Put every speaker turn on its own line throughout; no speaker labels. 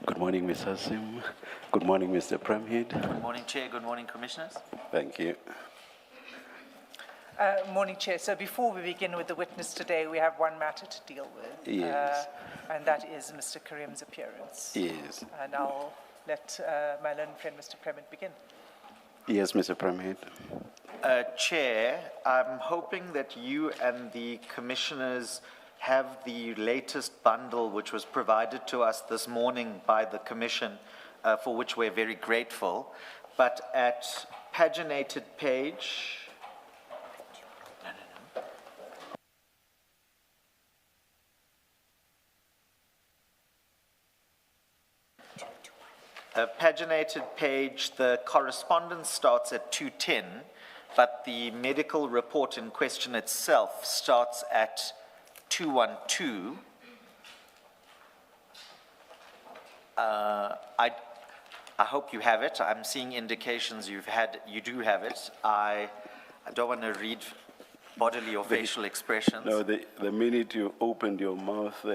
Good morning, Ms. Hassim. Good morning, Mr. Premhead.
Good morning, Chair. Good morning, Commissioners.
Thank you.
Morning, Chair. So before we begin with the witness today, we have one matter to deal with.
Yes.
And that is Mr. Carrim's appearance.
Yes.
And I'll let my learned friend, Mr. Premhead, begin.
Yes, Mr. Premhead.
Chair, I'm hoping that you and the Commissioners have the latest bundle which was provided to us this morning by the Commission, for which we're very grateful. But at paginated page... paginated page, the correspondence starts at 210, but the medical report in question itself starts at 212. I hope you have it. I'm seeing indications you do have it. I don't want to read bodily or facial expressions.
No, the minute you opened your mouth,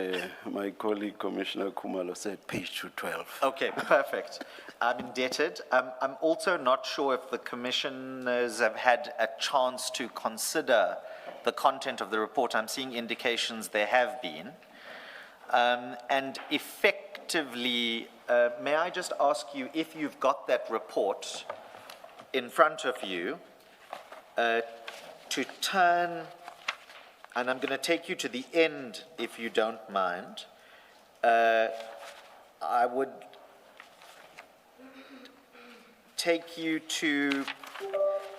my colleague, Commissioner Kumalo, said page 212.
Okay, perfect. I'm indebted. I'm also not sure if the Commissioners have had a chance to consider the content of the report. I'm seeing indications there have been. And effectively, may I just ask you if you've got that report in front of you, to turn, and I'm going to take you to the end if you don't mind. I would take you to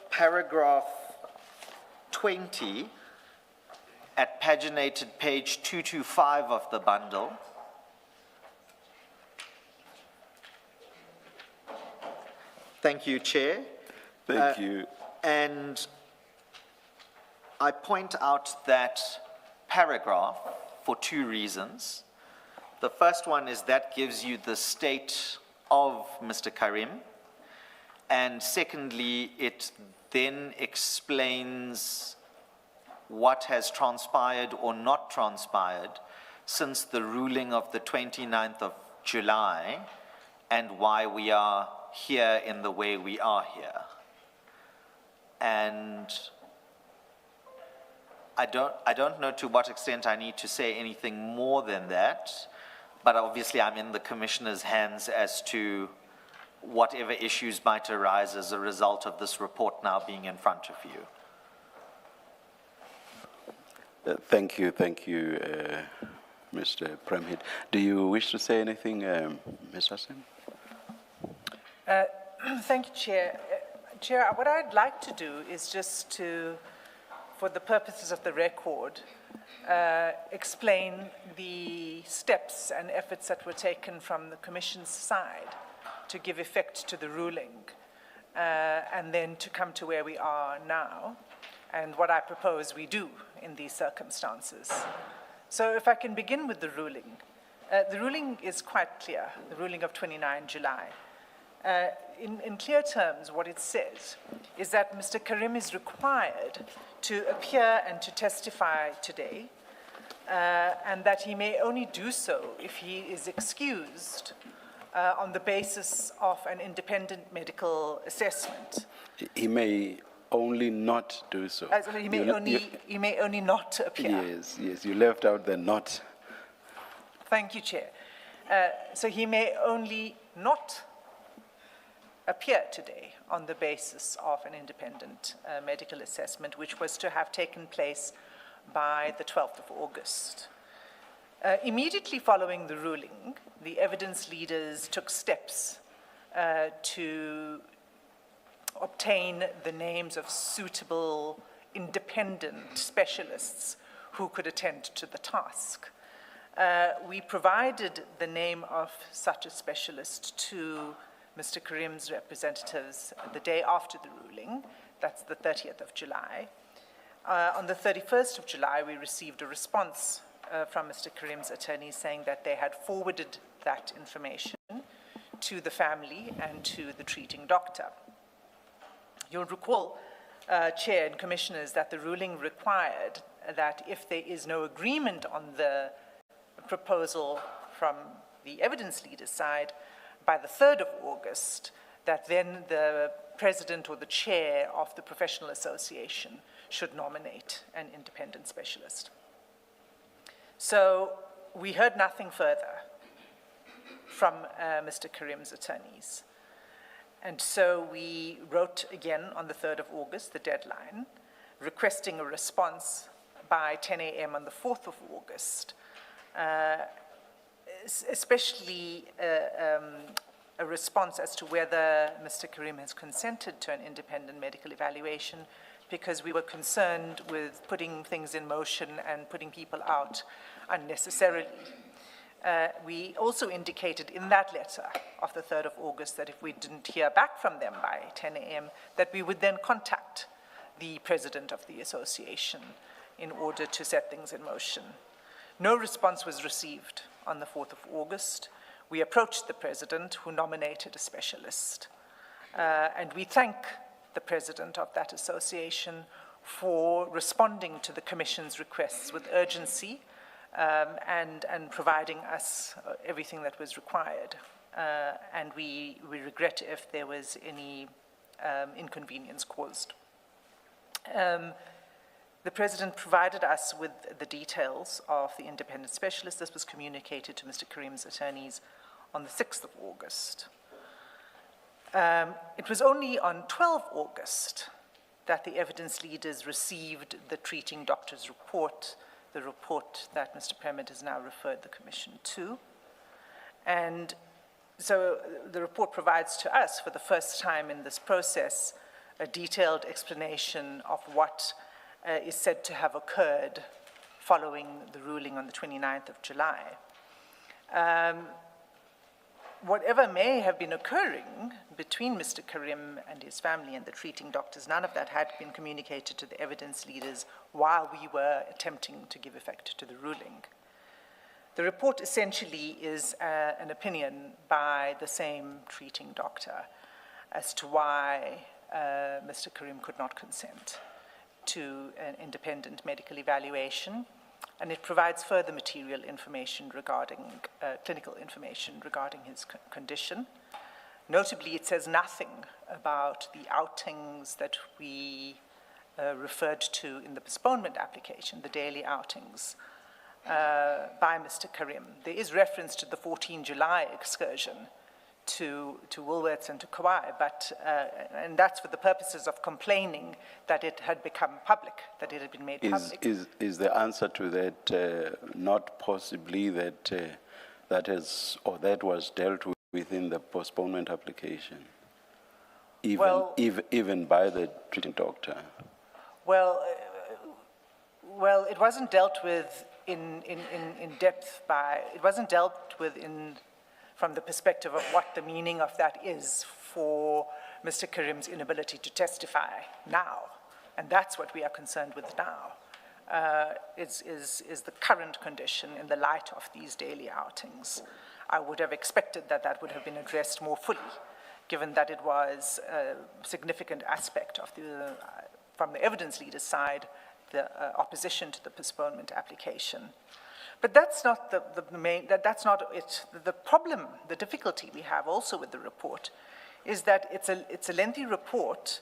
paragraph 20 at paginated page 225 of the bundle. Thank you, Chair.
Thank you.
And I point out that paragraph for two reasons. The first one is that gives you the state of Mr. Carrim. And secondly, it then explains what has transpired or not transpired since the ruling of the 29th of July and why we are here in the way we are here. And I don't know to what extent I need to say anything more than that, but obviously I'm in the Commissioner's hands as to whatever issues might arise as a result of this report now being in front of you.
Thank you, Mr. Premhead. Do you wish to say anything, Ms. Hassim?
Thank you, Chair. Chair, what I'd like to do is just to, for the purposes of the record, explain the steps and efforts that were taken from the Commission's side to give effect to the ruling, and then to come to where we are now, and what I propose we do in these circumstances. So if I can begin with the ruling. The ruling is quite clear, the ruling of 29 July. In clear terms, what it says is that Mr. Carrim is required to appear and to testify today, and that he may only do so if he is excused on the basis of an independent medical assessment.
He may only not do so.
He may only not appear.
Yes, you left out the not.
Thank you, Chair. So he may only not appear today on the basis of an independent medical assessment, which was to have taken place by the 12th of August. Immediately following the ruling, the evidence leaders took steps to obtain the names of suitable independent specialists who could attend to the task. We provided the name of such a specialist to Mr. Carrim's representatives the day after the ruling, that's the 30th of July. On the 31st of July, we received a response from Mr. Carrim's attorneys saying that they had forwarded that information to the family and to the treating doctor. You'll recall, Chair and Commissioners, that the ruling required that if there is no agreement on the proposal from the evidence leader's side by the 3rd of August that then the president or the chair of the professional association should nominate an independent specialist. So we heard nothing further from Mr. Carrim's attorneys. And so we wrote again on the 3rd of August, the deadline, requesting a response by 10 a.m. on the 4th of August, especially a response as to whether Mr. Carrim has consented to an independent medical evaluation, because we were concerned with putting things in motion and putting people out unnecessarily. We also indicated in that letter of the 3rd of August that if we didn't hear back from them by 10 a.m., that we would then contact the president of the association in order to set things in motion. No response was received on the 4th of August. We approached the president, who nominated a specialist. And we thank the president of that association for responding to the commission's requests with urgency and providing us everything that was required. And we regret if there was any inconvenience caused. The president provided us with the details of the independent specialist. This was communicated to Mr. Carrim's attorneys on the 6th of August. It was only on 12 August that the evidence leaders received the treating doctor's report, the report that Mr. Premad has now referred the commission to. And so the report provides to us, for the first time in this process, a detailed explanation of what is said to have occurred following the ruling on the 29th of July. Whatever may have been occurring between Mr. Carrim and his family and the treating doctors, none of that had been communicated to the evidence leaders while we were attempting to give effect to the ruling. The report essentially is an opinion by the same treating doctor as to why Mr. Carrim could not consent to an independent medical evaluation, and it provides further material information regarding, clinical information regarding his condition. Notably, it says nothing about the outings that we referred to in the postponement application, the daily outings by Mr. Carrim. There is reference to the 14 July excursion to Woolworths and to Kauai, but, and that's for the purposes of complaining that it had become public, that it had been made public.
Is the answer to that not possibly that that was dealt with within the postponement application, even by the treating doctor?
Well, it wasn't dealt with in depth by, it wasn't dealt with from the perspective of what the meaning of that is for Mr. Carrim's inability to testify now. And that's what we are concerned with now, is the current condition in the light of these daily outings. I would have expected that that would have been addressed more fully, given that it was a significant aspect of from the evidence leader's side, the opposition to the postponement application. But that's not the main, that's not it. The problem, the difficulty we have also with the report is that it's a lengthy report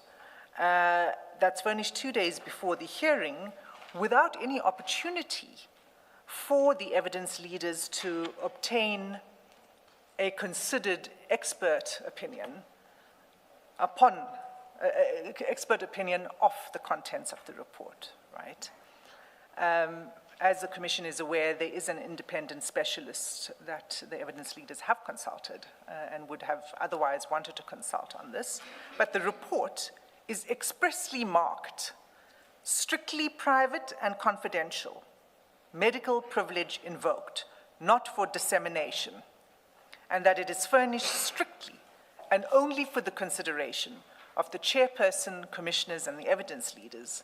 that's furnished 2 days before the hearing without any opportunity for the evidence leaders to obtain a considered expert opinion upon, expert opinion of the contents of the report, right? As the Commission is aware, there is an independent specialist that the evidence leaders have consulted and would have otherwise wanted to consult on this. But the report is expressly marked strictly private and confidential, medical privilege invoked, not for dissemination, and that it is furnished strictly and only for the consideration of the chairperson, commissioners, and the evidence leaders.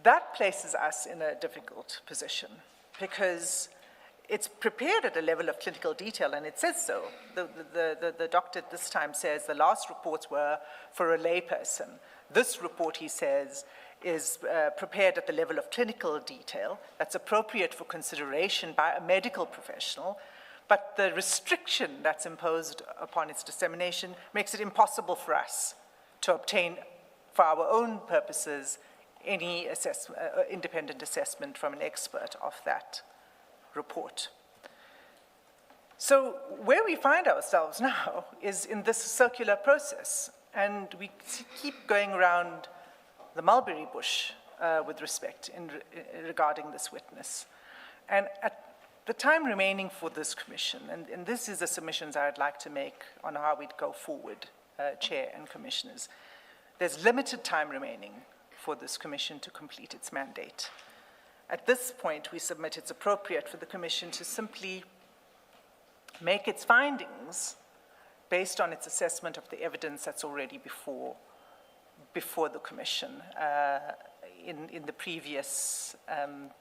That places us in a difficult position because it's prepared at a level of clinical detail, and it says so. The doctor this time says the last reports were for a layperson. This report, he says, is prepared at the level of clinical detail that's appropriate for consideration by a medical professional, but the restriction that's imposed upon its dissemination makes it impossible for us to obtain, for our own purposes, any independent assessment from an expert of that report. So where we find ourselves now is in this circular process, and we keep going around the mulberry bush with respect regarding this witness. And at the time remaining for this commission, and this is the submissions I'd like to make on how we'd go forward, Chair and Commissioners, there's limited time remaining for this commission to complete its mandate. At this point, we submit it's appropriate for the commission to simply make its findings based on its assessment of the evidence that's already before the commission in the previous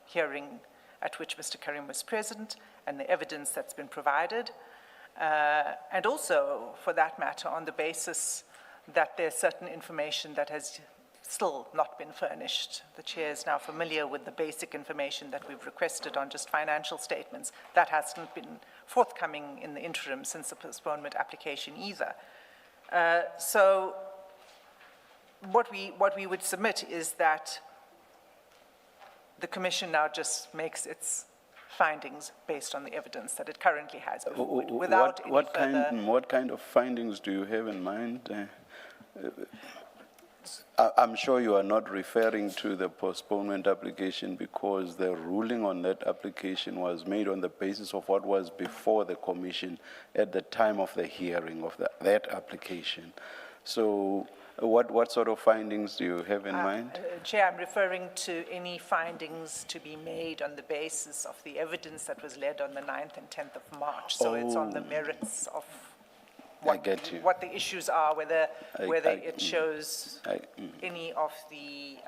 hearing at which Mr. Carrim was present, and the evidence that's been provided, and also, for that matter, on the basis that there's certain information that has still not been furnished. The Chair is now familiar with the basic information that we've requested on just financial statements. That hasn't been forthcoming in the interim since the postponement application either. So what we would submit is that the Commission now just makes its findings based on the evidence that it currently has before it, without any further...
What kind of findings do you have in mind? I'm sure you are not referring to the postponement application because the ruling on that application was made on the basis of what was before the Commission at the time of the hearing of that application. So what sort of findings do you have in mind?
Chair, I'm referring to any findings to be made on the basis of the evidence that was led on the 9th and 10th of March. So it's on the merits of what the issues are, whether it shows any of the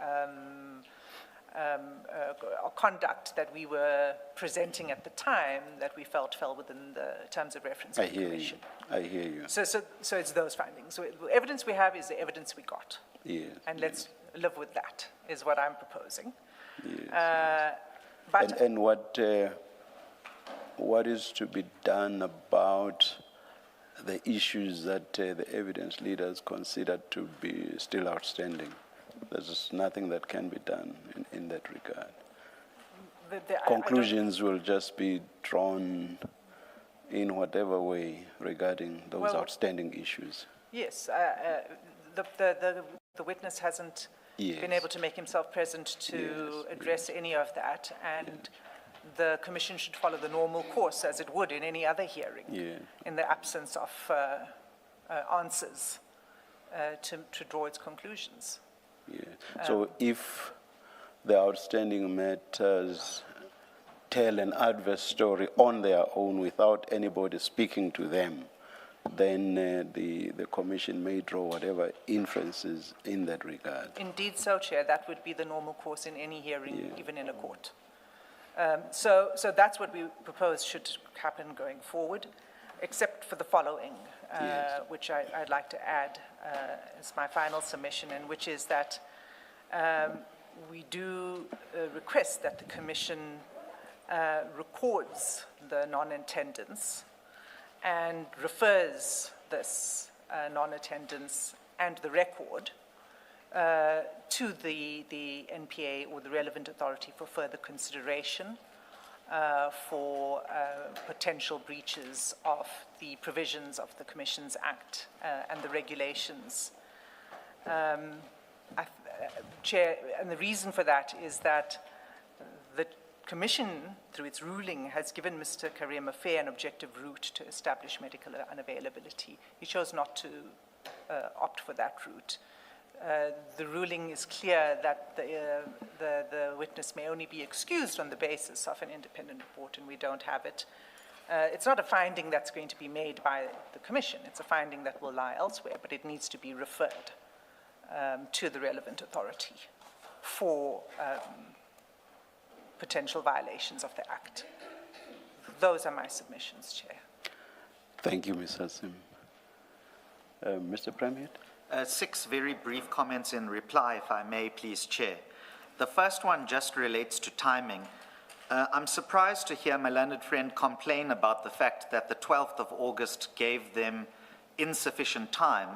conduct that we were presenting at the time that we felt fell within the terms of reference of the Commission.
I hear you.
So it's those findings. So the evidence we have is the evidence we got.
Yes.
And let's live with that, is what I'm proposing.
Yes. And what is to be done about the issues that the evidence leaders considered to be still outstanding? There's nothing that can be done in that regard. Conclusions will just be drawn in whatever way regarding those outstanding issues.
Yes, the witness hasn't been able to make himself present to address any of that, and the Commission should follow the normal course as it would in any other hearing, in the absence of answers to draw its conclusions.
So if the outstanding matters tell an adverse story on their own without anybody speaking to them, then the Commission may draw whatever inferences in that regard.
Indeed so, Chair. That would be the normal course in any hearing, even in a court. So that's what we propose should happen going forward, except for the following, which I'd like to add as my final submission, and which is that we do request that the Commission records the non-attendance and refers this non-attendance and the record to the NPA or the relevant authority for further consideration for potential breaches of the provisions of the Commissions Act and the regulations. Chair, and the reason for that is that the Commission, through its ruling, has given Mr. Carrim a fair and objective route to establish medical unavailability. He chose not to opt for that route. The ruling is clear that the witness may only be excused on the basis of an independent report, and we don't have it. It's not a finding that's going to be made by the Commission. It's a finding that will lie elsewhere, but it needs to be referred to the relevant authority for potential violations of the Act. Those are my submissions, Chair.
Thank you, Ms. Hassim. Mr. Premier?
6 very brief comments in reply, if I may, please, Chair. The first one just relates to timing. I'm surprised to hear my learned friend complain about the fact that the 12th of August gave them insufficient time,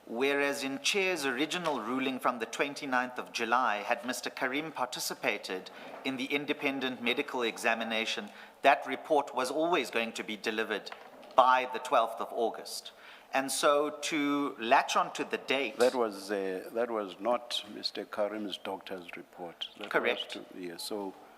whereas in Chair's original ruling from the 29th of July, had Mr. Carrim participated in the independent medical examination, that report was always going to be delivered by the 12th of August. And so to latch onto the date...
That was not Mr. Karim's doctor's report. That
Correct.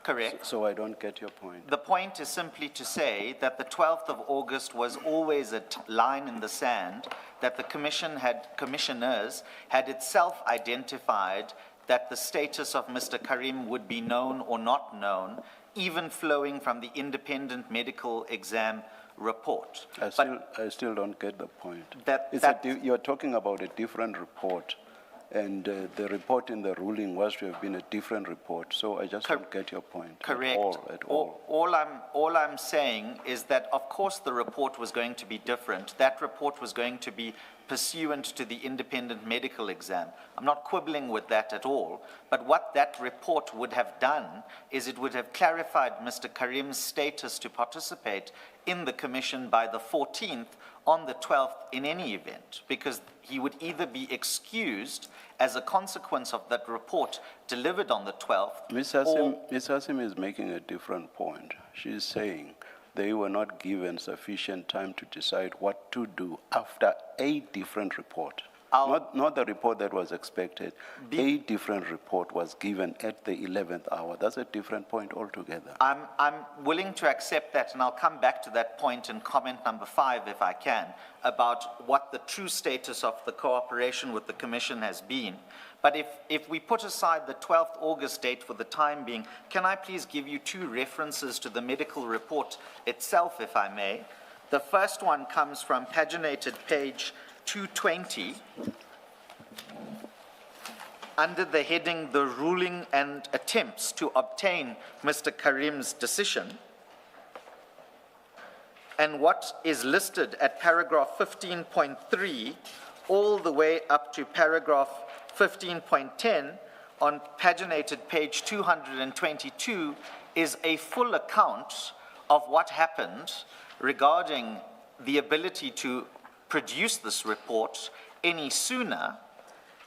Correct.
So I don't get your point.
The point is simply to say that the 12th of August was always a line in the sand, that the commissioners had itself identified that the status of Mr. Carrim would be known or not known, even flowing from the independent medical exam report.
I still don't get the point. You're talking about a different report, and the report in the ruling was to have been a different report. So I just don't get your point.
Correct.
At all.
All I'm saying is that, of course, the report was going to be different. That report was going to be pursuant to the independent medical exam. I'm not quibbling with that at all. But what that report would have done is it would have clarified Mr. Karim's status to participate in the commission by the 14th, on the 12th in any event, because he would either be excused as a consequence of that report delivered on the 12th.
Ms. Hassim is making a different point. She's saying they were not given sufficient time to decide what to do after a different report. Not the report that was expected. A different report was given at the 11th hour. That's a different point altogether.
I'm willing to accept that, and I'll come back to that point in comment number 5, if I can, about what the true status of the cooperation with the Commission has been. But if we put aside the 12th August date for the time being, can I please give you 2 references to the medical report itself, if I may? The first one comes from paginated page 220, under the heading, "The Ruling and Attempts to Obtain Mr. Karim's Decision." And what is listed at paragraph 15.3 all the way up to paragraph 15.10 on paginated page 222 is a full account of what happened regarding the ability to produce this report any sooner.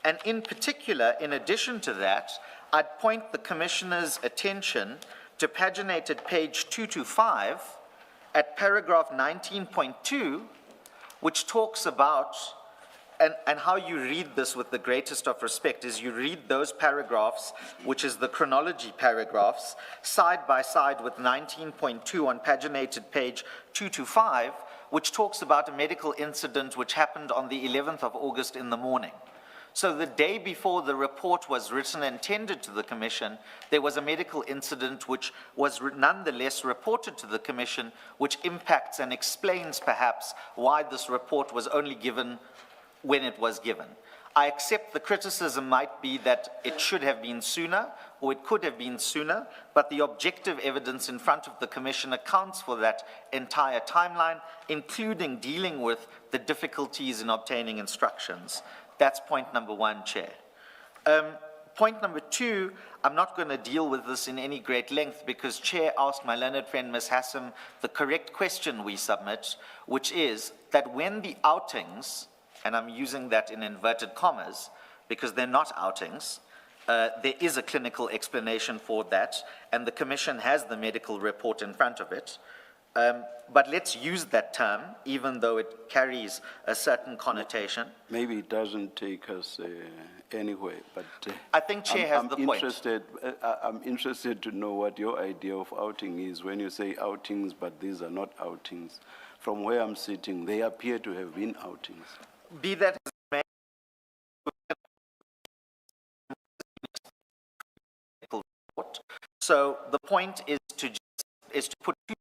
And in particular, in addition to that, I'd point the Commissioner's attention to paginated page 225 at paragraph 19.2, which talks about, and how you read this with the greatest of respect is you read those paragraphs, which is the chronology paragraphs, side by side with 19.2 on paginated page 225, which talks about a medical incident which happened on the 11th of August in the morning. So the day before the report was written and tendered to the Commission, there was a medical incident which was nonetheless reported to the Commission, which impacts and explains perhaps why this report was only given when it was given. I accept the criticism might be that it should have been sooner, or it could have been sooner, but the objective evidence in front of the Commission accounts for that entire timeline, including dealing with the difficulties in obtaining instructions. That's point number 1, Chair. Point number 2, I'm not going to deal with this in any great length because Chair asked my learned friend Ms. Hassim the correct question we submit, which is that when the outings, and I'm using that in inverted commas because they're not outings, there is a clinical explanation for that, and the Commission has the medical report in front of it. But let's use that term, even though it carries a certain connotation.
Maybe it doesn't take us anywhere, but
I think Chair has the point.
I'm interested to know what your idea of outing is when you say outings, but these are not outings. From where I'm sitting, they appear to have been outings.
Be that as it may, so the point is to put two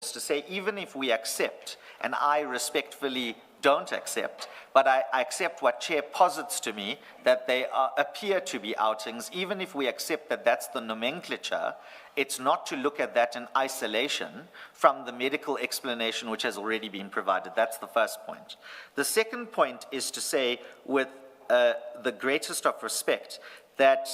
to say, even if we accept, and I respectfully don't accept, but I accept what Chair posits to me, that they appear to be outings, even if we accept that that's the nomenclature, it's not to look at that in isolation from the medical explanation which has already been provided. That's the first point. The second point is to say, with the greatest of respect, that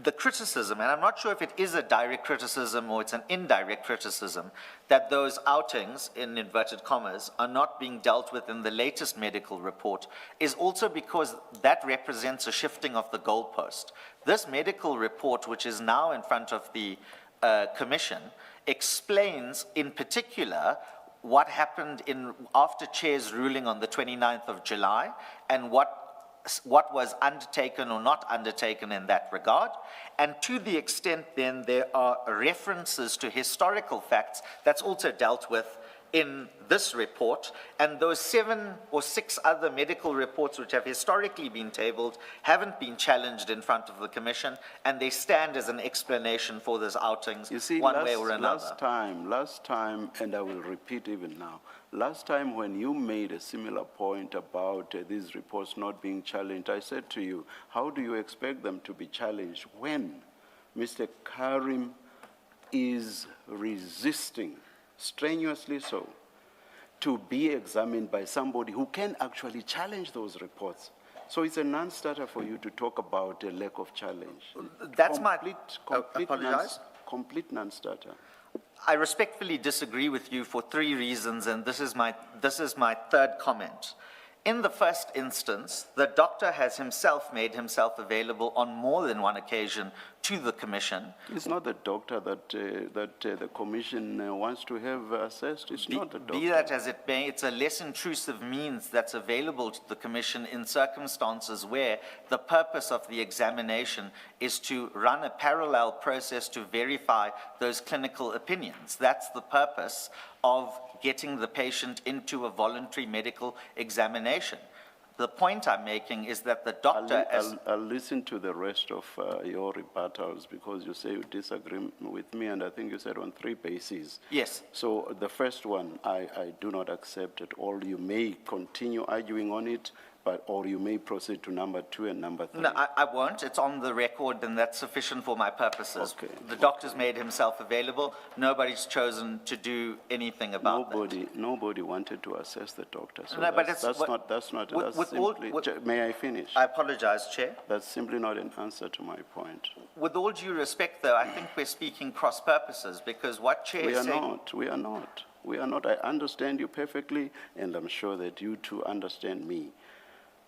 the criticism, and I'm not sure if it is a direct criticism or it's an indirect criticism, that those outings, in inverted commas, are not being dealt with in the latest medical report, is also because that represents a shifting of the goalpost. This medical report, which is now in front of the Commission, explains in particular what happened after Chair's ruling on the 29th of July and what was undertaken or not undertaken in that regard. And to the extent then there are references to historical facts, that's also dealt with in this report. And those 7 or 6 other medical reports which have historically been tabled haven't been challenged in front of the Commission, and they stand as an explanation for those outings,
You see,
one way or another.
last time, and I will repeat even now, last time when you made a similar point about these reports not being challenged, I said to you, how do you expect them to be challenged when Mr. Carrim is resisting, strenuously so, to be examined by somebody who can actually challenge those reports? So it's a non-starter for you to talk about a lack of challenge.
That's
Complete non-starter.
I respectfully disagree with you for 3 reasons, and this is my third comment. In the first instance, the doctor has himself made himself available on more than one occasion to the Commission.
It's not the doctor that the Commission wants to have assessed. It's not the doctor.
Be that as it may, it's a less intrusive means that's available to the Commission in circumstances where the purpose of the examination is to run a parallel process to verify those clinical opinions. That's the purpose of getting the patient into a voluntary medical examination. The point I'm making is that the doctor...
I'll listen to the rest of your rebuttals, because you say you disagree with me, and I think you said on 3 bases.
Yes.
So the first one, I do not accept at all. You may continue arguing on it, or you may proceed to number 2 and number 3.
No, I won't. It's on the record, and that's sufficient for my purposes.
Okay.
The doctor's made himself available. Nobody's chosen to do anything about that.
Nobody wanted to assess the doctor. So
No, but
may I finish?
I apologize, Chair.
That's simply not an answer to my point.
With all due respect, though, I think we're speaking cross purposes, because what Chair is saying...
We are not. I understand you perfectly, and I'm sure that you too understand me.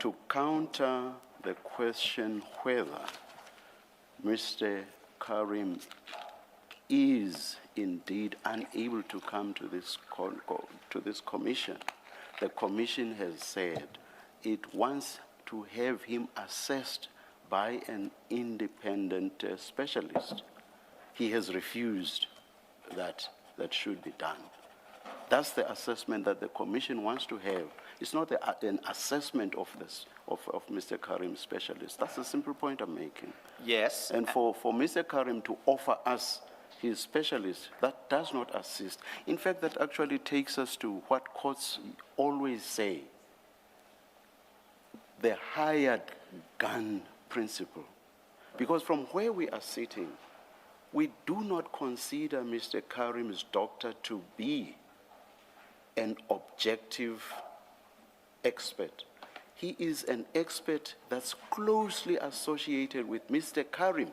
To counter the question whether Mr. Carrim is indeed unable to come to this commission, the Commission has said it wants to have him assessed by an independent specialist. He has refused that should be done. That's the assessment that the Commission wants to have. It's not an assessment of Mr. Carrim's specialist. That's a simple point I'm making.
Yes.
And for Mr. Carrim to offer us his specialist, that does not assist. In fact, that actually takes us to what courts always say, the hired gun principle. Because from where we are sitting, we do not consider Mr. Carrim's doctor to be an objective expert. He is an expert that's closely associated with Mr. Carrim,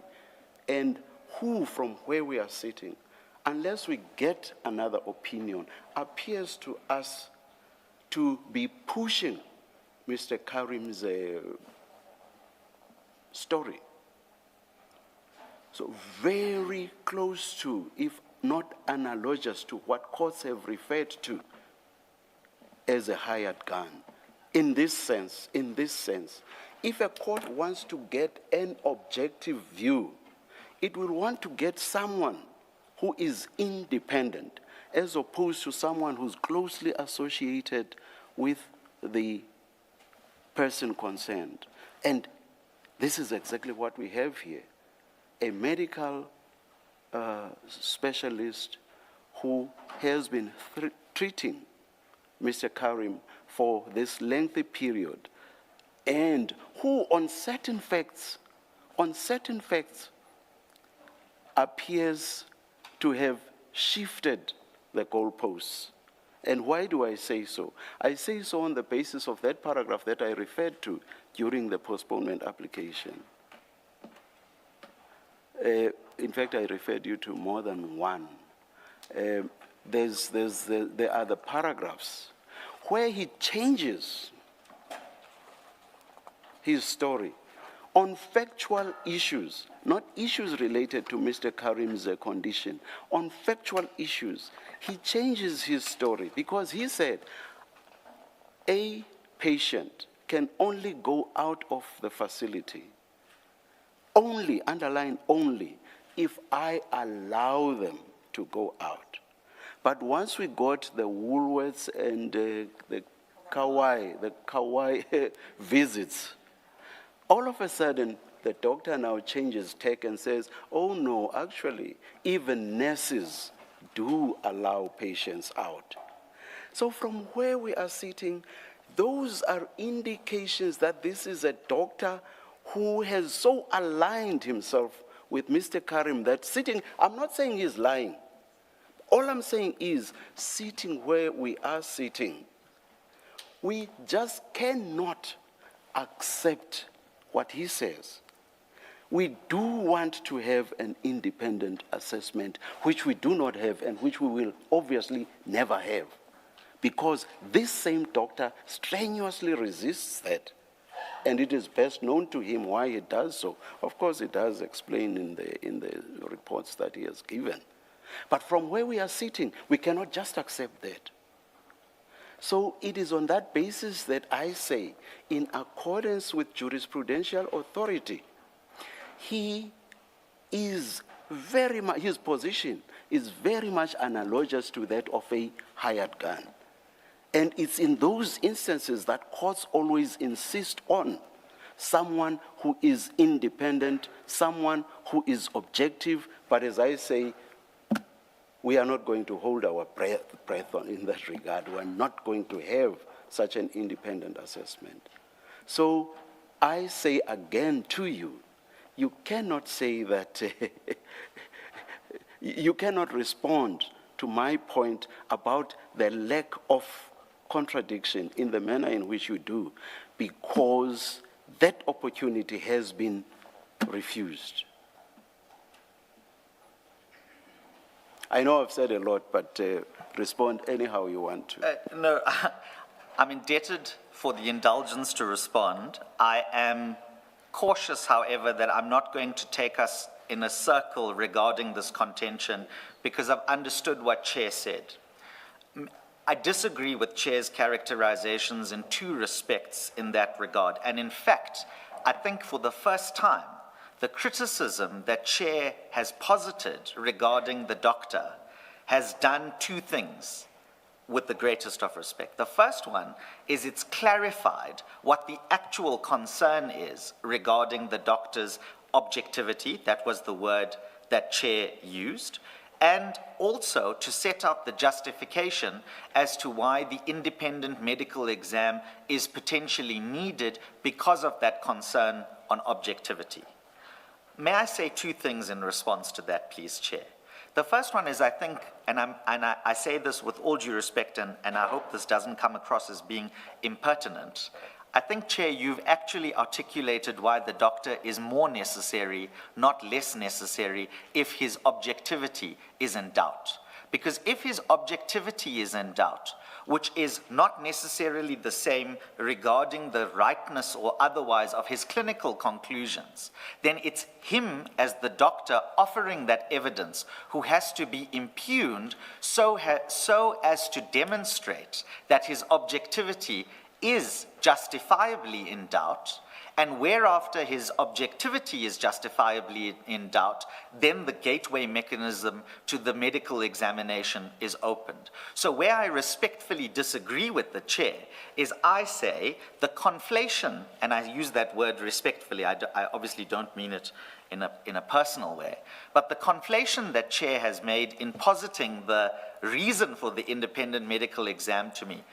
and who, from where we are sitting, unless we get another opinion, appears to us to be pushing Mr. Carrim's story. So very close to, if not analogous to, what courts have referred to as a hired gun. In this sense, if a court wants to get an objective view, it will want to get someone who is independent, as opposed to someone who's closely associated with the person concerned. And this is exactly what we have here. A medical specialist who has been treating Mr. Carrim for this lengthy period, and who on certain facts appears to have shifted the goalposts. And why do I say so? I say so on the basis of that paragraph that I referred to during the postponement application. In fact, I referred you to more than one. There are the paragraphs where he changes his story on factual issues, not issues related to Mr. Carrim's condition, on factual issues. He changes his story because he said a patient can only go out of the facility, only, underline only, if I allow them to go out. But once we got the Woolworths and the Kauai visits, all of a sudden, the doctor now changes tack and says, oh no, actually, even nurses do allow patients out. So from where we are sitting, those are indications that this is a doctor who has so aligned himself with Mr. Carrim that sitting, I'm not saying he's lying. All I'm saying is, sitting where we are sitting, we just cannot accept what he says. We do want to have an independent assessment, which we do not have and which we will obviously never have, because this same doctor strenuously resists that. And it is best known to him why he does so. Of course, it does explain in the reports that he has given. But from where we are sitting, we cannot just accept that. So it is on that basis that I say, in accordance with jurisprudential authority, he is very much, his position is very much analogous to that of a hired gun. And it's in those instances that courts always insist on someone who is independent, someone who is objective, but as I say, we are not going to hold our breath on in that regard. We are not going to have such an independent assessment. So I say again to you, you cannot say that, you cannot respond to my point about the lack of contradiction in the manner in which you do, because that opportunity has been refused. I know I've said a lot, but respond anyhow you want to.
No, I'm indebted for the indulgence to respond. I am cautious, however, that I'm not going to take us in a circle regarding this contention, because I've understood what Chair said. I disagree with Chair's characterizations in two respects in that regard. And in fact, I think for the first time, the criticism that Chair has posited regarding the doctor has done two things with the greatest of respect. The first one is it's clarified what the actual concern is regarding the doctor's objectivity. That was the word that Chair used. And also to set out the justification as to why the independent medical exam is potentially needed because of that concern on objectivity. May I say two things in response to that, please, Chair? The first one is, I think, and I say this with all due respect, and I hope this doesn't come across as being impertinent. I think, Chair, you've actually articulated why the doctor is more necessary, not less necessary, if his objectivity is in doubt. Because if his objectivity is in doubt, which is not necessarily the same regarding the rightness or otherwise of his clinical conclusions, then it's him as the doctor offering that evidence who has to be impugned so as to demonstrate that his objectivity is justifiably in doubt, and whereafter his objectivity is justifiably in doubt, then the gateway mechanism to the medical examination is opened. So where I respectfully disagree with the Chair is I say the conflation, and I use that word respectfully, I obviously don't mean it in a personal way, but the conflation that Chair has made in positing the reason for the independent medical exam to me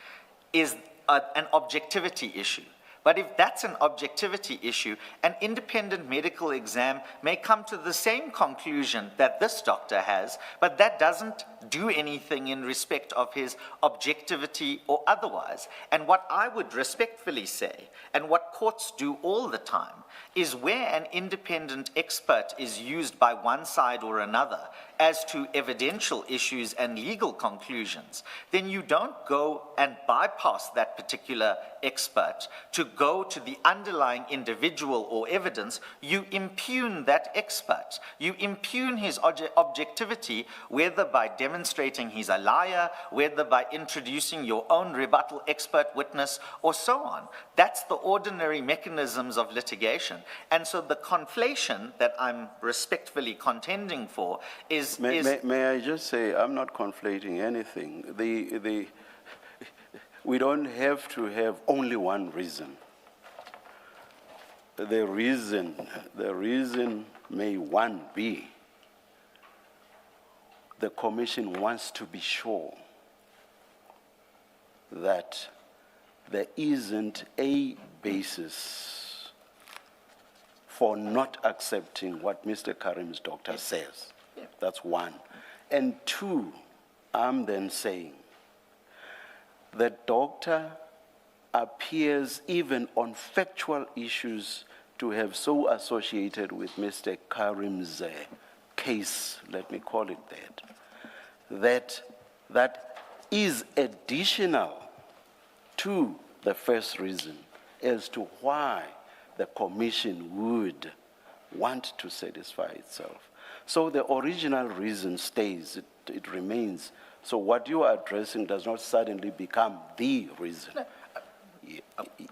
is an objectivity issue. But if that's an objectivity issue, an independent medical exam may come to the same conclusion that this doctor has, but that doesn't do anything in respect of his objectivity or otherwise. And what I would respectfully say, and what courts do all the time, is where an independent expert is used by one side or another as to evidential issues and legal conclusions, then you don't go and bypass that particular expert to go to the underlying individual or evidence. You impugn that expert. You impugn his objectivity, whether by demonstrating he's a liar, whether by introducing your own rebuttal expert witness, or so on. That's the ordinary mechanisms of litigation. And so the conflation that I'm respectfully contending for is...
May I just say, I'm not conflating anything. We don't have to have only one reason. The reason may one be the commission wants to be sure that there isn't a basis for not accepting what Mr. Carrim's doctor says. That's one. And two, I'm then saying the doctor appears even on factual issues to have so associated with Mr. Carrim's case, let me call it that is additional to the first reason as to why the commission would want to satisfy itself. So the original reason stays, it remains. So what you are addressing does not suddenly become the reason.
No.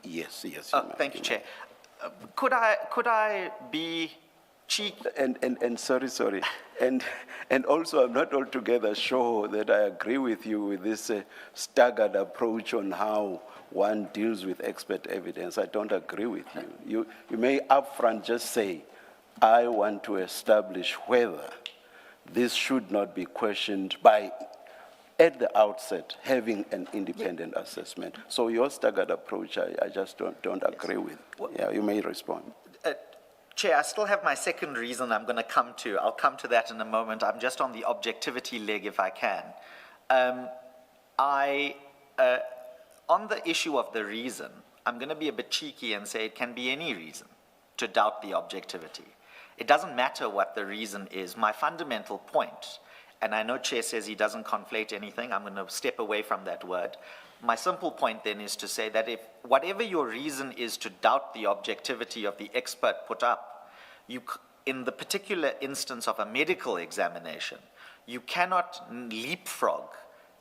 Yes.
Thank you, Chair. Could I be cheeky?
And sorry. And also, I'm not altogether sure that I agree with you with this staggered approach on how one deals with expert evidence. I don't agree with you. You may upfront just say, I want to establish whether this should not be questioned by, at the outset, having an independent assessment. So your staggered approach, I just don't agree with. Yeah, you may respond.
Chair, I still have my second reason I'm going to come to. I'll come to that in a moment. I'm just on the objectivity leg, if I can. On the issue of the reason, I'm going to be a bit cheeky and say it can be any reason to doubt the objectivity. It doesn't matter what the reason is. My fundamental point, and I know Chair says he doesn't conflate anything, I'm going to step away from that word. My simple point then is to say that if whatever your reason is to doubt the objectivity of the expert put up, in the particular instance of a medical examination, you cannot leapfrog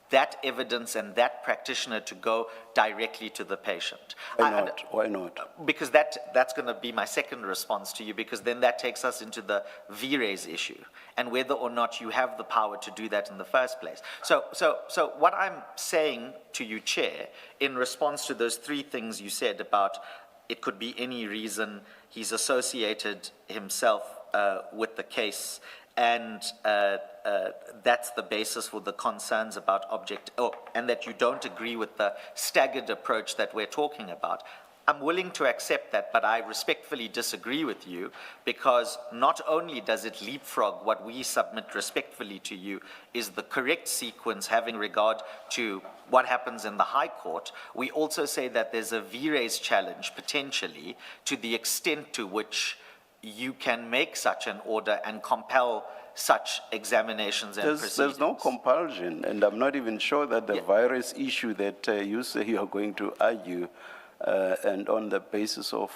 that evidence and that practitioner to go directly to the patient.
Why not?
Because that's going to be my second response to you, because then that takes us into the V-raise issue and whether or not you have the power to do that in the first place. So what I'm saying to you, Chair, in response to those three things you said about it could be any reason, he's associated himself with the case, and that's the basis for the concerns about and that you don't agree with the staggered approach that we're talking about. I'm willing to accept that, but I respectfully disagree with you, because not only does it leapfrog what we submit respectfully to you is the correct sequence having regard to what happens in the High Court, we also say that there's a V-raise challenge potentially to the extent to which you can make such an order and compel such examinations and proceedings.
There's no compulsion, and I'm not even sure that the virus issue that you say you're going to argue and on the basis of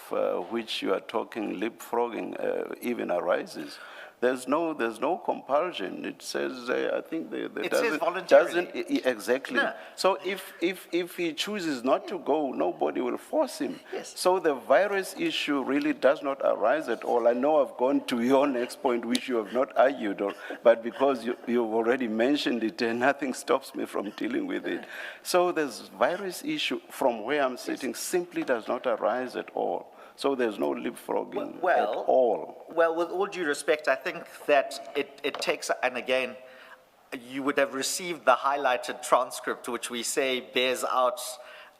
which you are talking leapfrogging even arises. There's no compulsion. It says, I think
it says voluntarily.
Exactly. No. So if he chooses not to go, nobody will force him.
Yes.
So the virus issue really does not arise at all. I know I've gone to your next point, which you have not argued, but because you've already mentioned it, nothing stops me from dealing with it. So this virus issue, from where I'm sitting, simply does not arise at all. So there's no leapfrogging at all.
Well, with all due respect, I think that it takes, and again, you would have received the highlighted transcript, which we say bears out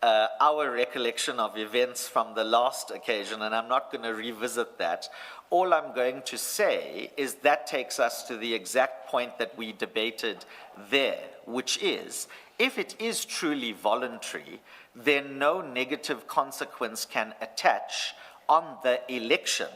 our recollection of events from the last occasion, and I'm not going to revisit that. All I'm going to say is that takes us to the exact point that we debated there, which is, if it is truly voluntary, then no negative consequence can attach on the election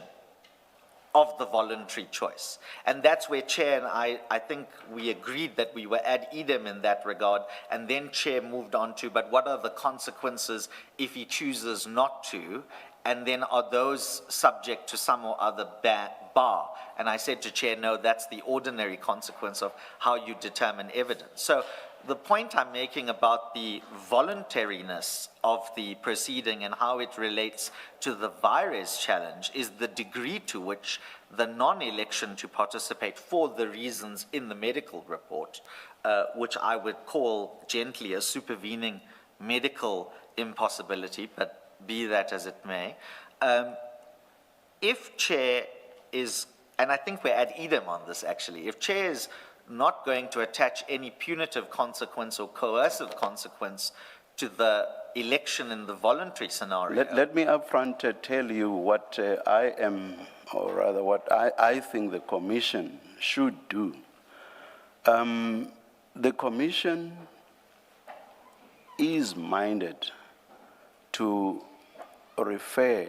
of the voluntary choice. And that's where Chair and I think we agreed that we were ad idem in that regard, and then Chair moved on to, but what are the consequences if he chooses not to? And then are those subject to some or other bar? And I said to Chair, no, that's the ordinary consequence of how you determine evidence. So the point I'm making about the voluntariness of the proceeding and how it relates to the virus challenge is the degree to which the non-election to participate for the reasons in the medical report, which I would call gently a supervening medical impossibility, but be that as it may. If Chair is, and I think we're ad idem on this actually, if Chair is not going to attach any punitive consequence or coercive consequence to the election in the voluntary scenario.
Let me upfront tell you what I am, or rather what I think the Commission should do. The Commission is minded to refer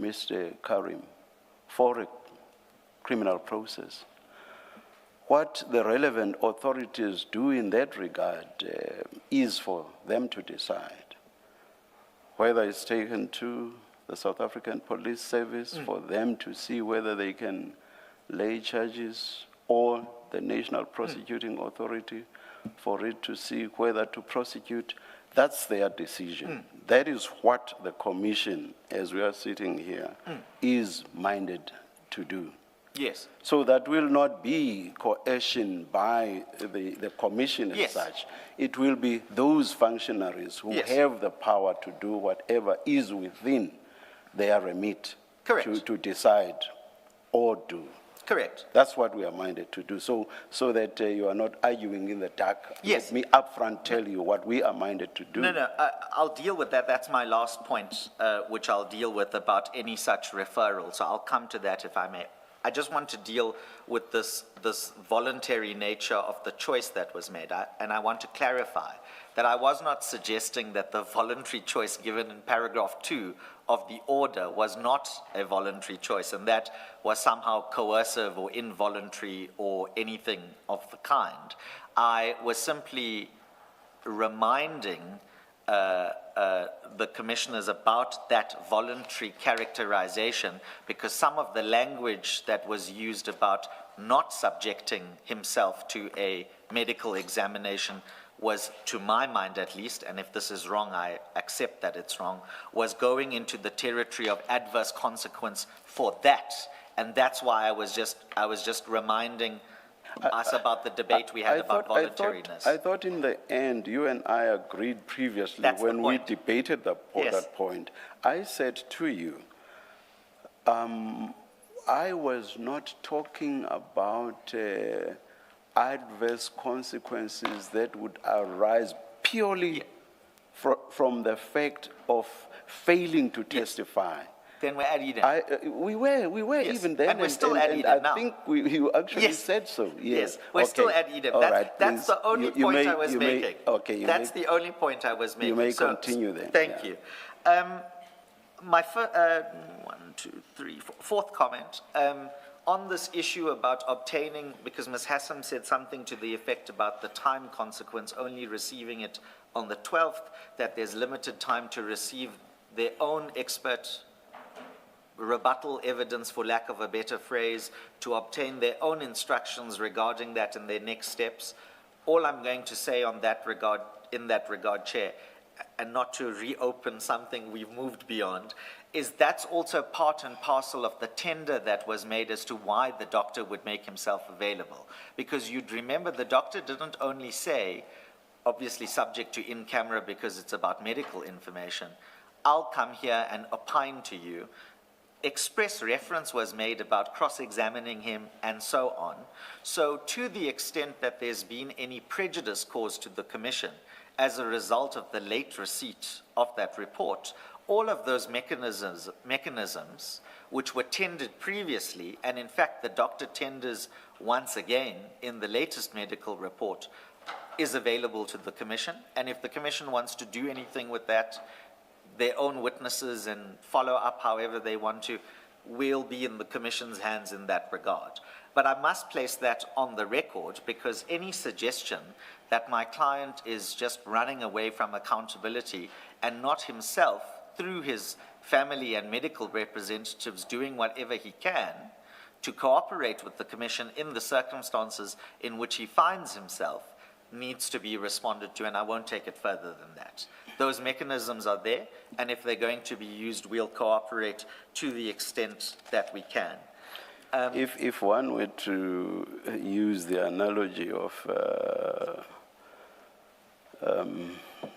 Mr. Carrim for a criminal process. What the relevant authorities do in that regard is for them to decide whether it's taken to the South African Police Service for them to see whether they can lay charges, or the National Prosecuting Authority for it to see whether to prosecute. That's their decision. That is what the Commission, as we are sitting here, is minded to do.
Yes.
So that will not be coercion by the Commission as
Yes.
such. It will be those functionaries who
Yes.
have the power to do whatever is within their remit
Correct.
to decide or do.
Correct.
That's what we are minded to do, so that you are not arguing in the dark.
Yes.
Let me upfront tell you what we are minded to do.
No, I'll deal with that. That's my last point, which I'll deal with about any such referral. So I'll come to that if I may. I just want to deal with this voluntary nature of the choice that was made. And I want to clarify that I was not suggesting that the voluntary choice given in paragraph 2 of the order was not a voluntary choice, and that was somehow coercive or involuntary or anything of the kind. I was simply reminding the commissioners about that voluntary characterization, because some of the language that was used about not subjecting himself to a medical examination was, to my mind at least, and if this is wrong, I accept that it's wrong, was going into the territory of adverse consequence for that. And that's why I was just reminding us about the debate we had about voluntariness.
I thought in the end, you and I agreed previously
That's the
when we
point.
debated
Yes.
that point. I said to you, I was not talking about adverse consequences that would arise purely from the fact of failing to testify.
Then we're adding it.
We were
Yes,
even then,
and we're still at Eden
I
now.
think you actually
Yes.
said so.
Yes, we're still at Eden.
All right,
That's
please.
the only
You
point
may-
I was
you may-
making.
okay,
That's the only point I was making.
may
So,
continue then,
Thank
yeah.
you. My fourth comment on this issue about obtaining, because Ms. Hassan said something to the effect about the time consequence, only receiving it on the 12th, that there's limited time to receive their own expert rebuttal evidence, for lack of a better phrase, to obtain their own instructions regarding that and their next steps. All I'm going to say on that regard, in that regard, Chair, and not to reopen something we've moved beyond, is that's also part and parcel of the tender that was made as to why the doctor would make himself available. Because you'd remember the doctor didn't only say, obviously subject to in-camera because it's about medical information, I'll come here and opine to you. Express reference was made about cross-examining him and so on. So to the extent that there's been any prejudice caused to the commission as a result of the late receipt of that report, all of those mechanisms which were tendered previously, and in fact the doctor tenders once again in the latest medical report, is available to the Commission. And if the Commission wants to do anything with that, their own witnesses and follow up however they want to, will be in the Commission's hands in that regard. But I must place that on the record, because any suggestion that my client is just running away from accountability and not himself, through his family and medical representatives, doing whatever he can to cooperate with the Commission in the circumstances in which he finds himself, needs to be responded to, and I won't take it further than that. Those mechanisms are there, and if they're going to be used, we'll cooperate to the extent that we can.
If one were to use the analogy of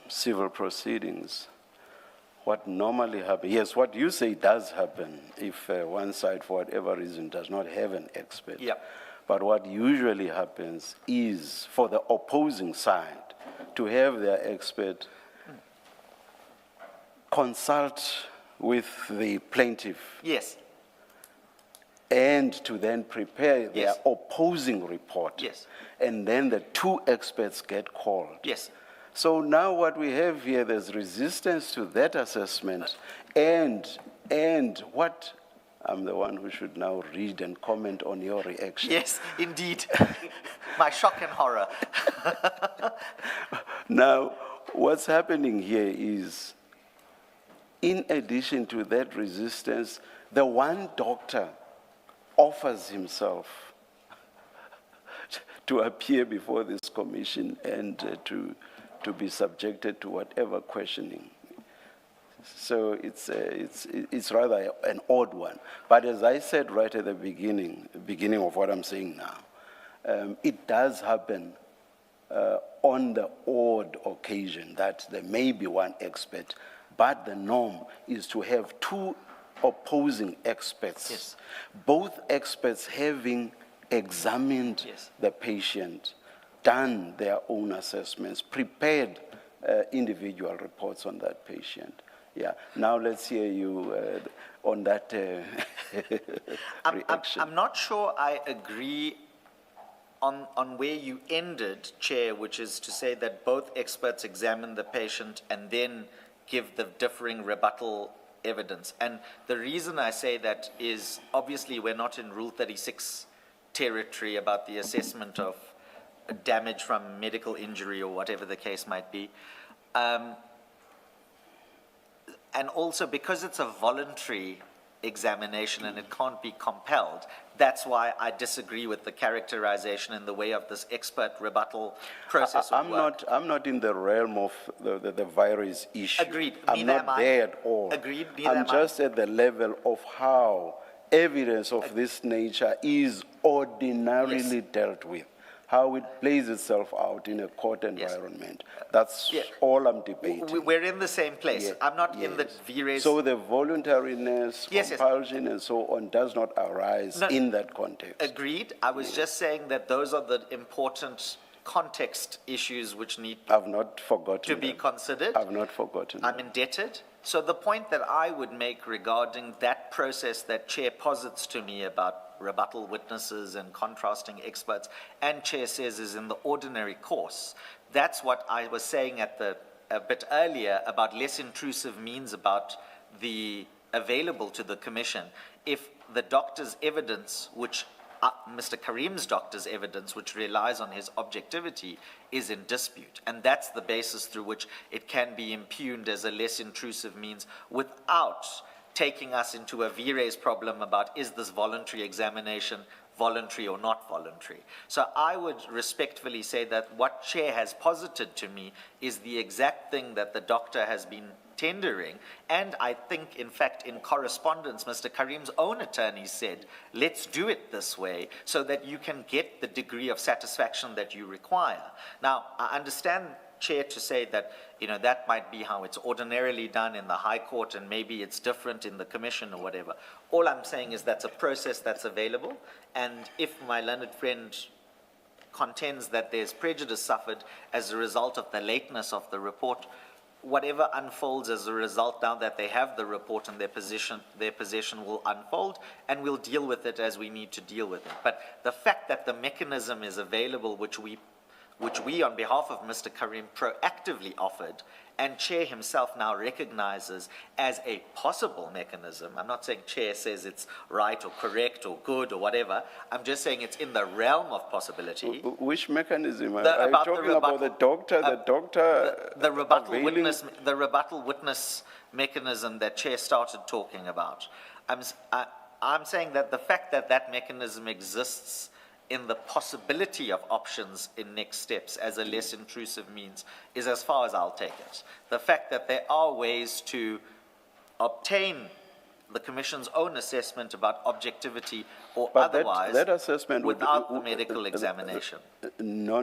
civil proceedings, what normally happens, yes, what you say does happen if one side, for whatever reason, does not have an expert.
Yep.
But what usually happens is for the opposing side to have their expert consult with the plaintiff.
Yes.
And to then prepare their
Yes.
opposing report.
Yes.
And then the two experts get called.
Yes.
So now what we have here, there's resistance to that assessment, and what, I'm the one who should now read and comment on your reaction.
Yes, indeed. My shock and horror.
Now, what's happening here is, in addition to that resistance, the one doctor offers himself to appear before this commission and to be subjected to whatever questioning. So it's rather an odd one. But as I said right at the beginning of what I'm saying now, it does happen on the odd occasion that there may be one expert, but the norm is to have two opposing experts,
Yes.
both experts having examined
Yes.
the patient, done their own assessments, prepared individual reports on that patient. Yeah. Now let's hear you on that reaction.
I'm not sure I agree on where you ended, Chair, which is to say that both experts examine the patient and then give the differing rebuttal evidence. And the reason I say that is, obviously, we're not in Rule 36 territory about the assessment of damage from medical injury or whatever the case might be. And also, because it's a voluntary examination and it can't be compelled, that's why I disagree with the characterization in the way of this expert rebuttal process.
I'm not in the realm of the virus issue.
Agreed.
I'm
Neither
not
am I.
there at all.
Agreed. Neither
I'm
am I.
just at the level of how evidence of this nature is ordinarily dealt with, how it plays itself out in a court environment. That's
Yeah.
all I'm debating.
We're in the same place.
Yeah,
I'm not in the
yes.
V-raise.
So the voluntariness,
Yes, yes.
compulsion, and so on does not arise
No.
in that context.
Agreed. I was just saying that those are the important context issues which need
I've not forgotten
to be
them.
considered.
I've not forgotten
I'm
them.
indebted. So the point that I would make regarding that process that Chair posits to me about rebuttal witnesses and contrasting experts, and Chair says is in the ordinary course, that's what I was saying a bit earlier about less intrusive means about the available to the Commission. If the doctor's evidence, which Mr. Carrim's doctor's evidence, which relies on his objectivity, is in dispute. And that's the basis through which it can be impugned as a less intrusive means without taking us into a V-raise problem about is this voluntary examination voluntary or not voluntary. So I would respectfully say that what Chair has posited to me is the exact thing that the doctor has been tendering, and I think, in fact, in correspondence, Mr. Carrim's own attorney said, let's do it this way so that you can get the degree of satisfaction that you require. Now, I understand, Chair, to say that, that might be how it's ordinarily done in the High Court and maybe it's different in the Commission or whatever. All I'm saying is that's a process that's available, and if my learned friend contends that there's prejudice suffered as a result of the lateness of the report, whatever unfolds as a result now that they have the report in their possession will unfold, and we'll deal with it as we need to deal with it. But the fact that the mechanism is available, which we on behalf of Mr. Carrim proactively offered, and Chair himself now recognizes as a possible mechanism. I'm not saying Chair says it's right or correct or good or whatever. I'm just saying it's in the realm of possibility.
Which mechanism? Are you
About the
talking about the doctor?
The rebuttal
availing-
witness mechanism that Chair started talking about. I'm saying that the fact that that mechanism exists in the possibility of options in next steps as a less intrusive means is as far as I'll take it. The fact that there are ways to obtain the Commission's own assessment about objectivity or
But
otherwise
that assessment
without the medical examination.
No.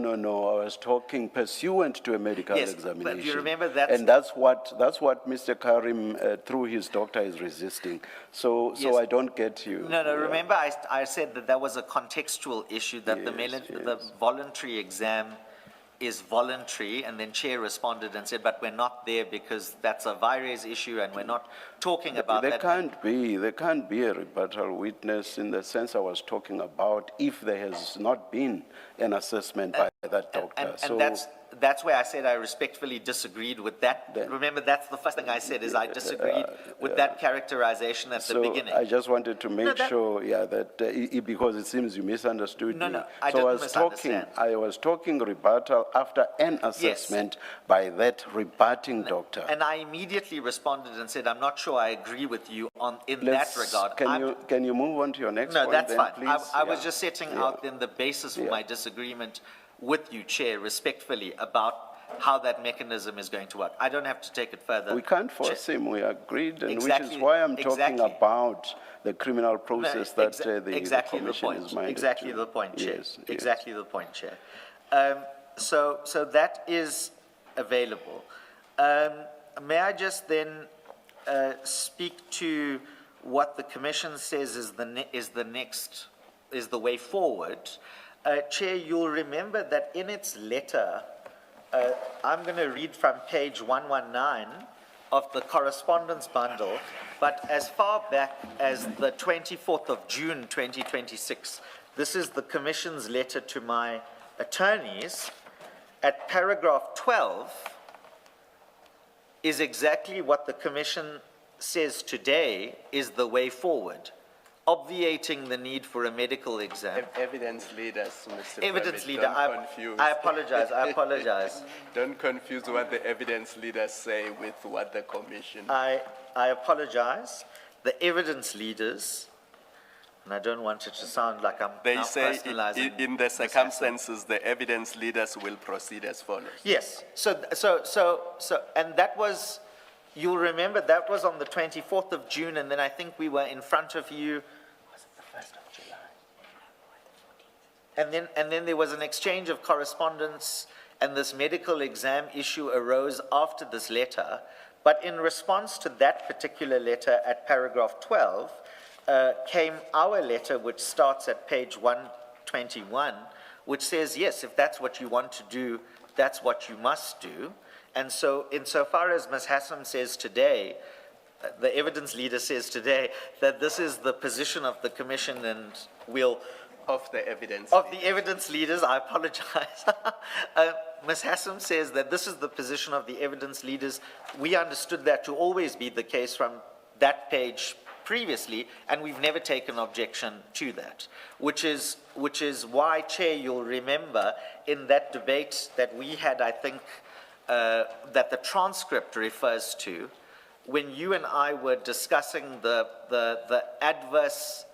I was talking pursuant to a medical
Yes, but
examination.
do you remember that's-
And that's what Mr. Karim, through his doctor, is resisting. So
Yes.
I don't get you.
No, remember I said that was a contextual issue, that the voluntary exam is voluntary, and then Chair responded and said, but we're not there because that's a virus issue and we're not talking about
There
that.
can't be a rebuttal witness in the sense I was talking about if there has not been an assessment by that doctor.
And that's where I said I respectfully disagreed with that. Remember, that's the first thing I said, is I disagreed with that characterization at the beginning.
I just wanted to make
that-
sure, because it seems you misunderstood me.
No, I
So
didn't misunderstand.
I was talking rebuttal after an assessment by that rebutting doctor.
And I immediately responded and said, I'm not sure I agree with you in that regard.
Can you move on to your next
No,
point
that's
then,
fine.
please?
I was just setting out then the basis for my disagreement with you, Chair, respectfully, about how that mechanism is going to work. I don't have to take it further.
We can't force him, we agreed, and
Exactly,
which is why I'm talking
exactly.
about the criminal process that the
exactly
commission
the point.
is minded
Exactly
to.
the point, Chair.
Yes.
Exactly the point, Chair. So that is available. May I just then speak to what the Commission says is the way forward? Chair, you'll remember that in its letter, I'm going to read from page 119 of the correspondence bundle, but as far back as the 24th of June 2026, this is the Commission's letter to my attorneys. At paragraph 12 is exactly what the Commission says today is the way forward, obviating the need for a medical exam.
Evidence leaders, Mr.
Evidence
Private,
leader,
don't confuse.
I apologize.
Don't confuse what the evidence leaders say with what the commission.
I apologize. The evidence leaders, and I don't want it to sound like I'm
They
now
say
personalizing
in the
this aspect.
circumstances, the evidence leaders will proceed as follows.
Yes, so, and that was, you'll remember that was on the 24th of June, and then I think we were in front of you, was it the 1st of July? And then there was an exchange of correspondence, and this medical exam issue arose after this letter. But in response to that particular letter at paragraph 12, came our letter, which starts at page 121, which says, yes, if that's what you want to do, that's what you must do. And so insofar as Ms. Hassam says today, the evidence leader says today, that this is the position of the commission, and we'll...
Of the evidence.
Of the evidence leaders, I apologize. Ms. Hassam says that this is the position of the evidence leaders. We understood that to always be the case from that page previously, and we've never taken objection to that, which is why, Chair, you'll remember in that debate that we had, I think, that the transcript refers to, when you and I were discussing the adverse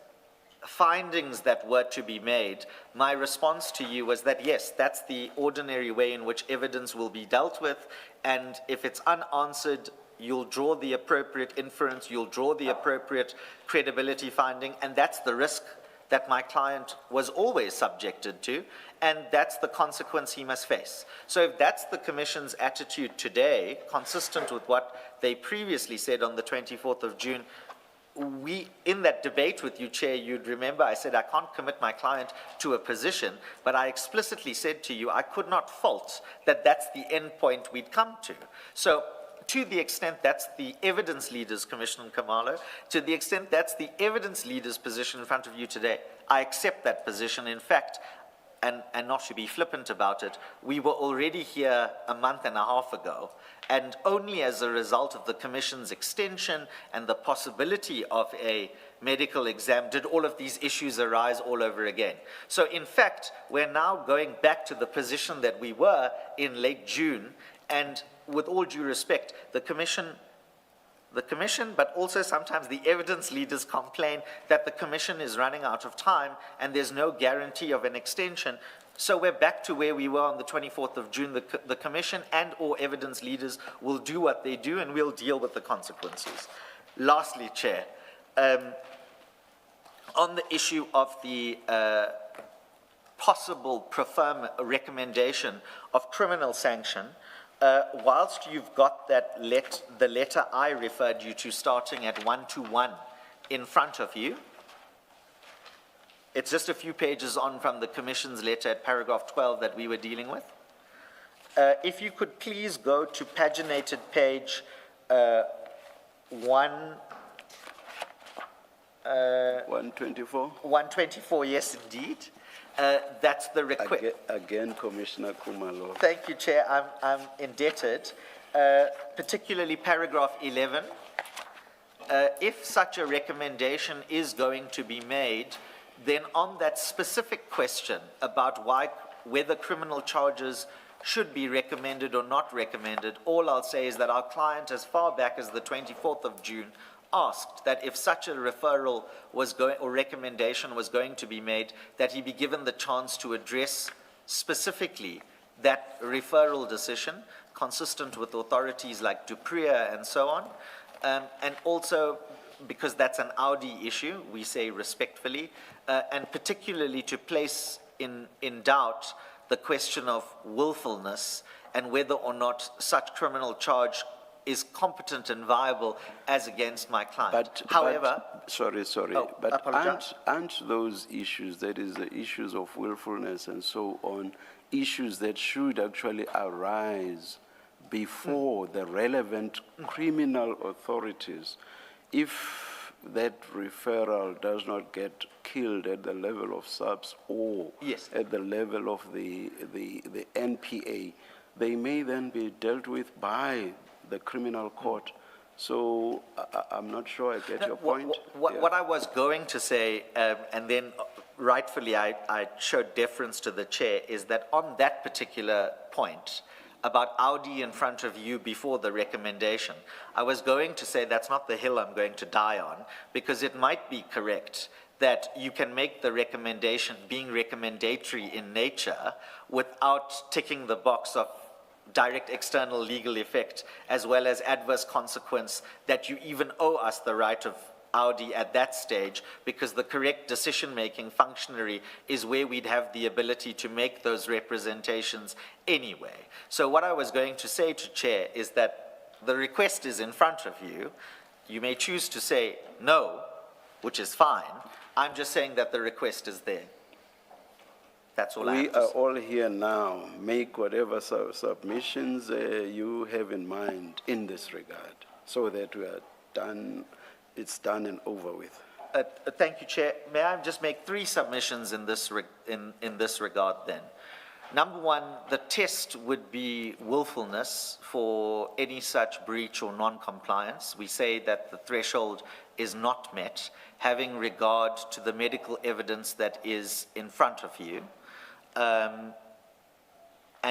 findings that were to be made, my response to you was that, yes, that's the ordinary way in which evidence will be dealt with, and if it's unanswered, you'll draw the appropriate inference, you'll draw the appropriate credibility finding, and that's the risk that my client was always subjected to, and that's the consequence he must face. So if that's the Commission's attitude today, consistent with what they previously said on the 24th of June, in that debate with you, Chair, you'd remember I said I can't commit my client to a position, but I explicitly said to you I could not fault that that's the end point we'd come to. So to the extent that's the evidence leaders, Commissioner Kamalo, to the extent that's the evidence leaders' position in front of you today, I accept that position. In fact, and not to be flippant about it, we were already here a month and a half ago, and only as a result of the Commission's extension and the possibility of a medical exam did all of these issues arise all over again. So in fact, we're now going back to the position that we were in late June, and with all due respect, the Commission, but also sometimes the evidence leaders complain that the Commission is running out of time and there's no guarantee of an extension. So we're back to where we were on the 24th of June. The Commission and or evidence leaders will do what they do and we'll deal with the consequences. Lastly, Chair, on the issue of the possible recommendation of criminal sanction, whilst you've got that the letter I referred you to starting at 121 in front of you, it's just a few pages on from the Commission's letter at paragraph 12 that we were dealing with. If you could please go to paginated page
124?
124, yes indeed. That's the request.
Again, Commissioner Kumalo.
Thank you, Chair. I'm indebted. Particularly paragraph 11. If such a recommendation is going to be made, then on that specific question about whether criminal charges should be recommended or not recommended, all I'll say is that our client, as far back as the 24th of June, asked that if such a referral was going or recommendation was going to be made, that he be given the chance to address specifically that referral decision consistent with authorities like Dupria and so on, and also because that's an Audi issue, we say respectfully, and particularly to place in doubt the question of willfulness and whether or not such criminal charge is competent and viable as against my client. However,
sorry,
Oh,
but
apologize.
aren't those issues, that is the issues of willfulness and so on, issues that should actually arise before the relevant criminal authorities? If that referral does not get killed at the level of SAPS or
Yes.
at the level of the NPA, they may then be dealt with by the criminal court. So I'm not sure I get your point.
What I was going to say, and then rightfully I showed deference to the chair, is that on that particular point about Audi in front of you before the recommendation, I was going to say that's not the hill I'm going to die on, because it might be correct that you can make the recommendation being recommendatory in nature without ticking the box of direct external legal effect as well as adverse consequence, that you even owe us the right of Audi at that stage, because the correct decision-making functionary is where we'd have the ability to make those representations anyway. So what I was going to say to Chair is that the request is in front of you. You may choose to say no, which is fine. I'm just saying that the request is there. That's all I have
We
to
are
say.
all here now. Make whatever submissions you have in mind in this regard, so that we are done, it's done and over with.
Thank you, Chair. May I just make 3 submissions in this regard then? Number one, the test would be willfulness for any such breach or non-compliance. We say that the threshold is not met, having regard to the medical evidence that is in front of you, and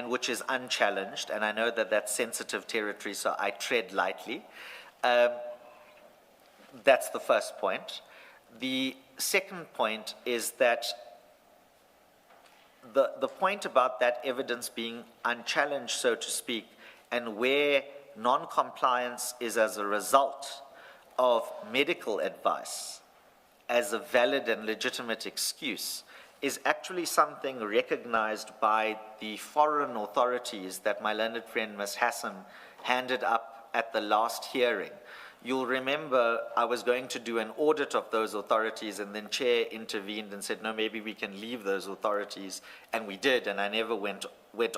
which is unchallenged, and I know that that's sensitive territory, so I tread lightly. That's the first point. The second point is that the point about that evidence being unchallenged, so to speak, and where non-compliance is as a result of medical advice as a valid and legitimate excuse, is actually something recognized by the foreign authorities that my learned friend Ms. Hassan handed up at the last hearing. you'll remember I was going to do an audit of those authorities, and then Chair intervened and said, no, maybe we can leave those authorities, and we did, and I never went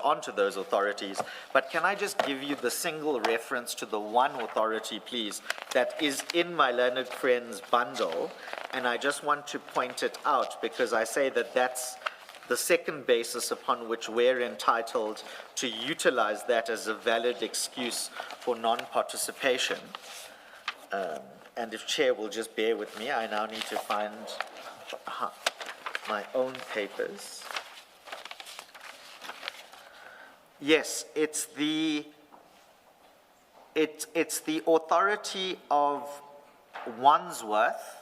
on to those authorities. But can I just give you the single reference to the one authority, please, that is in my learned friend's bundle, and I just want to point it out because I say that that's the second basis upon which we're entitled to utilize that as a valid excuse for non-participation. And if Chair will just bear with me, I now need to find my own papers. Yes, it's the authority of Wandsworth.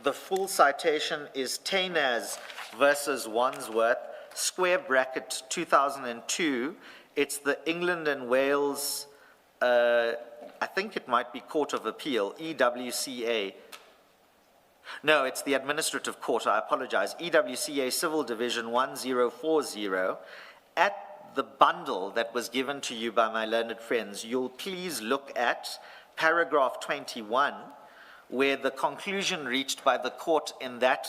The full citation is Tainaz versus Wandsworth, square bracket 2002. It's the England and Wales, I think it might be Court of Appeal, EWCA. No, it's the Administrative Court, I apologize. EWCA Civil Division 1040. At the bundle that was given to you by my learned friends, you'll please look at paragraph 21, where the conclusion reached by the court in that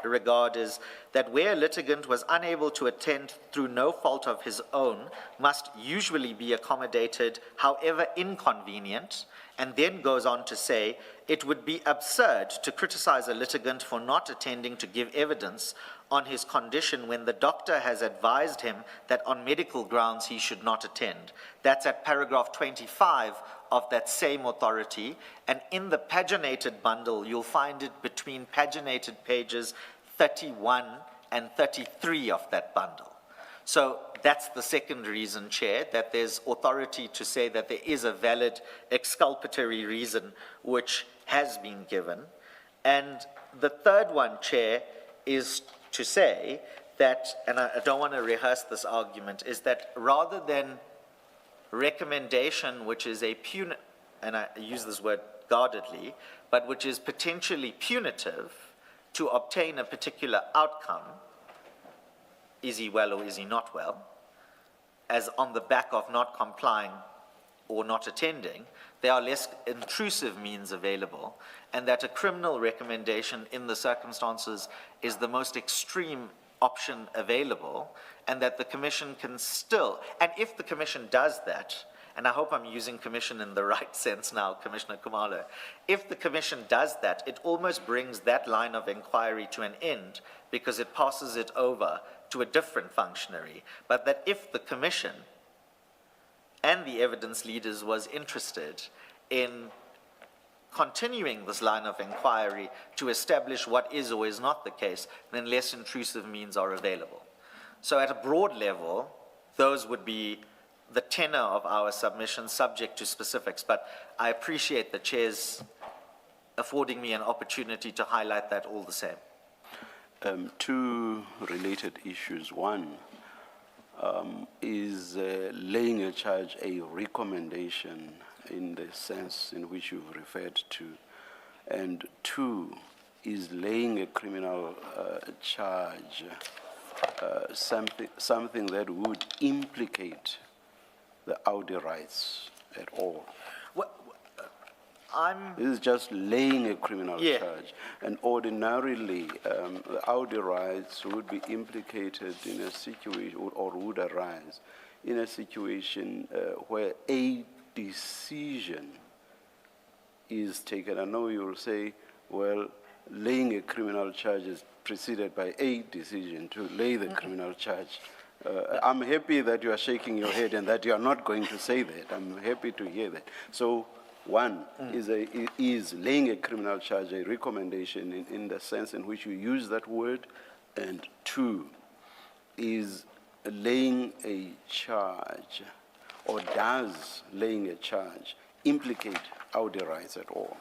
regard is that where a litigant was unable to attend through no fault of his own must usually be accommodated, however inconvenient, and then goes on to say it would be absurd to criticize a litigant for not attending to give evidence on his condition when the doctor has advised him that on medical grounds he should not attend. That's at paragraph 25 of that same authority, and in the paginated bundle you'll find it between paginated pages 31 and 33 of that bundle. So that's the second reason, Chair, that there's authority to say that there is a valid exculpatory reason which has been given. And the third one, Chair, is to say that, and I don't want to rehearse this argument, is that rather than recommendation which is a punitive, and I use this word guardedly, but which is potentially punitive to obtain a particular outcome, is he well or is he not well, as on the back of not complying or not attending, there are less intrusive means available, and that a criminal recommendation in the circumstances is the most extreme option available, and that the Commission can still, and if the Commission does that, and I hope I'm using Commission in the right sense now, Commissioner Khumalo, if the Commission does that, it almost brings that line of inquiry to an end because it passes it over to a different functionary. But that if the Commission and the evidence leaders was interested in continuing this line of inquiry to establish what is or is not the case, then less intrusive means are available. So at a broad level, those would be the tenor of our submission, subject to specifics, but I appreciate the Chair's affording me an opportunity to highlight that all the same.
Two related issues. One, is laying a charge a recommendation in the sense in which you've referred to? And two, is laying a criminal charge something that would implicate the Audi rights at all? This is just laying a criminal charge. And ordinarily, the Audi rights would be implicated in a situation, or would arise in a situation where a decision is taken. I know you will say, well, laying a criminal charge is preceded by a decision to lay the criminal charge. I'm happy that you are shaking your head and that you are not going to say that. I'm happy to hear that. So one is laying a criminal charge a recommendation in the sense in which you use that word, and two is laying a charge, or does laying a charge implicate Audi rights at all?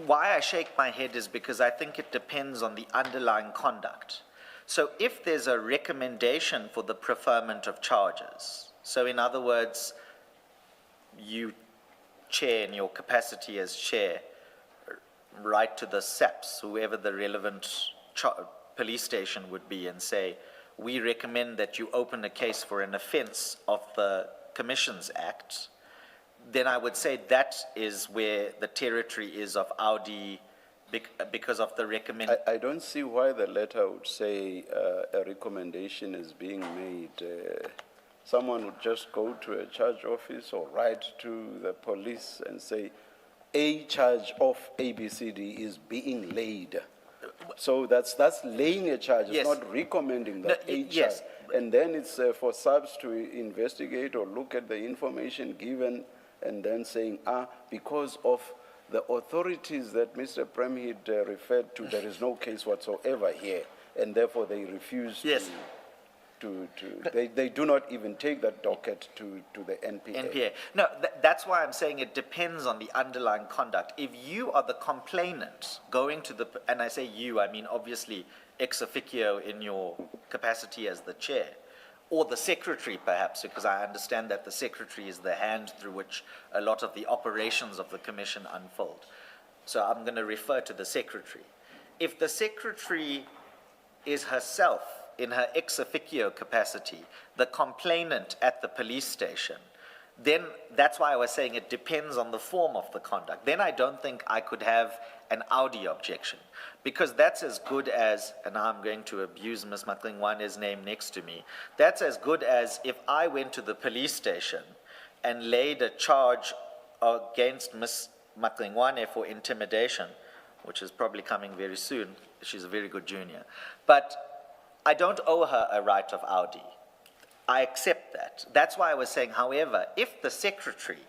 Why I shake my head is because I think it depends on the underlying conduct. So if there's a recommendation for the preferment of charges, so in other words, you, Chair, in your capacity as Chair, write to the SAPS, whoever the relevant police station would be, and say, we recommend that you open a case for an offence of the Commissions Act, then I would say that is where the territory is of Audi because of the
I don't see why the letter would say a recommendation is being made. Someone would just go to a charge office or write to the police and say, a charge of ABCD is being laid. So that's laying a charge.
Yes.
It's not recommending that
No,
a charge.
yes.
And then it's for subs to investigate or look at the information given and then saying, because of the authorities that Mr. Premhid referred to, there is no case whatsoever here, and therefore they refuse
Yes.
they do not even take that docket to the NPA.
NPA. No, that's why I'm saying it depends on the underlying conduct. If you are the complainant going to the, and I say you, I mean obviously ex officio in your capacity as the chair, or the secretary perhaps, because I understand that the secretary is the hand through which a lot of the operations of the commission unfold. So I'm going to refer to the secretary. If the secretary is herself, in her ex officio capacity, the complainant at the police station, then that's why I was saying it depends on the form of the conduct. Then I don't think I could have an Audi objection, because that's as good as, and now I'm going to abuse Ms. Matlingwane's name next to me, that's as good as if I went to the police station and laid a charge against Ms. Matlingwane for intimidation, which is probably coming very soon. She's a very good junior. But I don't owe her a right of Audi. I accept that. That's why I was saying, however, if the secretary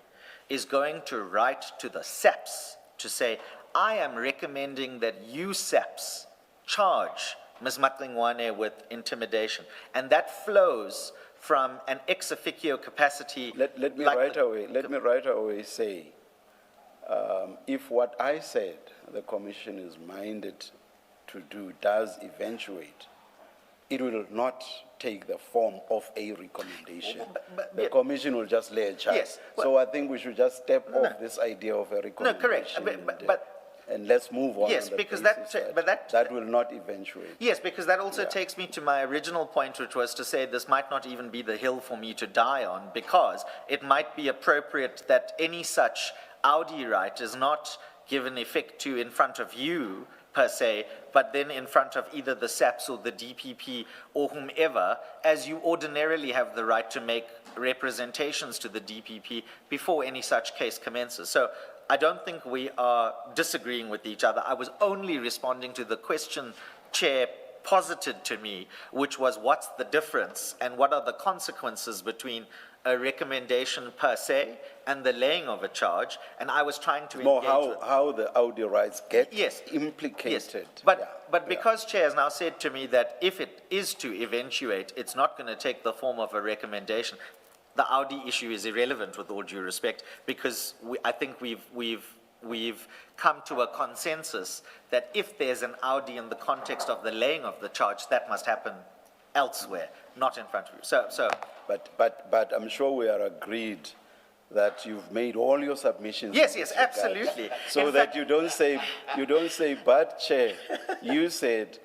is going to write to the SAPS to say, I am recommending that you SAPS charge Ms. Matlingwane with intimidation, and that flows from an ex officio capacity.
Let me right away say, if what I said the commission is minded to do does eventuate, it will not take the form of a recommendation. The commission will just lay a charge.
Yes,
so I think we should just step off this idea of a recommendation.
No, correct.
And let's move on.
Yes,
on the
because
basis that will not eventuate.
Yes, because that also takes me to my original point, which was to say this might not even be the hill for me to die on, because it might be appropriate that any such Audi right is not given effect to in front of you, per se, but then in front of either the SAPS or the DPP or whomever, as you ordinarily have the right to make representations to the DPP before any such case commences. So I don't think we are disagreeing with each other. I was only responding to the question Chair posited to me, which was what's the difference and what are the consequences between a recommendation per se and the laying of a charge, and I was trying to engage
how the Audi rights get implicated.
Yes. But because Chair has now said to me that if it is to eventuate, it's not going to take the form of a recommendation, the Audi issue is irrelevant with all due respect, because I think we've come to a consensus that if there's an Audi in the context of the laying of the charge, that must happen elsewhere, not in front of you.
But I'm sure we are agreed that you've made all your submissions.
Yes, absolutely.
So that you don't say, but Chair, you said,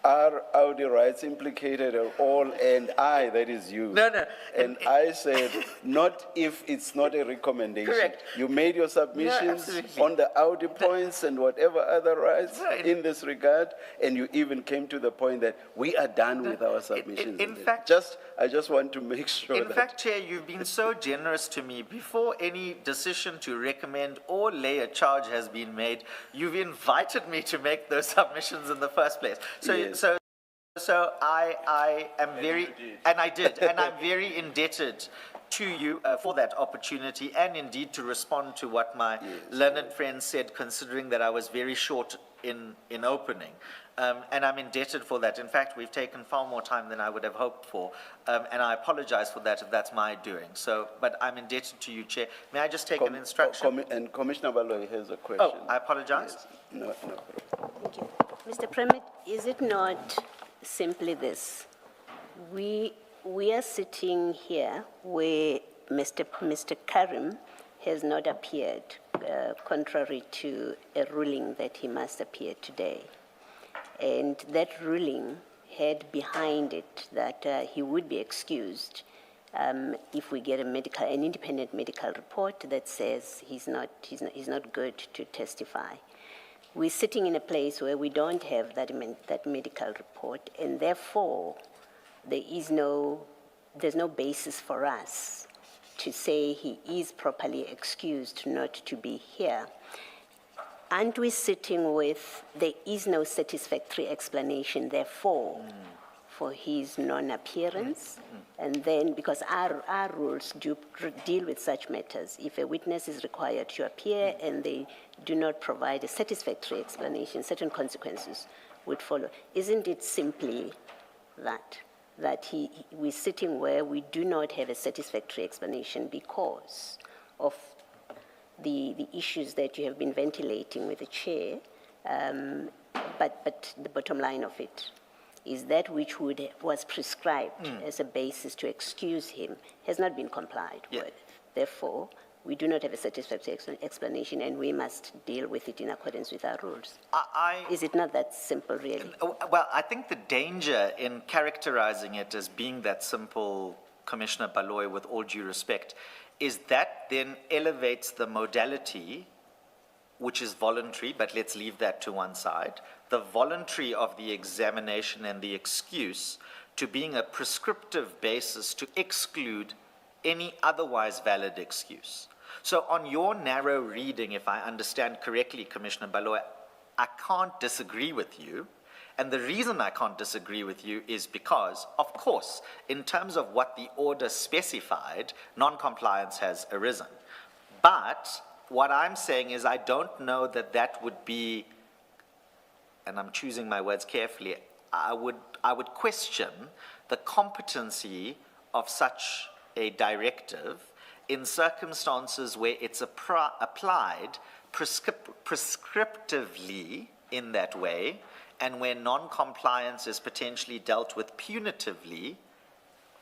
are Audi rights implicated at all? And that is you.
No.
And I said, not if it's not a recommendation.
Correct.
You made your submissions on the Audi points and whatever other rights in this regard, and you even came to the point that we are done with our submissions.
In fact,
I just want to make sure
in fact, Chair, you've been so generous to me. Before any decision to recommend or lay a charge has been made, you've invited me to make those submissions in the first place. So I am very, and I did, and I'm very indebted to you for that opportunity, and indeed to respond to what my learned friend said, considering that I was very short in opening. And I'm indebted for that. In fact, we've taken far more time than I would have hoped for, and I apologize for that if that's my doing. So, but I'm indebted to you, Chair. May I just take an instruction?
And Commissioner Baloyi has a question.
Oh, I apologize.
Yes. No.
Thank you. Mr. Premier, is it not simply this? We are sitting here where Mr. Carrim has not appeared, contrary to a ruling that he must appear today. And that ruling had behind it that he would be excused if we get an independent medical report that says he's not good to testify. We're sitting in a place where we don't have that medical report, and therefore there's no basis for us to say he is properly excused not to be here. Aren't we sitting with, there is no satisfactory explanation, therefore, for his non-appearance? And then, because our rules do deal with such matters, if a witness is required to appear and they do not provide a satisfactory explanation, certain consequences would follow. Isn't it simply that we're sitting where we do not have a satisfactory explanation because of the issues that you have been ventilating with the chair, but the bottom line of it is that which was prescribed as a basis to excuse him has not been complied with. Therefore, we do not have a satisfactory explanation, and we must deal with it in accordance with our rules. Is it not that simple, really?
Well, I think the danger in characterizing it as being that simple, Commissioner Baloy, with all due respect, is that then elevates the modality, which is voluntary, but let's leave that to one side, the voluntary of the examination and the excuse to being a prescriptive basis to exclude any otherwise valid excuse. So on your narrow reading, if I understand correctly, Commissioner Baloy, I can't disagree with you. And the reason I can't disagree with you is because, of course, in terms of what the order specified, non-compliance has arisen. But what I'm saying is I don't know that that would be, and I'm choosing my words carefully, I would question the competency of such a directive in circumstances where it's applied prescriptively in that way, and where non-compliance is potentially dealt with punitively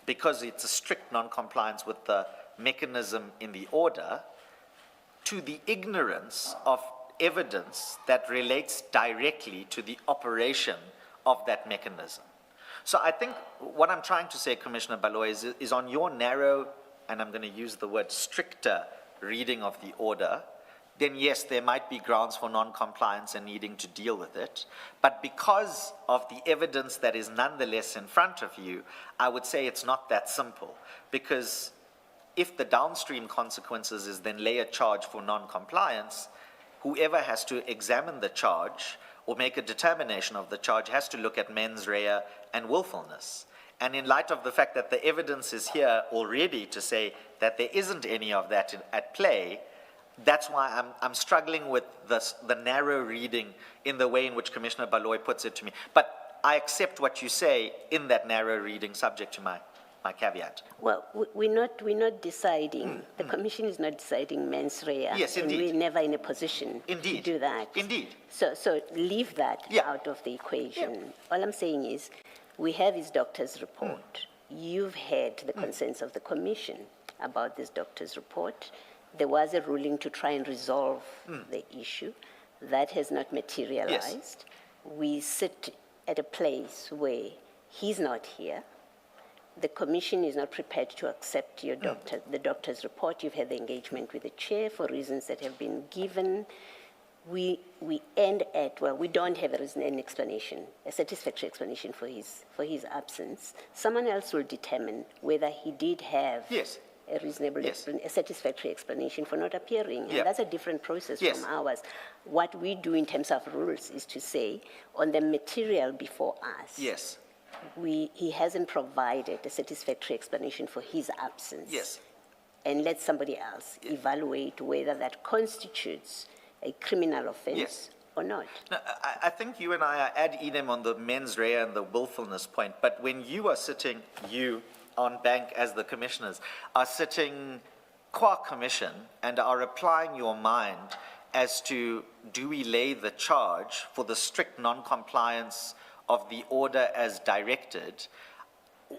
because it's a strict non-compliance with the mechanism in the order, to the ignorance of evidence that relates directly to the operation of that mechanism. So I think what I'm trying to say, Commissioner Baloy, is on your narrow, and I'm going to use the word stricter reading of the order, then yes, there might be grounds for non-compliance and needing to deal with it. But because of the evidence that is nonetheless in front of you, I would say it's not that simple. Because if the downstream consequences is then lay a charge for non-compliance, whoever has to examine the charge or make a determination of the charge has to look at mens rea and willfulness. And in light of the fact that the evidence is here already to say that there isn't any of that at play, that's why I'm struggling with the narrow reading in the way in which Commissioner Baloy puts it to me. But I accept what you say in that narrow reading, subject to my caveat.
Well, we're not deciding, the Commission is not deciding mens rea.
Yes, indeed.
And we're never in a position to do that.
Indeed.
So leave that out of the equation. Yeah. All I'm saying is, we have his doctor's report. You've heard the concerns of the Commission about this doctor's report. There was a ruling to try and resolve the issue. That has not materialized. Yes. We sit at a place where he's not here. The Commission is not prepared to accept your the doctor's report. You've had the engagement with the chair for reasons that have been given. We end at, well, we don't have an explanation, a satisfactory explanation for his absence. Someone else will determine whether he did have a reasonable, a satisfactory explanation for not appearing. And that's a different process from ours. What we do in terms of rules is to say, on the material before us, he hasn't provided a satisfactory explanation for his absence. And let somebody else evaluate whether that constitutes a criminal offense or not.
Now, I think you and I are ad idem on the mens rea and the willfulness point, but when you are sitting, you on bank as the commissioners, are sitting qua commission and are applying your mind as to, do we lay the charge for the strict non-compliance of the order as directed?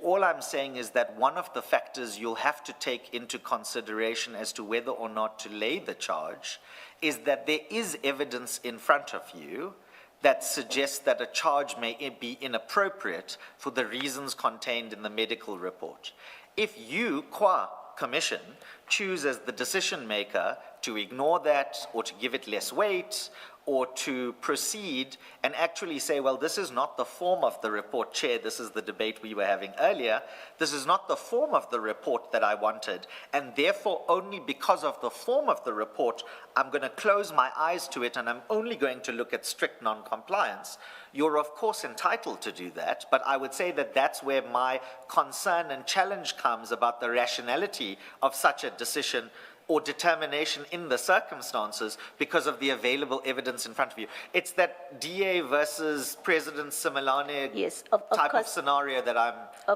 All I'm saying is that one of the factors you'll have to take into consideration as to whether or not to lay the charge is that there is evidence in front of you that suggests that a charge may be inappropriate for the reasons contained in the medical report. If you, qua commission, choose as the decision maker to ignore that or to give it less weight or to proceed and actually say, well, this is not the form of the report, Chair, this is the debate we were having earlier, this is not the form of the report that I wanted, and therefore only because of the form of the report, I'm going to close my eyes to it and I'm only going to look at strict non-compliance, you're of course entitled to do that, but I would say that that's where my concern and challenge comes about the rationality of such a decision or determination in the circumstances because of the available evidence in front of you. It's that DA versus President Simelane
Yes,
type
course,
of scenario that I'm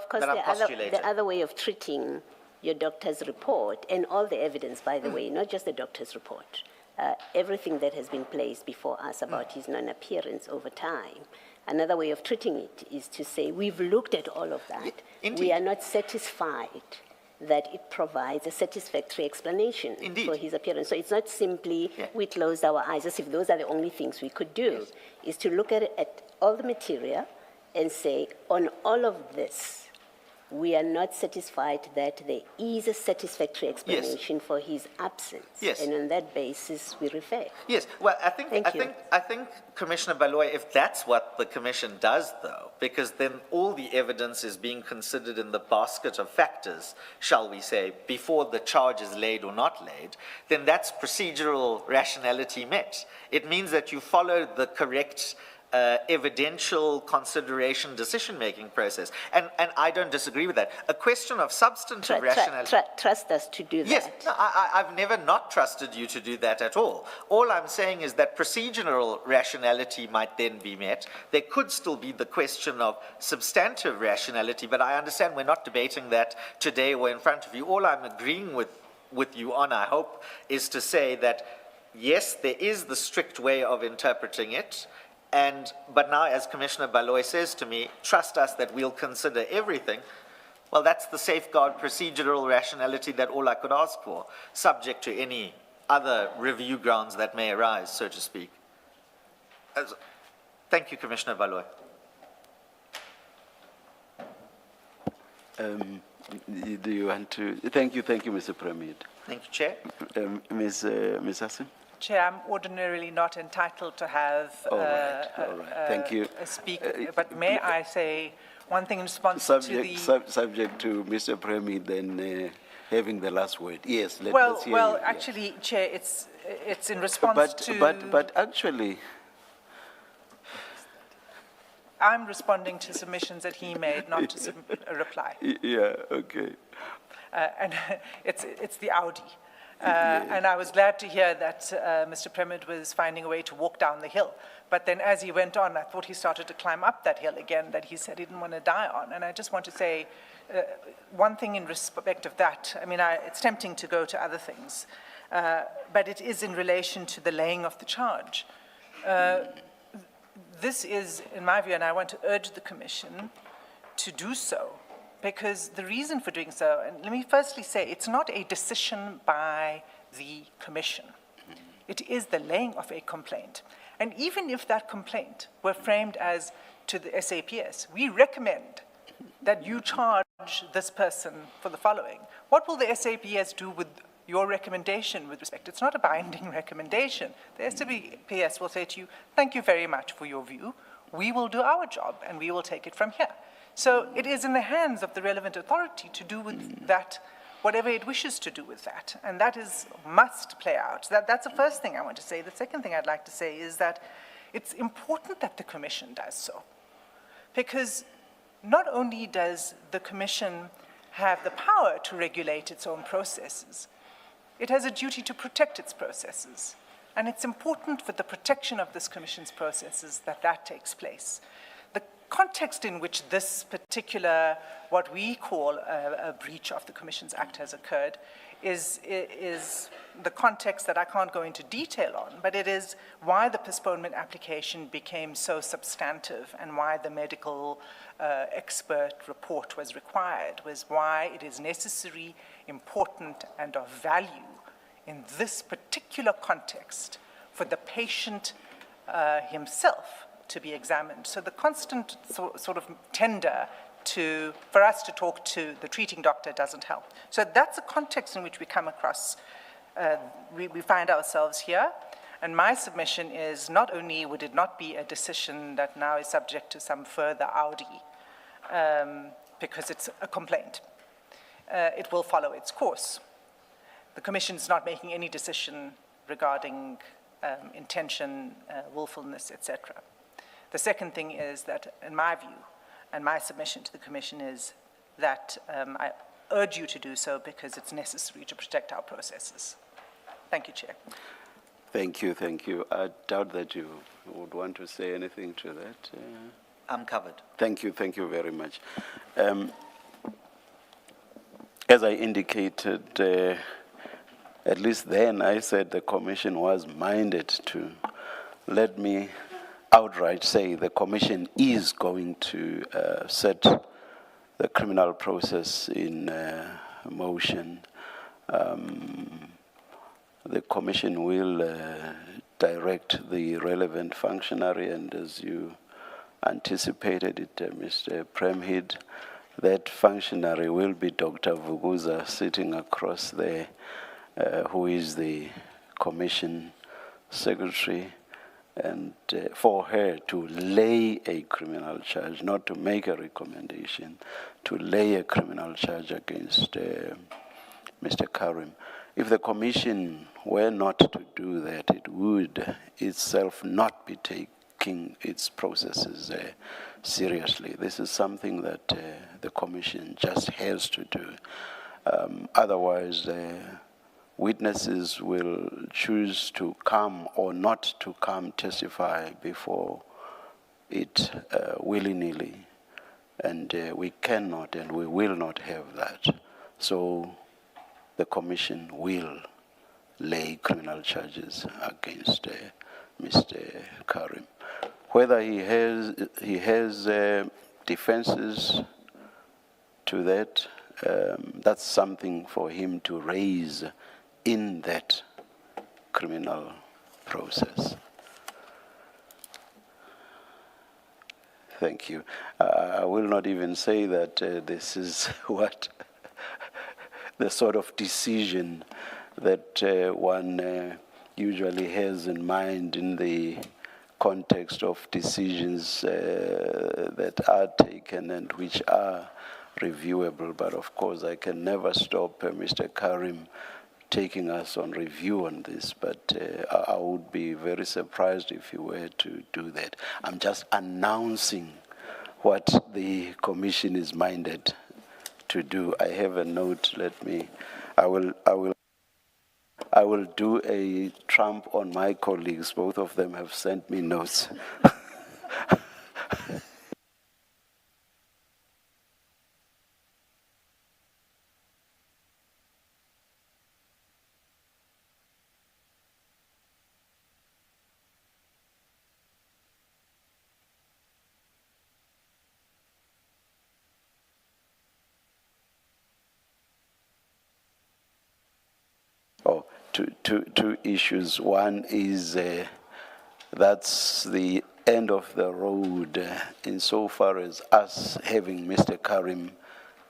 postulating.
The other way of treating your doctor's report and all the evidence, by the way, not just the doctor's report, everything that has been placed before us about his non-appearance over time. Another way of treating it is to say, we've looked at all of that.
Indeed.
We are not satisfied that it provides a satisfactory explanation
Indeed.
for his appearance. So it's not simply we closed our eyes as if those are the only things we could do. Is to look at all the material and say, on all of this, we are not satisfied that there is a satisfactory explanation for his absence.
Yes.
And on that basis, we refer.
Yes, well, I think, Commissioner Baloy, if that's what the Commission does, though, because then all the evidence is being considered in the basket of factors, shall we say, before the charge is laid or not laid, then that's procedural rationality met. It means that you follow the correct evidential consideration decision-making process. And I don't disagree with that. A question of substantive rationality.
Trust us to do that.
Yes, no, I've never not trusted you to do that at all. All I'm saying is that procedural rationality might then be met. There could still be the question of substantive rationality, but I understand we're not debating that today or in front of you. All I'm agreeing with you on, I hope, is to say that, yes, there is the strict way of interpreting it, but now, as Commissioner Baloy says to me, trust us that we'll consider everything. Well, that's the safeguard procedural rationality that all I could ask for, subject to any other review grounds that may arise, so to speak. Thank you, Commissioner Baloy.
Do you want to? Thank you, Mr. Premier.
Thank you, Chair.
Ms. Hassan?
Chair, I'm ordinarily not entitled to have
All right. Thank you.
a speak, but may I say one thing in response to the...
Subject to Mr. Premier then having the last word. Yes, let's hear
Well,
you.
actually, Chair, it's in response to...
But actually...
I'm responding to submissions that he made, not to a reply.
Yeah, okay.
And it's the Audi. And I was glad to hear that Mr. Premier was finding a way to walk down the hill. But then as he went on, I thought he started to climb up that hill again that he said he didn't want to die on. And I just want to say one thing in respect of that. I mean, it's tempting to go to other things, but it is in relation to the laying of the charge. This is, in my view, and I want to urge the Commission to do so, because the reason for doing so, and let me firstly say, it's not a decision by the Commission. It is the laying of a complaint. And even if that complaint were framed as to the SAPS, we recommend that you charge this person for the following. What will the SAPS do with your recommendation with respect? It's not a binding recommendation. The SAPS will say to you, thank you very much for your view. We will do our job and we will take it from here. So it is in the hands of the relevant authority to do with that whatever it wishes to do with that. And that must play out. That's the first thing I want to say. The second thing I'd like to say is that it's important that the Commission does so. Because not only does the Commission have the power to regulate its own processes, it has a duty to protect its processes. And it's important for the protection of this Commission's processes that takes place. The context in which this particular, what we call a breach of the Commissions Act has occurred is the context that I can't go into detail on, but it is why the postponement application became so substantive and why the medical expert report was required, was why it is necessary, important, and of value in this particular context for the patient himself to be examined. So the constant sort of tender for us to talk to the treating doctor doesn't help. So that's the context in which we come across, we find ourselves here. And my submission is not only would it not be a decision that now is subject to some further audi, because it's a complaint, it will follow its course. The Commission is not making any decision regarding intention, willfulness, etc. The second thing is that, in my view, and my submission to the Commission is that I urge you to do so because it's necessary to protect our processes. Thank you, Chair.
Thank you, thank you. I doubt that you would want to say anything to that.
I'm covered.
Thank you very much. As I indicated, at least then I said the Commission was minded to. Let me outright say the Commission is going to set the criminal process in motion. The Commission will direct the relevant functionary, and as you anticipated it, Mr. Premhid, that functionary will be Dr. Vuguza sitting across there, who is the Commission Secretary, and for her to lay a criminal charge, not to make a recommendation, to lay a criminal charge against Mr. Carrim. If the Commission were not to do that, it would itself not be taking its processes seriously. This is something that the Commission just has to do. Otherwise, witnesses will choose to come or not to come testify before it willy-nilly. And we cannot and we will not have that. So the Commission will lay criminal charges against Mr. Carrim. Whether he has defenses to that, that's something for him to raise in that criminal process. Thank you. I will not even say that this is what the sort of decision that one usually has in mind in the context of decisions that are taken and which are reviewable. But of course, I can never stop Mr. Carrim taking us on review on this, but I would be very surprised if he were to do that. I'm just announcing what the Commission is minded to do. I have a note. I will do a trump on my colleagues. Both of them have sent me notes. Oh, two issues. One is that's the end of the road insofar as us having Mr. Carrim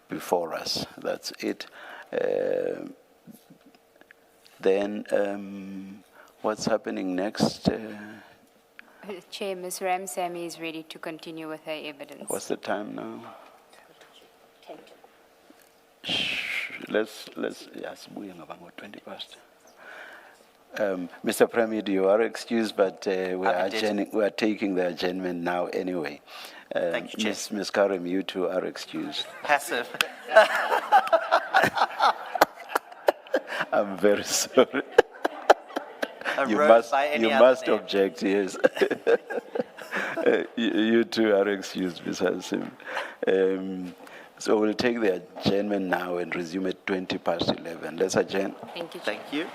before us. That's it. Then what's happening next?
Chair, Ms. Ramsamy is ready to continue with her evidence.
What's the time now?
10 to.
Let's yes, we are about 20 past. Mr. Premier, you are excused, but we are taking the adjournment now anyway.
Thank you, Chair.
Ms. Carrim, you two are excused.
Passive.
I'm very sorry. You
You
must object, yes. You two are excused, Ms. Hassim. So we'll take the adjournment now and resume at 20 past 11. Let's adjourn.
Thank you, Chair.
Thank you.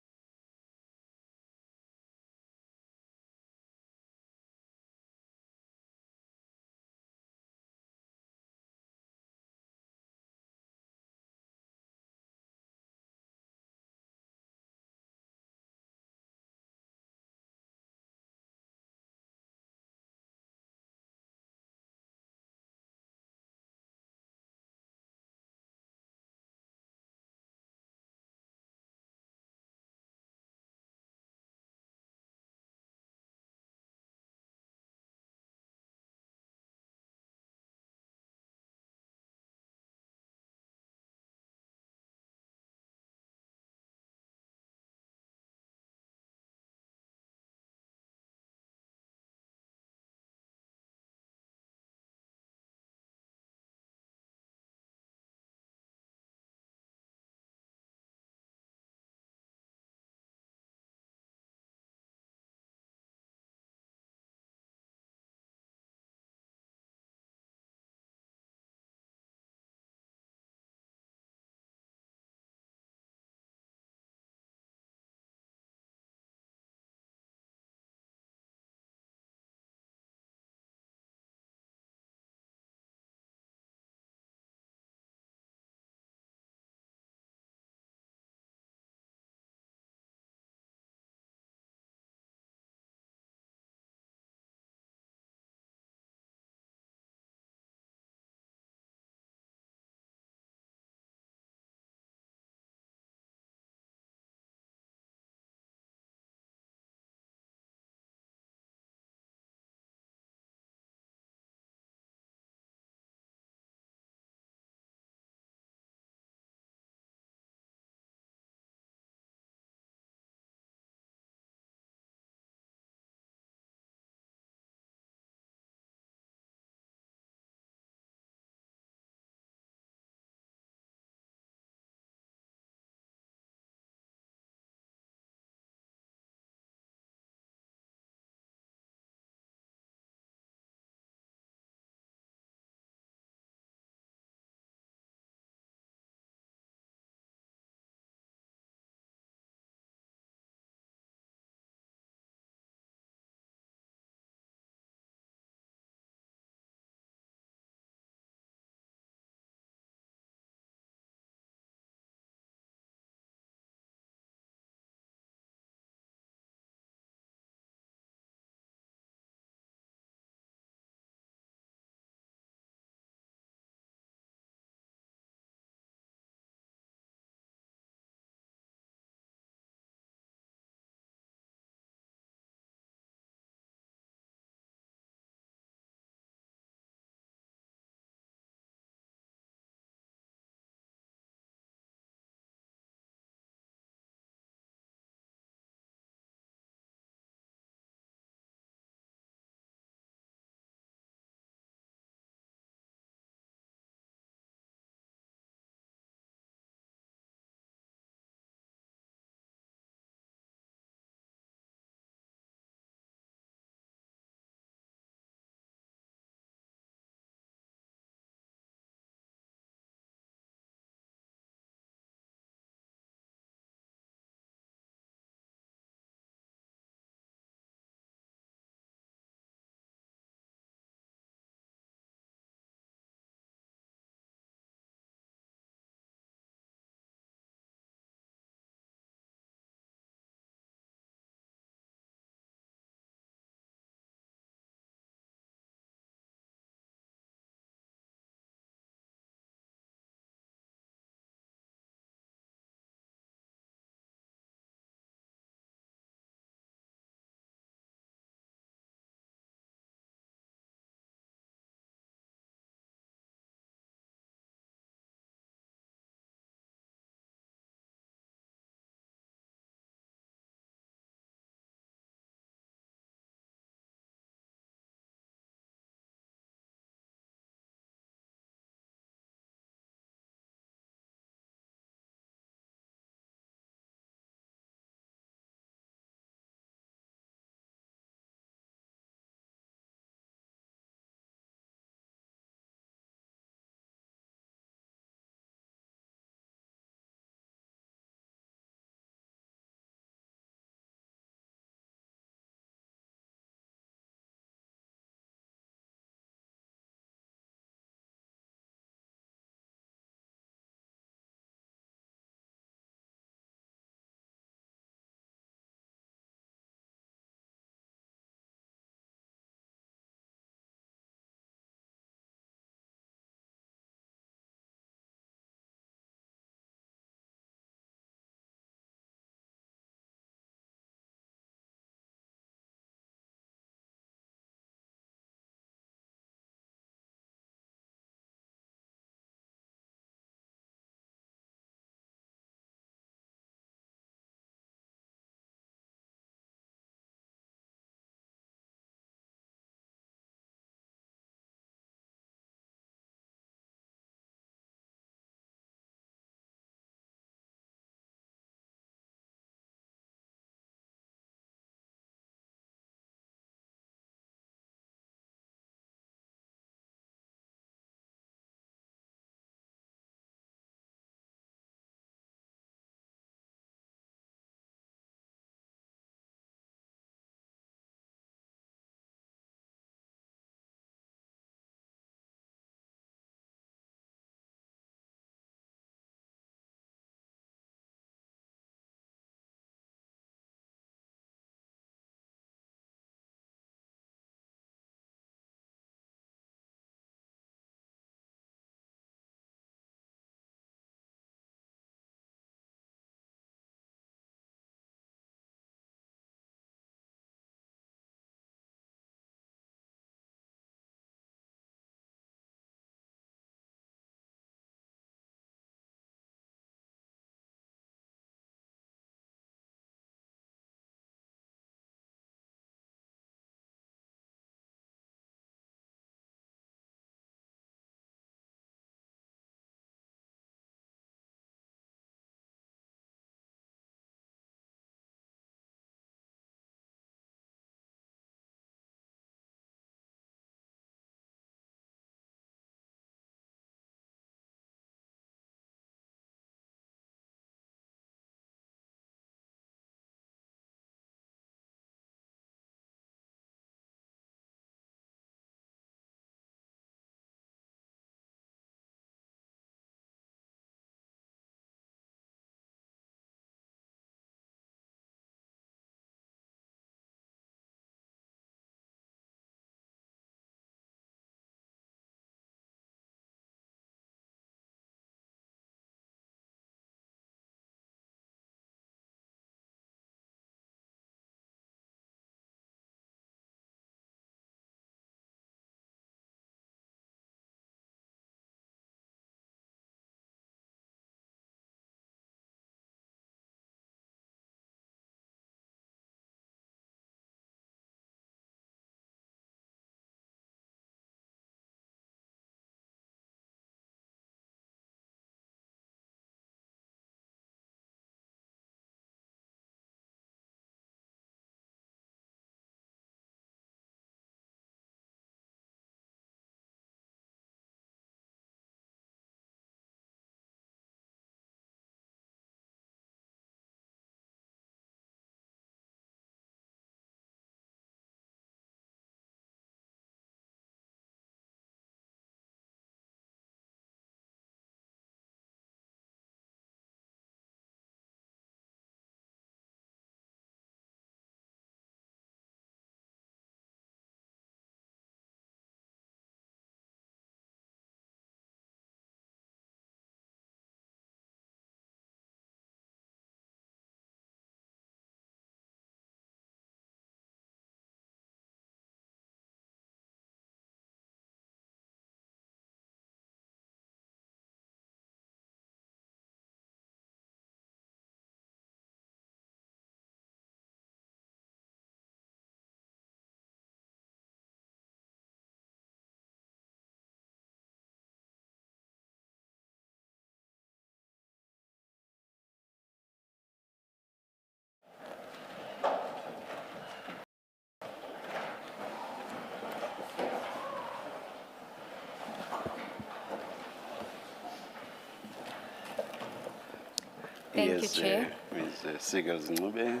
Thank you, Chair.
Ms. Sigels-Ncube.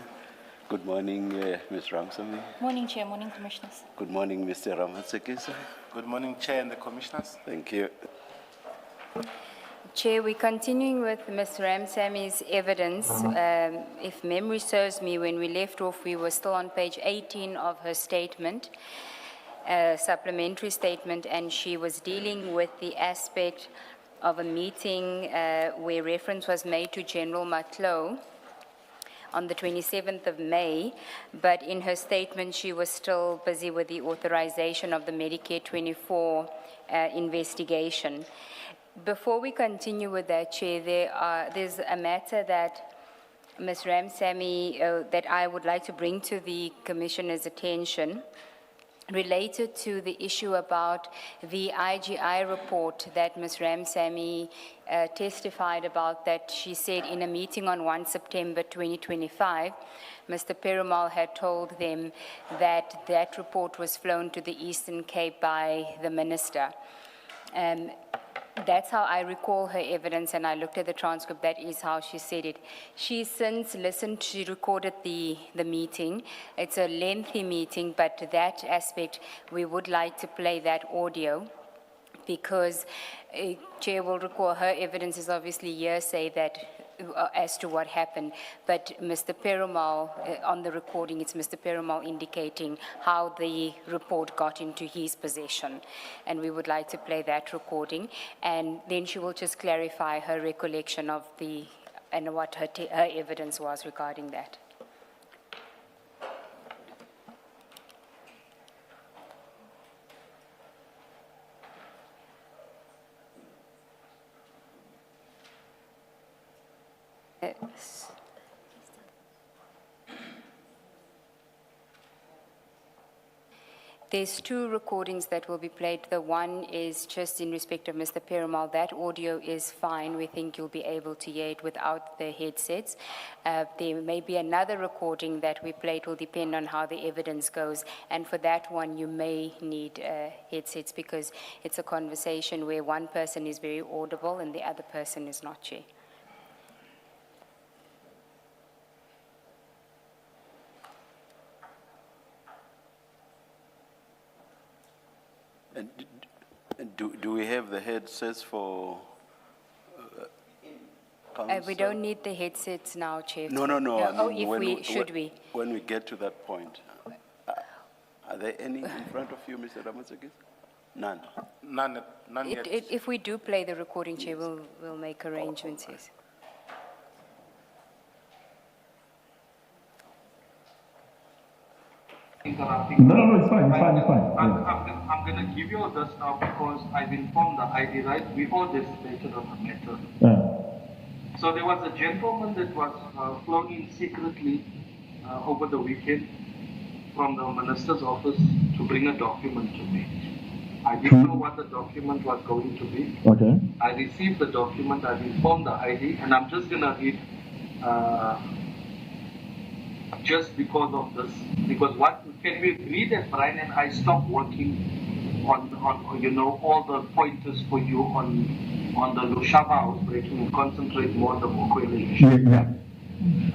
Good morning, Ms. Ramsamy.
Morning, Chair. Morning, Commissioners.
Good morning, Mr. Ramatsekisa.
Good morning, Chair and the Commissioners.
Thank you.
Chair, we're continuing with Ms. Ramsami's evidence. If memory serves me, when we left off, we were still on page 18 of her statement, supplementary statement, and she was dealing with the aspect of a meeting where reference was made to General Matlow on the 27th of May, but in her statement, she was still busy with the authorization of the Medicare 24 investigation. Before we continue with that, Chair, there's a matter that Ms. Ramsamy, that I would like to bring to the Commissioner's attention related to the issue about the IGI report that Ms. Ramsamy testified about, that she said in a meeting on 1 September 2025, Mr. Perumal had told them that that report was flown to the Eastern Cape by the minister. That's how I recall her evidence, and I looked at the transcript. That is how she said it. She since listened, she recorded the meeting. It's a lengthy meeting, but that aspect, we would like to play that audio because Chair will recall her evidence is obviously hearsay that as to what happened, but Mr. Perumal, on the recording, it's Mr. Perumal indicating how the report got into his possession, and we would like to play that recording, and then she will just clarify her recollection of and what her evidence was regarding that. There's two recordings that will be played. The one is just in respect of Mr. Perumal. That audio is fine. We think you'll be able to hear it without the headsets. There may be another recording that we play. It will depend on how the evidence goes. And for that one, you may need headsets because it's a conversation where one person is very audible and the other person is not, Chair.
And do we have the headsets for council?
We don't need the headsets now, Chair.
No.
Oh, should we?
When we get to that point, are there any in front of you, Mr. Ramatsekisa? None.
None yet.
If we do play the recording, Chair, we'll make arrangements, yes.
Interrupting.
No, it's fine.
I'm going to give you all this now because I've informed the ID, right? We all decided on the matter.
Yeah.
So there was a gentleman that was flown in secretly over the weekend from the minister's office to bring a document to me. I didn't know what the document was going to be.
Okay.
I received the document, I've informed the ID, and I'm just going to read just because of this. Because can we agree that Brian and I stopped working on all the pointers for you on the Lushaba housebreaking and concentrate more on the Mokwele issue?
Yeah.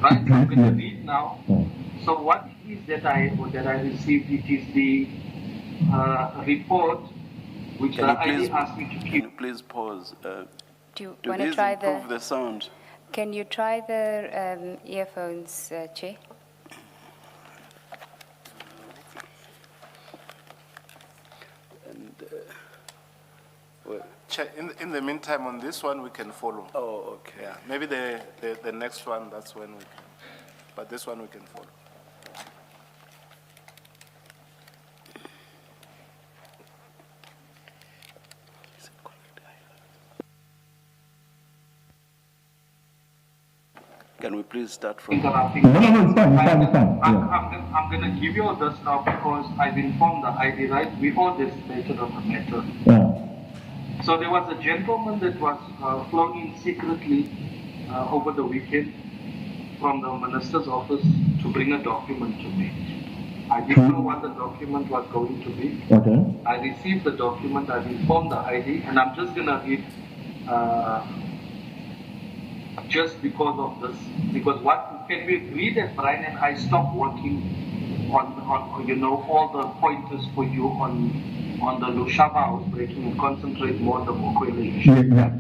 Right? I'm going to read now. So what it is that I received, it is the report which the ID asked me to keep.
Can you please pause?
Do you
Do
want to
these
try
improve the sound?
Can you try the earphones, Chair?
Chair, in the meantime, on this one, we can follow.
Oh, okay.
Yeah, maybe the next one, that's when we can. But this one we can follow.
Can we please start from?
Interrupting.
No, it's fine. Yeah.
I'm going to give you all this now because I've informed the ID, right? We all decided on the matter.
Yeah.
So there was a gentleman that was flown in secretly over the weekend from the minister's office to bring a document to me. I didn't know what the document was going to be.
Okay.
I received the document, I've informed the ID, and I'm just going to read just because of this. Because can we agree that Brian and I stopped working on you know, all the pointers for you on the Lushaba housebreaking and concentrate more on the Mokwele issue?
Yeah.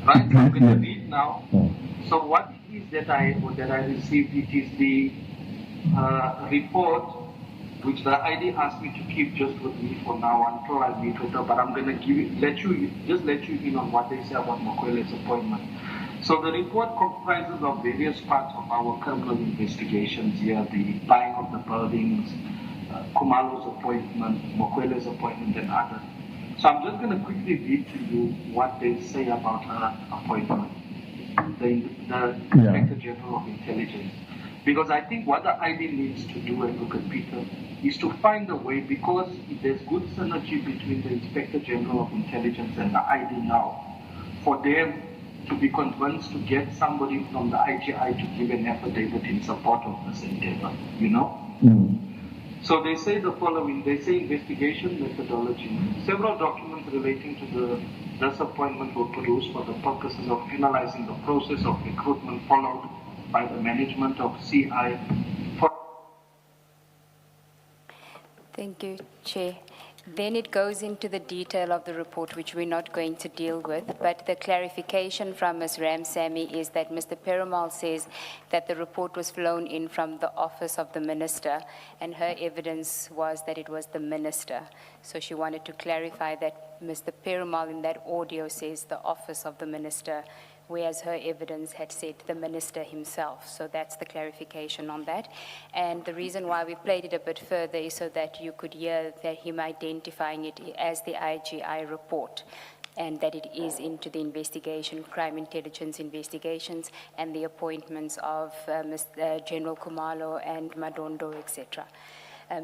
Right, so I'm going to
Yes.
read now.
Yeah.
So what is that I received? It is the report which the ID asked me to keep just with me for now until I meet with her. But I'm going to let you in on what they say about Mokwele's appointment. So the report comprises of various parts of our criminal investigations here: the buying of the buildings, Kumalo's appointment, Mokwele's appointment, and others. So I'm just going to quickly read to you what they say about her appointment, the Inspector General of Intelligence. Because I think what the ID needs to do, Advocate Peter, is to find a way, because there's good synergy between the Inspector General of Intelligence and the ID now, for them to be convinced to get somebody from the IGI to give an affidavit in support of this endeavor, you know? So they say the following. They say investigation methodology. Several documents relating to this appointment were produced for the purposes of finalizing the process of recruitment followed by the management of CI.
Thank you, Chair. Then it goes into the detail of the report, which we're not going to deal with, but the clarification from Ms. Ramsamy is that Mr. Perumal says that the report was flown in from the office of the minister, and her evidence was that it was the minister. So she wanted to clarify that Mr. Perumal in that audio says the office of the minister, whereas her evidence had said the minister himself. So that's the clarification on that. And the reason why we played it a bit further is so that you could hear that him identifying it as the IGI report, and that it is into the investigation, crime intelligence investigations, and the appointments of General Kumalo and Madondo, etc.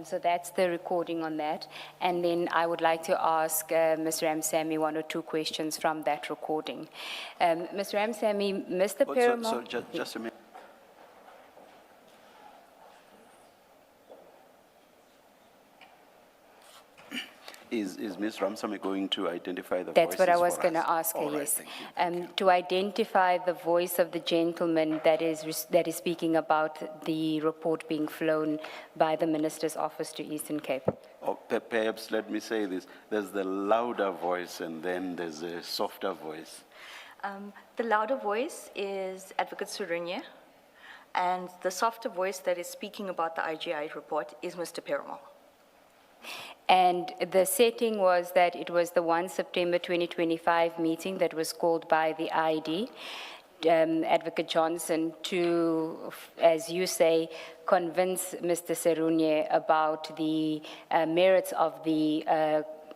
So that's the recording on that. And then I would like to ask Ms. Ramsamy one or two questions from that recording. Ms. Ramsamy, Mr. Perumal...
So just a minute. Is Ms. Ramsamy going to identify the
That's
voices
what I was
for
going
us?
to ask her,
All right,
yes.
thank you.
To identify the voice of the gentleman that is speaking about the report being flown by the Minister's office to Eastern Cape.
Or perhaps let me say this, there's the louder voice and then there's a softer voice.
The louder voice is Advocate Surunye, and the softer voice that is speaking about the IGI report is Mr. Perumal.
And the setting was that it was the 1 September 2025 meeting that was called by the ID, Advocate Johnson, to, as you say, convince Mr. Serunye about the merits of the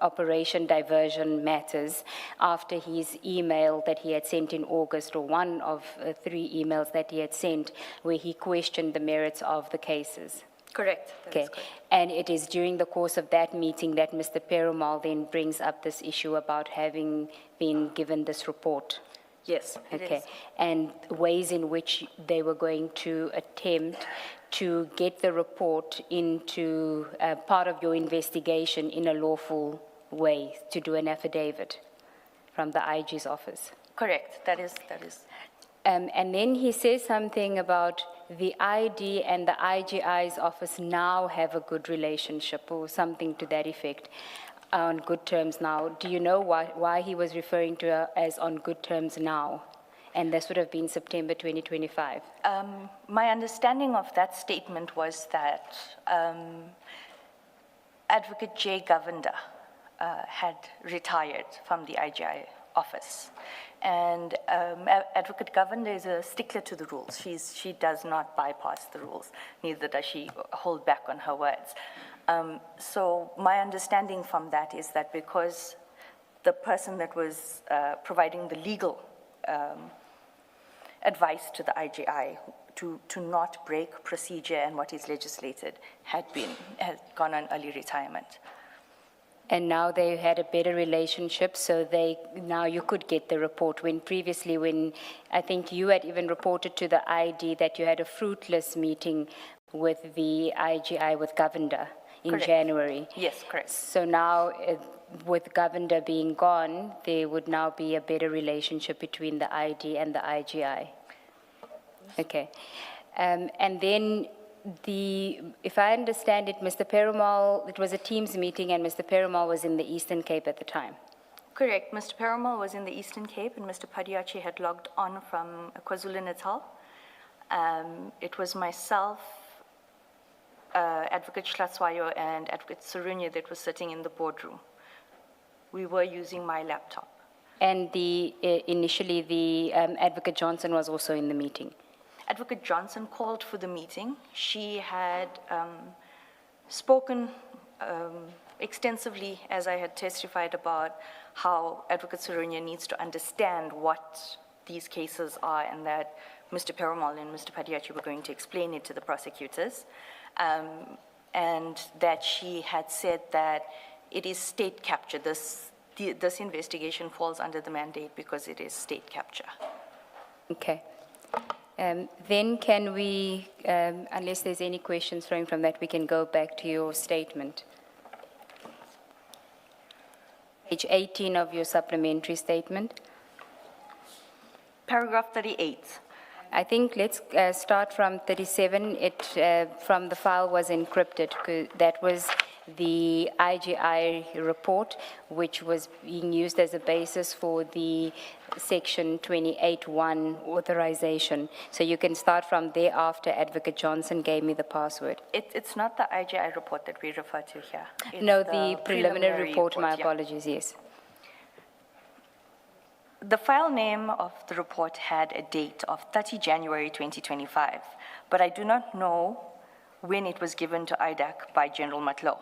Operation Diversion matters after his email that he had sent in August, or one of 3 emails that he had sent, where he questioned the merits of the cases.
Correct.
Okay, and it is during the course of that meeting that Mr. Perumal then brings up this issue about having been given this report.
Yes, it
Okay,
is.
and ways in which they were going to attempt to get the report into part of your investigation in a lawful way, to do an affidavit from the IG's office.
Correct. That is.
And then he says something about the ID and the IGI's office now have a good relationship, or something to that effect, on good terms now. Do you know why he was referring to as on good terms now? And this would have been September 2025.
My understanding of that statement was that Advocate J. Govender had retired from the IGI office. And Advocate Govender is a stickler to the rules. She does not bypass the rules, neither does she hold back on her words. So my understanding from that is that because the person that was providing the legal advice to the IGI to not break procedure and what is legislated had gone on early retirement.
And now they had a better relationship, so now you could get the report, when previously, when I think you had even reported to the ID that you had a fruitless meeting with the IGI with Govender in
Correct.
January.
Yes, correct.
So now, with Govender being gone, there would now be a better relationship between the ID and the IGI. Okay. And then if I understand it, Mr. Perumal, it was a Teams meeting and Mr. Perumal was in the Eastern Cape at the time.
Correct. Mr. Perumal was in the Eastern Cape and Mr. Padiachi had logged on from KwaZulu-Natal. It was myself, Advocate Schlatzwayo and Advocate Sarunya that was sitting in the boardroom. We were using my laptop.
And initially the Advocate Johnson was also in the meeting.
Advocate Johnson called for the meeting. She had spoken extensively, as I had testified, about how Advocate Sarunya needs to understand what these cases are and that Mr. Perumal and Mr. Padiachi were going to explain it to the prosecutors, and that she had said that it is state capture. This investigation falls under the mandate because it is state capture.
Okay. Then can we, unless there's any questions flowing from that, we can go back to your statement. Page 18 of your supplementary statement.
Paragraph 38.
I think let's start from 37. From the file was encrypted. That was the IGI report, which was being used as a basis for the Section 28(1) authorization. So you can start from there after Advocate Johnson gave me the password.
It's not the IGI report that we refer to here. It's
No, the preliminary report, my
yeah.
apologies, yes.
The file name of the report had a date of 30 January 2025, but I do not know when it was given to IDAC by General Matlo.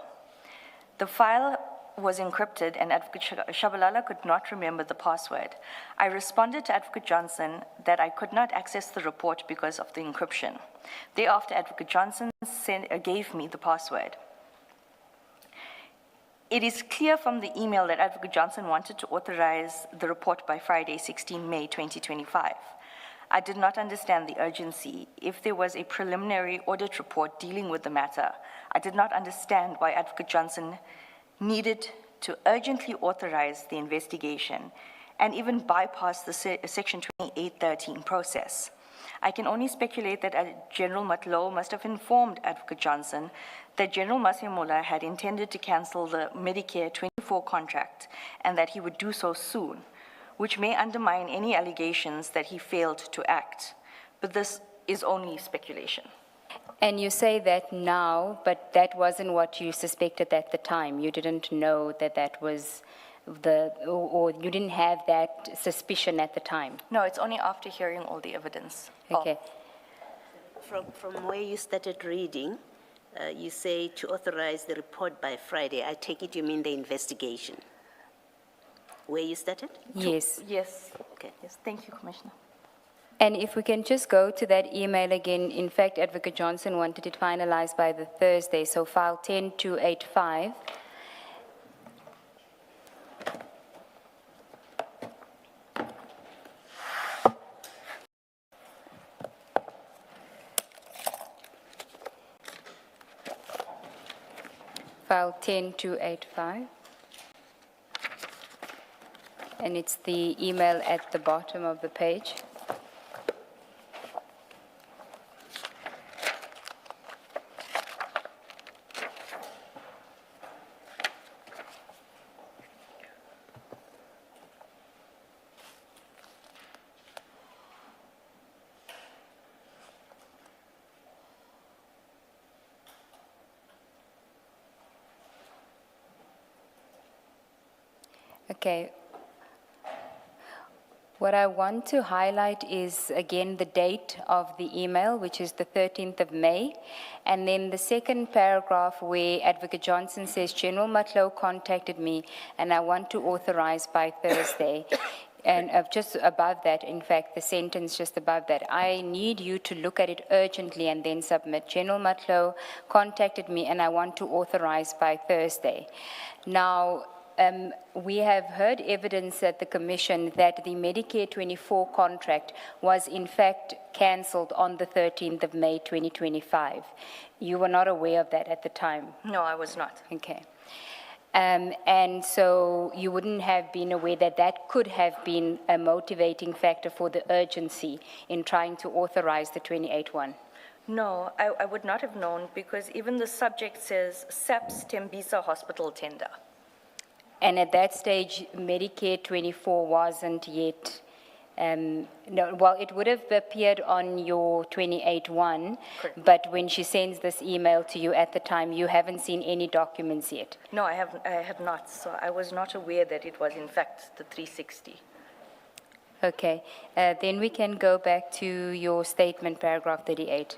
The file was encrypted and Advocate Shabalala could not remember the password. I responded to Advocate Johnson that I could not access the report because of the encryption. Thereafter, Advocate Johnson gave me the password. It is clear from the email that Advocate Johnson wanted to authorize the report by Friday, 16 May 2025. I did not understand the urgency. If there was a preliminary audit report dealing with the matter, I did not understand why Advocate Johnson needed to urgently authorize the investigation and even bypass the Section 2813 process. I can only speculate that General Matlo must have informed Advocate Johnson that General Masemola had intended to cancel the Medicare 24 contract and that he would do so soon, which may undermine any allegations that he failed to act. But this is only speculation.
And you say that now, but that wasn't what you suspected at the time. You didn't know that that was or you didn't have that suspicion at the time.
No, it's only after hearing all the evidence.
Okay.
From where you started reading, you say to authorize the report by Friday. I take it you mean the investigation. Where you started?
Yes.
Yes.
Okay.
Yes, thank you, Commissioner.
And if we can just go to that email again, in fact, Advocate Johnson wanted it finalized by the Thursday, so file 10285. File 10285. And it's the email at the bottom of the page. Okay. What I want to highlight is, again, the date of the email, which is the 13th of May. And then the second paragraph where Advocate Johnson says, General Matlo contacted me and I want to authorize by Thursday. And just above that, in fact, the sentence just above that, I need you to look at it urgently and then submit. General Matlo contacted me and I want to authorize by Thursday. Now, we have heard evidence at the Commission that the Medicare 24 contract was in fact cancelled on the 13th of May 2025. You were not aware of that at the time?
No, I was not.
Okay. And so you wouldn't have been aware that that could have been a motivating factor for the urgency in trying to authorize the 28-1.
No, I would not have known because even the subject says SAPS Tembisa Hospital tender.
And at that stage, Medicare 24 wasn't yet, no, well, it would have appeared on your 28-1,
Correct.
but when she sends this email to you at the time, you haven't seen any documents yet.
No, I have not. So I was not aware that it was in fact the 360.
Okay, then we can go back to your statement, paragraph 38.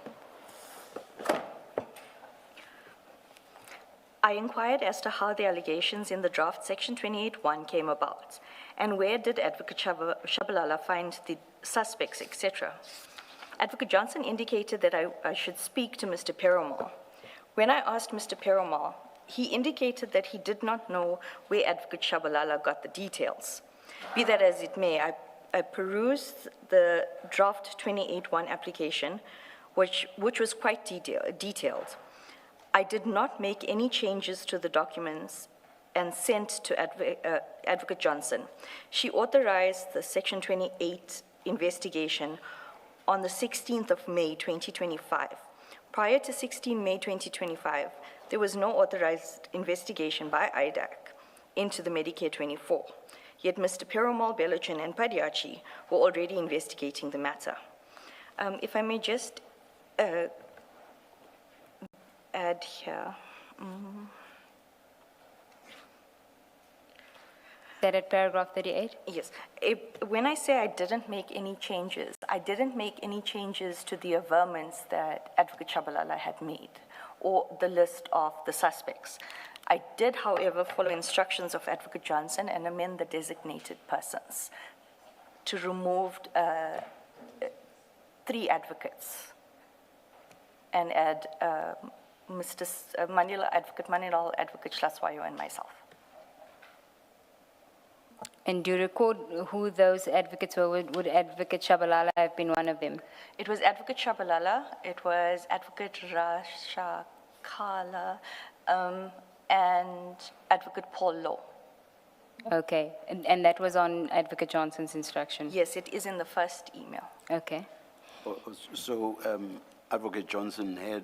I inquired as to how the allegations in the draft Section 28(1) came about, and where did Advocate Shabalala find the suspects, etc. Advocate Johnson indicated that I should speak to Mr. Perumal. When I asked Mr. Perumal, he indicated that he did not know where Advocate Shabalala got the details. Be that as it may, I perused the draft 28(1) application, which was quite detailed. I did not make any changes to the documents and sent to Advocate Johnson. She authorized the Section 28 investigation on the 16th of May, 2025. Prior to 16 May 2025, there was no authorized investigation by IDAC into the Medicare 24. Yet Mr. Perumal, Belochin, and Padiachi were already investigating the matter. If I may just add here.
That at paragraph 38?
Yes. When I say I didn't make any changes, I didn't make any changes to the averments that Advocate Shabalala had made or the list of the suspects. I did, however, follow instructions of Advocate Johnson and amend the designated persons to remove 3 advocates and add Mr. Advocate Manilal, Advocate Shlaswayo, and myself.
And do you record who those advocates were? Would Advocate Shabalala have been one of them?
It was Advocate Shabalala, it was Advocate Rasha Kala, and Advocate Paul Lowe.
Okay, and that was on Advocate Johnson's instruction?
Yes, it is in the first email.
Okay.
So Advocate Johnson had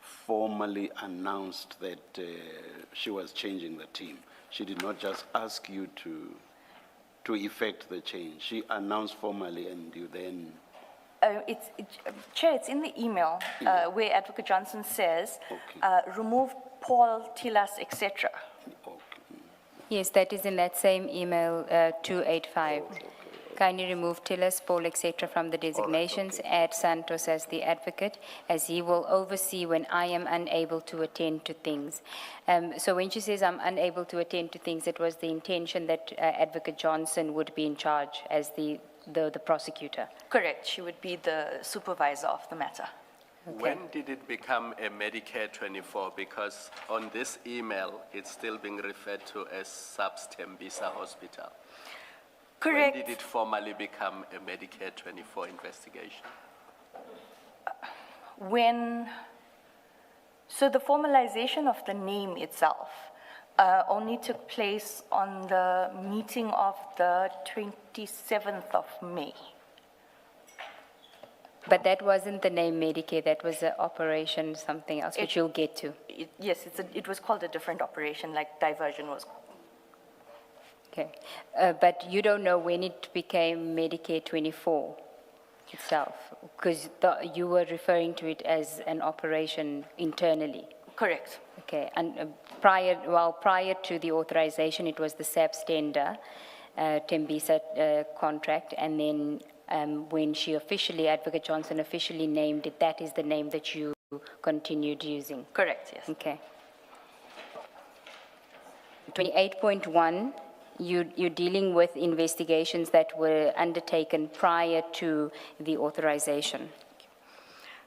formally announced that she was changing the team. She did not just ask you to effect the change. She announced formally and you then...
Chair, it's in the email where Advocate Johnson says,
Okay.
remove Paul, Tilas, etc.
Okay.
Yes, that is in that same email, 285. Kindly remove Tillis, Paul, etc. from the designations. Add Santos as the advocate, as he will oversee when I am unable to attend to things. So when she says I'm unable to attend to things, it was the intention that Advocate Johnson would be in charge as the prosecutor.
Correct. She would be the supervisor of the matter.
Okay.
When did it become a Medicare 24? Because on this email, it's still being referred to as SAPS Tembisa Hospital.
Correct.
When did it formally become a Medicare 24 investigation?
So the formalization of the name itself only took place on the meeting of the 27th of May.
But that wasn't the name Medicare, that was an operation, something else, which you'll get to.
Yes, it was called a different operation, like diversion was.
Okay. But you don't know when it became Medicare 24 itself, because you were referring to it as an operation internally.
Correct.
Okay. And prior to the authorization, it was the SAPS tender, Tembisa contract, and then when she officially, Advocate Johnson officially named it, that is the name that you continued using.
Correct, yes.
Okay. 28.1, you're dealing with investigations that were undertaken prior to the authorization.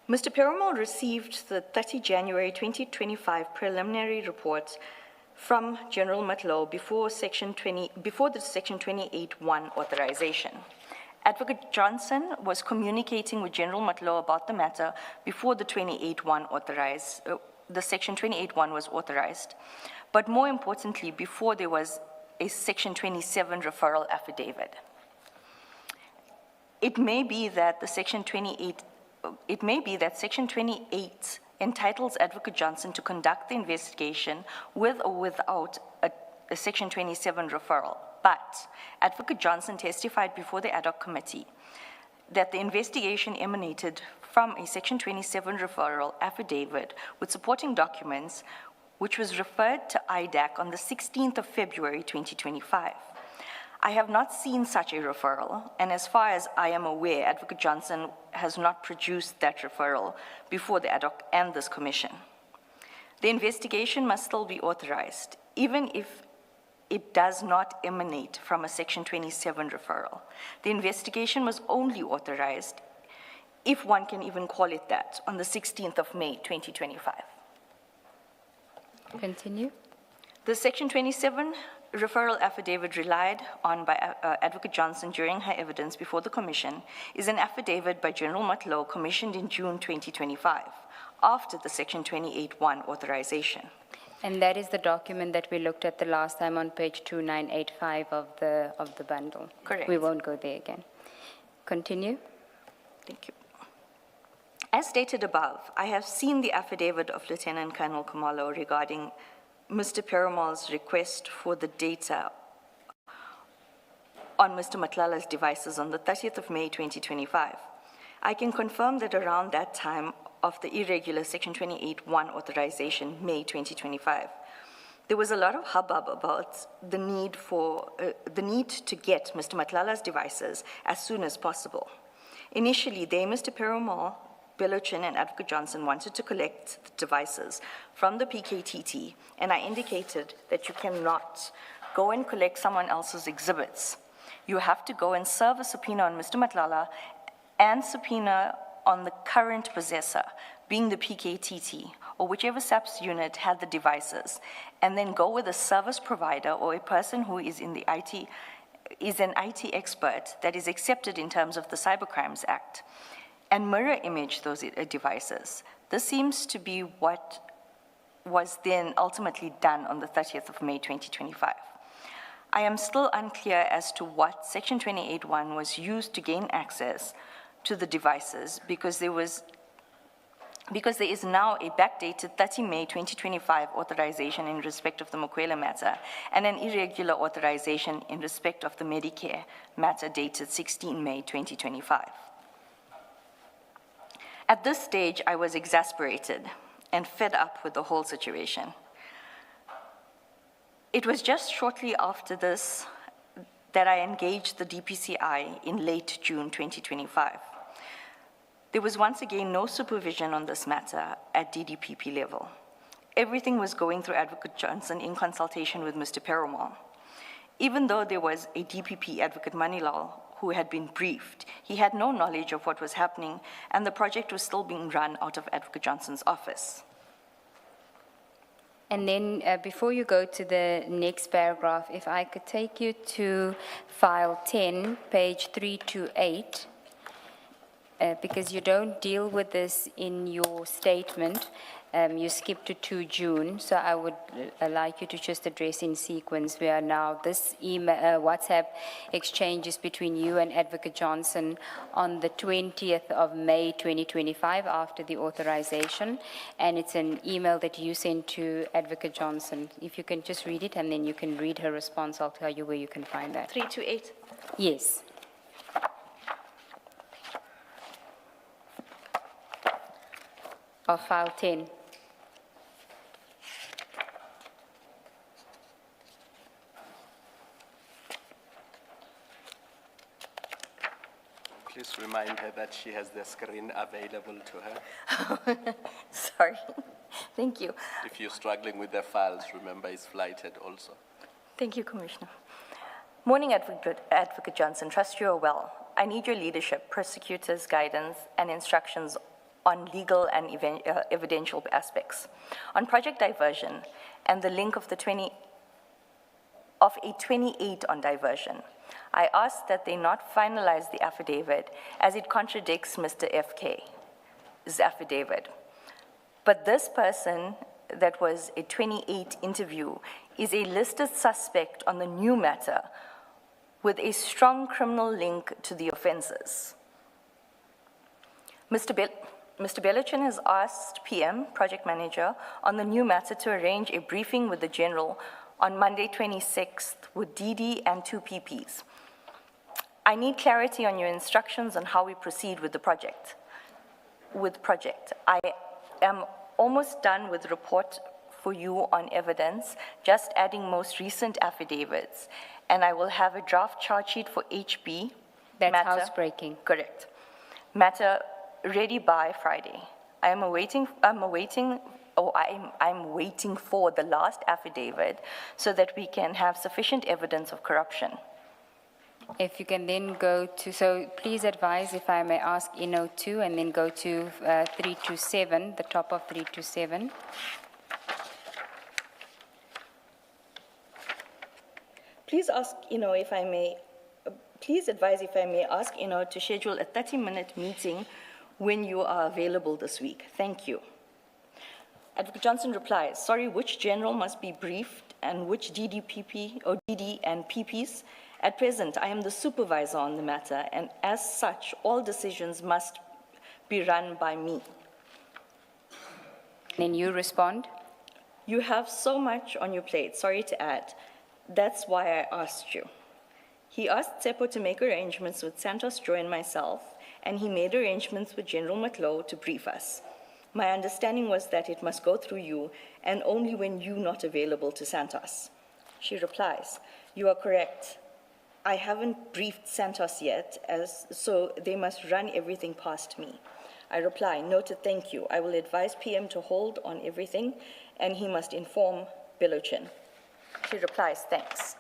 Mr. Perumal received the 30 January 2025 preliminary report from General Matlow before the Section 28(1) authorization. Advocate Johnson was communicating with General Matlow about the matter before the 28(1) the Section 28(1) was authorized, but more importantly, before there was a Section 27 referral affidavit. It may be that Section 28 entitles Advocate Johnson to conduct the investigation with or without a Section 27 referral. But Advocate Johnson testified before the ad hoc committee that the investigation emanated from a Section 27 referral affidavit with supporting documents, which was referred to IDAC on the 16th of February 2025. I have not seen such a referral, and as far as I am aware, Advocate Johnson has not produced that referral before the ad hoc and this commission. The investigation must still be authorized, even if it does not emanate from a Section 27 referral. The investigation was only authorized, if one can even call it that, on the 16th of May 2025.
Continue.
The Section 27 referral affidavit relied on by Advocate Johnson during her evidence before the commission is an affidavit by General Matlo commissioned in June 2025, after the Section 28(1) authorization.
And that is the document that we looked at the last time on page 2985 of the bundle.
Correct.
We won't go there again. Continue.
Thank you. As stated above, I have seen the affidavit of Lieutenant Colonel Khumalo regarding Mr. Perumal's request for the data on Mr. Matlala's devices on the 30th of May 2025. I can confirm that around that time of the irregular Section 28(1) authorization, May 2025, there was a lot of hubbub about the need to get Mr. Matlala's devices as soon as possible. Initially, Mr. Perumal, Belochin, and Advocate Johnson wanted to collect the devices from the PKTT, and I indicated that you cannot go and collect someone else's exhibits. You have to go and serve a subpoena on Mr. Matlala and subpoena on the current possessor, being the PKTT, or whichever SAPS unit had the devices, and then go with a service provider or a person who is in the IT, is an IT expert that is accepted in terms of the Cybercrimes Act, and mirror image those devices. This seems to be what was then ultimately done on the 30th of May 2025. I am still unclear as to what Section 28(1) was used to gain access to the devices because there is now a backdated 30 May 2025 authorization in respect of the Mokwela matter and an irregular authorization in respect of the Medicare matter dated 16 May 2025. At this stage, I was exasperated and fed up with the whole situation. It was just shortly after this that I engaged the DPCI in late June 2025. There was once again no supervision on this matter at DDPP level. Everything was going through Advocate Johnson in consultation with Mr. Perumal. Even though there was a DPP, Advocate Manilal, who had been briefed, he had no knowledge of what was happening, and the project was still being run out of Advocate Johnson's office.
And then before you go to the next paragraph, if I could take you to file 10, page 328, because you don't deal with this in your statement. You skip to 2 June, so I would like you to just address in sequence where now this email, WhatsApp exchanges between you and Advocate Johnson on the 20th of May 2025 after the authorization, and it's an email that you sent to Advocate Johnson. If you can just read it and then you can read her response, I'll tell you where you can find that.
328.
Yes. Of file 10.
Please remind her that she has the screen available to her.
Sorry. Thank you.
If you're struggling with the files, remember it's flighted also.
Thank you, Commissioner. Morning, Advocate Johnson. Trust you are well. I need your leadership, prosecutors' guidance, and instructions on legal and evidential aspects. On project diversion and the link of a 28 on diversion, I asked that they not finalize the affidavit as it contradicts Mr. FK's affidavit. But this person that was a 28 interview is a listed suspect on the new matter with a strong criminal link to the offenses. Mr. Bellichin has asked PM, project manager, on the new matter to arrange a briefing with the general on Monday 26th with DD and 2 PPs. I need clarity on your instructions on how we proceed with the project. I am almost done with the report for you on evidence, just adding most recent affidavits, and I will have a draft charge sheet for HB.
That's
matter-
housebreaking.
Correct. Matter ready by Friday. I'm waiting for the last affidavit so that we can have sufficient evidence of corruption.
If you can then go to, so please advise if I may ask N02 and then go to 327, the top of 327.
Please ask, if I may, please advise if I may ask, to schedule a 30-minute meeting when you are available this week. Thank you. Advocate Johnson replies, sorry, which general must be briefed and which DDPP or DD and PPs? At present, I am the supervisor on the matter, and as such, all decisions must be run by me.
Then you respond.
You have so much on your plate, sorry to add. That's why I asked you. He asked Tsepo to make arrangements with Santos Joy and myself, and he made arrangements with General Matlow to brief us. My understanding was that it must go through you, and only when you're not available to Santos. She replies, you are correct. I haven't briefed Santos yet, so they must run everything past me. I reply, noted, thank you. I will advise PM to hold on everything, and he must inform Belochin. She replies, thanks.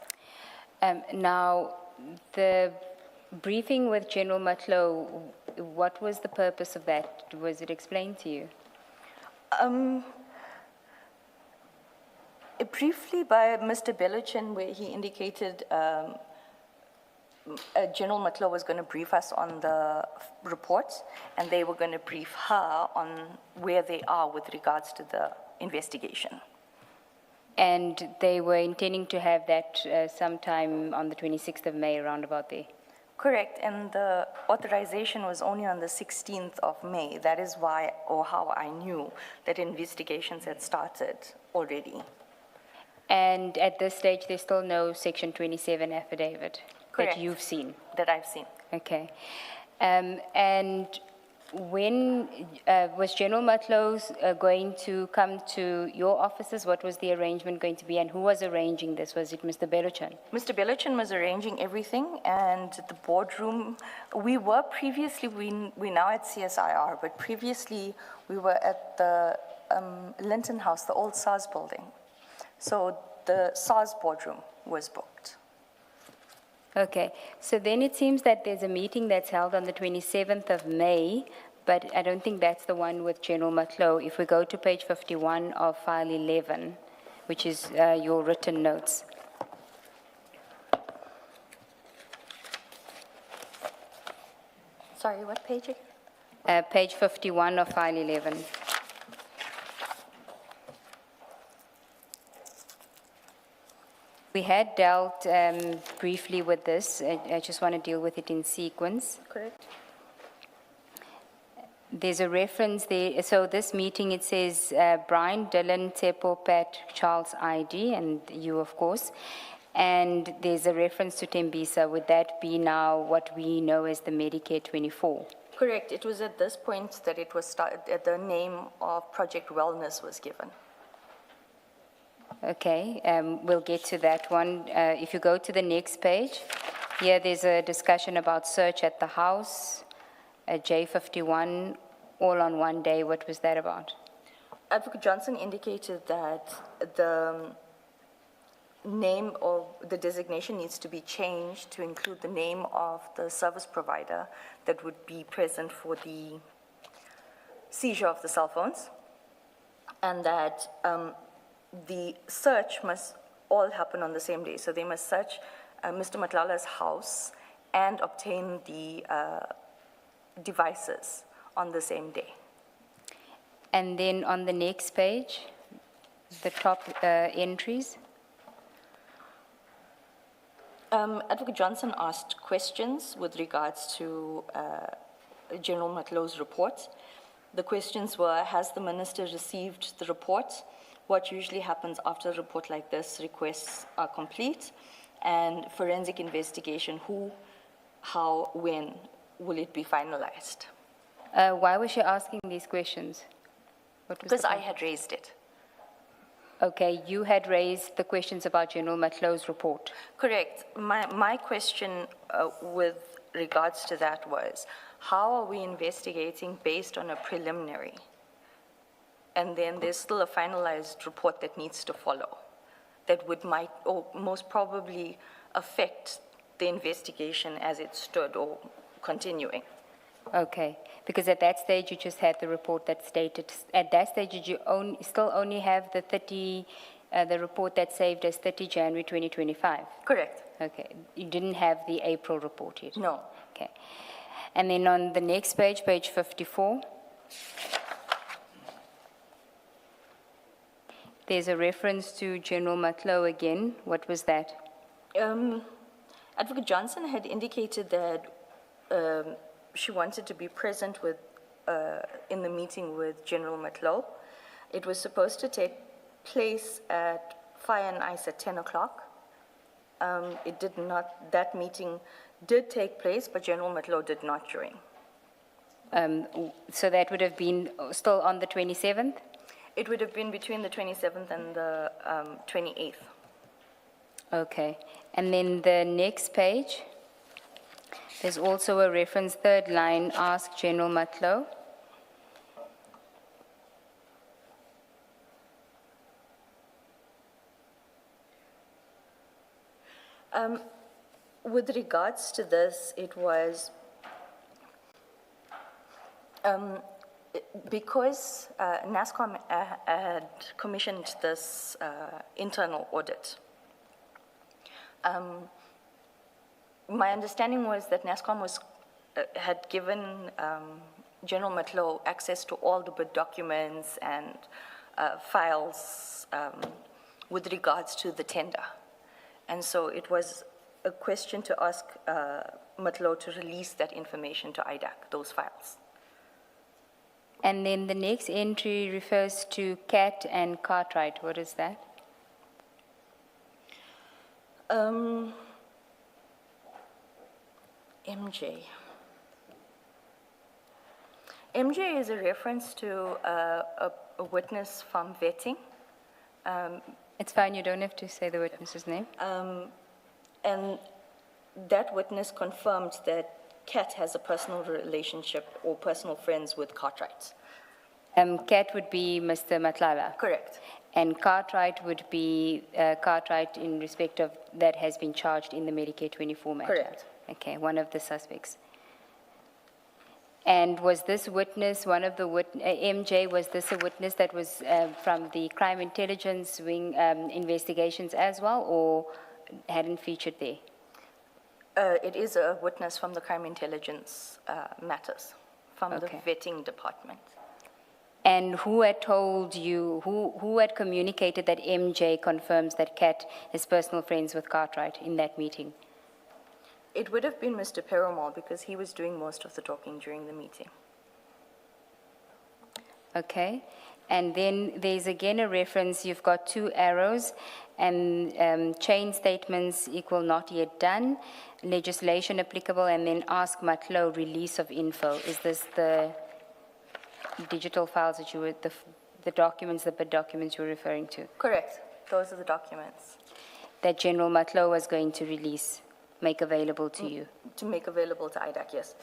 Now, the briefing with General Matlow, what was the purpose of that? Was it explained to you?
Briefly by Mr. Belochin, where he indicated General Matlow was going to brief us on the report, and they were going to brief her on where they are with regards to the investigation.
And they were intending to have that sometime on the 26th of May, around about there?
Correct, and the authorization was only on the 16th of May. That is why, or how I knew that investigations had started already.
And at this stage, there's still no Section 27 affidavit?
Correct.
That you've seen?
That I've seen.
Okay. And when was General Matlow going to come to your offices? What was the arrangement going to be, and who was arranging this? Was it Mr. Belochin?
Mr. Belochin was arranging everything, and the boardroom, we were previously, we're now at CSIR, but previously we were at the Linton House, the old SARS building. So the SARS boardroom was booked.
Okay, so then it seems that there's a meeting that's held on the 27th of May, but I don't think that's the one with General Matlow. If we go to page 51 of file 11, which is your written notes.
Sorry, what page?
Page 51 of file 11. We had dealt briefly with this. I just want to deal with it in sequence.
Correct.
There's a reference there. So this meeting, it says Brian, Dylan, Tsepo, Pat, Charles, ID, and you, of course. And there's a reference to Tembisa. Would that be now what we know as the Medicare 24?
Correct. It was at this point that it was started, the name of Project Wellness was given.
Okay, we'll get to that one. If you go to the next page, here there's a discussion about search at the house, J51, all on one day. What was that about?
Advocate Johnson indicated that the name of the designation needs to be changed to include the name of the service provider that would be present for the seizure of the cell phones, and that the search must all happen on the same day. So they must search Mr. Matlala's house and obtain the devices on the same day.
And then on the next page, the top entries.
Advocate Johnson asked questions with regards to General Matlow's report. The questions were, has the minister received the report? What usually happens after a report like this? Requests are complete. And forensic investigation, who, how, when will it be finalized?
Why was she asking these questions? What was
Because
the
I
point?
had raised it.
Okay, you had raised the questions about General Matlow's report.
Correct. My question with regards to that was, how are we investigating based on a preliminary? And then there's still a finalized report that needs to follow that might or most probably affect the investigation as it stood or continuing.
Okay, because at that stage you just had the report that stated, at that stage did you still only have the report that saved as 30 January 2025?
Correct.
Okay, you didn't have the April report yet?
No.
Okay. And then on the next page, page 54, there's a reference to General Matlow again. What was that?
Advocate Johnson had indicated that she wanted to be present with, in the meeting with General Matlow. It was supposed to take place at Fire and Ice at 10 o'clock. It did not, that meeting did take place, but General Matlow did not join.
So that would have been still on the 27th?
It would have been between the 27th and the 28th.
Okay. And then the next page, there's also a reference, third line, ask General Matlow.
With regards to this, it was because NASCOM had commissioned this internal audit. My understanding was that NASCOM had given General Matlow access to all the bid documents and files with regards to the tender. And so it was a question to ask Matlow to release that information to IDAC, those files.
And then the next entry refers to Cat and Cartwright. What is that?
MJ. MJ is a reference to a witness from vetting.
It's fine, you don't have to say the witness's name.
And that witness confirmed that Cat has a personal relationship or personal friends with Cartwright.
Cat would be Mr. Matlala.
Correct.
And Cartwright would be Cartwright in respect of that has been charged in the Medicare 24 matter.
Correct.
Okay, one of the suspects. And was this witness, one of the MJ, was this a witness that was from the crime intelligence wing investigations as well, or hadn't featured there?
It is a witness from the crime intelligence matters, from the vetting department.
And who had told you, who had communicated that MJ confirms that Cat is personal friends with Cartwright in that meeting?
It would have been Mr. Perumal because he was doing most of the talking during the meeting.
Okay. And then there's again a reference, you've got two arrows, and chain statements equal not yet done, legislation applicable, and then ask Matlow release of info. Is this the digital files that you were, the documents, the bid documents you were referring to?
Correct. Those are the documents.
That General Matlow was going to release, make available to you?
To make available to IDAC, yes.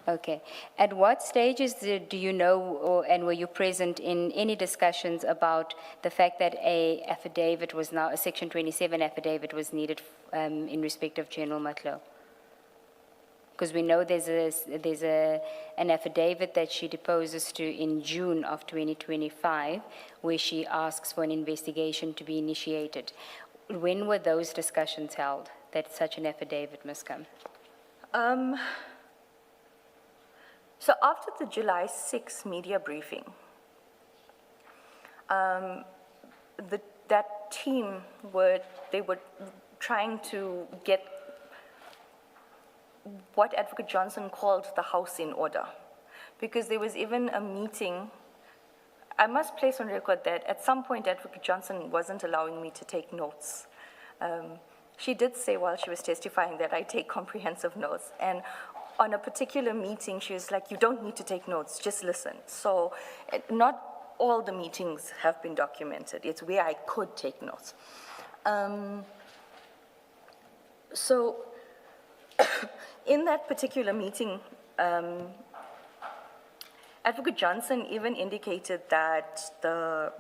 Okay. At what stages do you know, and were you present in any discussions about the fact that a affidavit was now, a Section 27 affidavit was needed in respect of General Matlow? Because we know there's an affidavit that she deposes to in June of 2025, where she asks for an investigation to be initiated. When were those discussions held, that such an affidavit must come?
So after the July 6 media briefing, that team they were trying to get what Advocate Johnson called the house in order, because there was even a meeting. I must place on record that at some point Advocate Johnson wasn't allowing me to take notes. She did say while she was testifying that I take comprehensive notes, and on a particular meeting she was like, you don't need to take notes, just listen. So not all the meetings have been documented. It's where I could take notes. So in that particular meeting, Advocate Johnson even indicated that the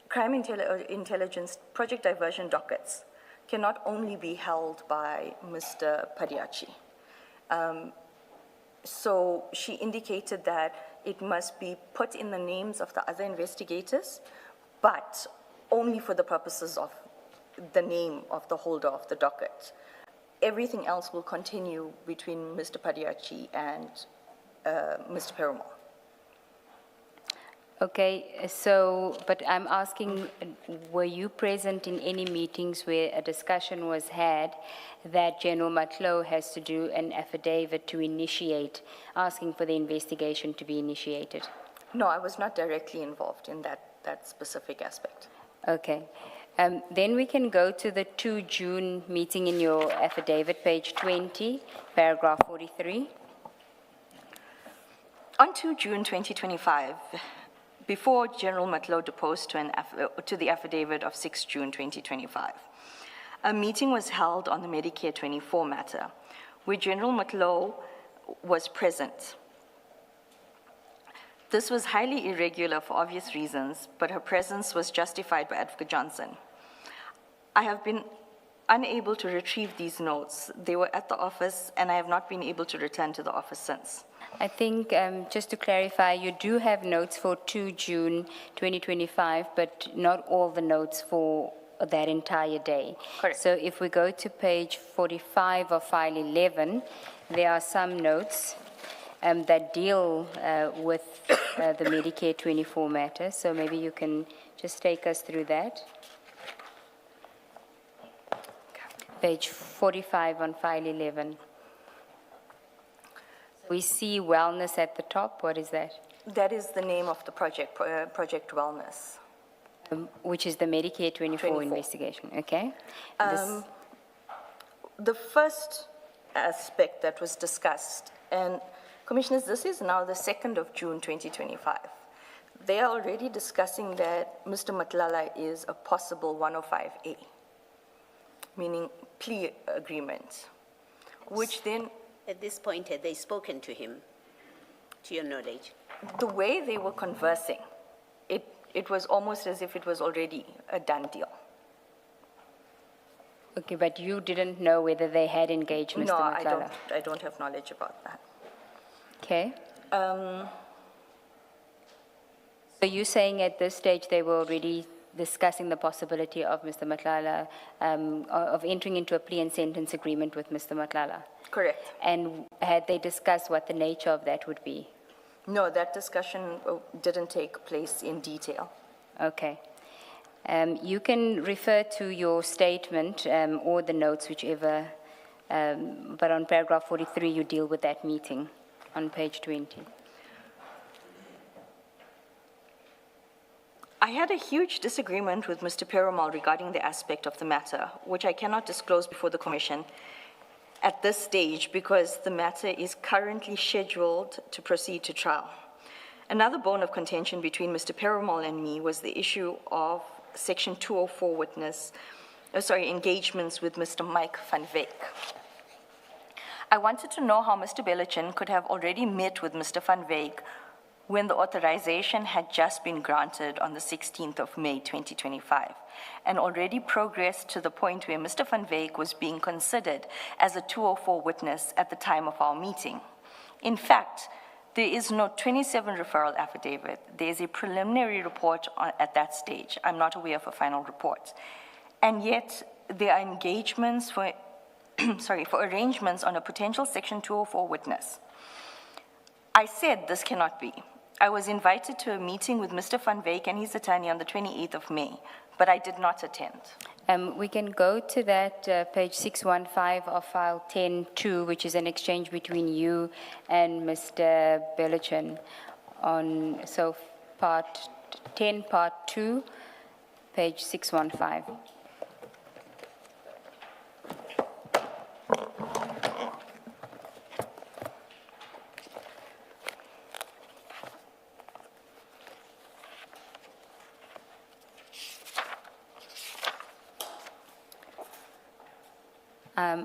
crime intelligence project diversion dockets cannot only be held by Mr. Padiachi. So she indicated that it must be put in the names of the other investigators, but only for the purposes of the name of the holder of the docket. Everything else will continue between Mr. Padiachi and Mr. Perumal.
Okay, so, but I'm asking, were you present in any meetings where a discussion was had that General Matlo has to do an affidavit to initiate, asking for the investigation to be initiated?
No, I was not directly involved in that specific aspect.
Okay. Then we can go to the 2 June meeting in your affidavit, page 20, paragraph 43.
On 2 June 2025, before General Matlo deposed to the affidavit of 6 June 2025, a meeting was held on the Medicare 24 matter, where General Matlo was present. This was highly irregular for obvious reasons, but her presence was justified by Advocate Johnson. I have been unable to retrieve these notes. They were at the office, and I have not been able to return to the office since.
I think, just to clarify, you do have notes for 2 June 2025, but not all the notes for that entire day.
Correct.
So if we go to page 45 of file 11, there are some notes that deal with the Medicare 24 matter. So maybe you can just take us through that. Page 45 on file 11. We see wellness at the top. What is that?
That is the name of the project, Project Wellness.
Which is the Medicare 24 investigation, okay?
The first aspect that was discussed, and Commissioners, this is now the 2nd of June 2025. They are already discussing that Mr. Matlala is a possible 105A, meaning plea agreement, which then...
At this point, had they spoken to him, to your knowledge?
The way they were conversing, it was almost as if it was already a done deal.
Okay, but you didn't know whether they had engaged Mr. Matlala?
No, I don't have knowledge about that.
Okay. So you're saying at this stage they were already discussing the possibility of Mr. Matlala, of entering into a plea and sentence agreement with Mr. Matlala?
Correct.
And had they discussed what the nature of that would be?
No, that discussion didn't take place in detail.
Okay. You can refer to your statement or the notes, whichever, but on paragraph 43 you deal with that meeting on page 20.
I had a huge disagreement with Mr. Perumal regarding the aspect of the matter, which I cannot disclose before the Commission at this stage because the matter is currently scheduled to proceed to trial. Another bone of contention between Mr. Perumal and me was the issue of Section 204 engagements with Mr. Mike van Wyk. I wanted to know how Mr. Bellichin could have already met with Mr. van Wyk when the authorization had just been granted on the 16th of May 2025 and already progressed to the point where Mr. van Wyk was being considered as a 204 witness at the time of our meeting. In fact, there is no 27 referral affidavit. There is a preliminary report at that stage. I'm not aware of a final report. And yet, there are engagements for arrangements on a potential Section 204 witness. I said this cannot be. I was invited to a meeting with Mr. Van Wyk and his attorney on the 28th of May, but I did not attend.
We can go to that page 615 of file 10-2, which is an exchange between you and Mr. Bellichan on, so part 10, part 2, page 615.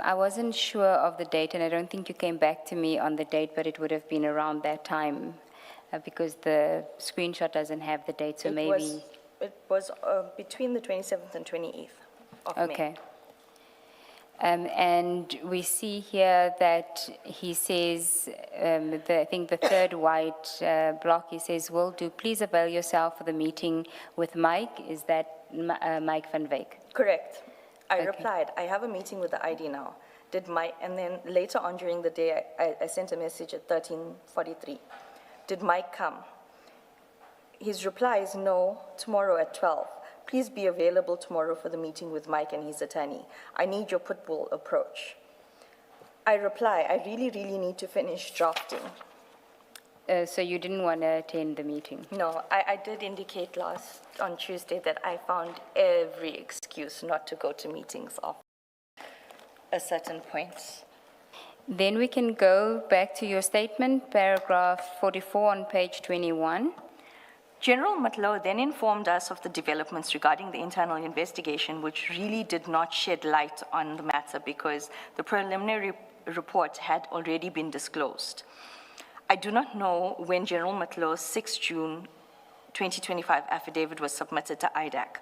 I wasn't sure of the date, and I don't think you came back to me on the date, but it would have been around that time because the screenshot doesn't have the date, so maybe.
It was between the 27th and 28th of May.
Okay. And we see here that he says, I think the third white block, he says, will do, please avail yourself for the meeting with Mike. Is that Mike Van Wyk?
Correct. I
Okay.
replied, I have a meeting with the ID now. And then later on during the day, I sent a message at 13:43. Did Mike come? His reply is no, tomorrow at 12. Please be available tomorrow for the meeting with Mike and his attorney. I need your pitbull approach. I reply, I really, really need to finish drafting.
So you didn't want to attend the meeting?
No, I did indicate on Tuesday that I found every excuse not to go to meetings of a certain point.
Then we can go back to your statement, paragraph 44 on page 21.
General Matlow then informed us of the developments regarding the internal investigation, which really did not shed light on the matter because the preliminary report had already been disclosed. I do not know when General Matlow's 6 June 2025 affidavit was submitted to IDAC,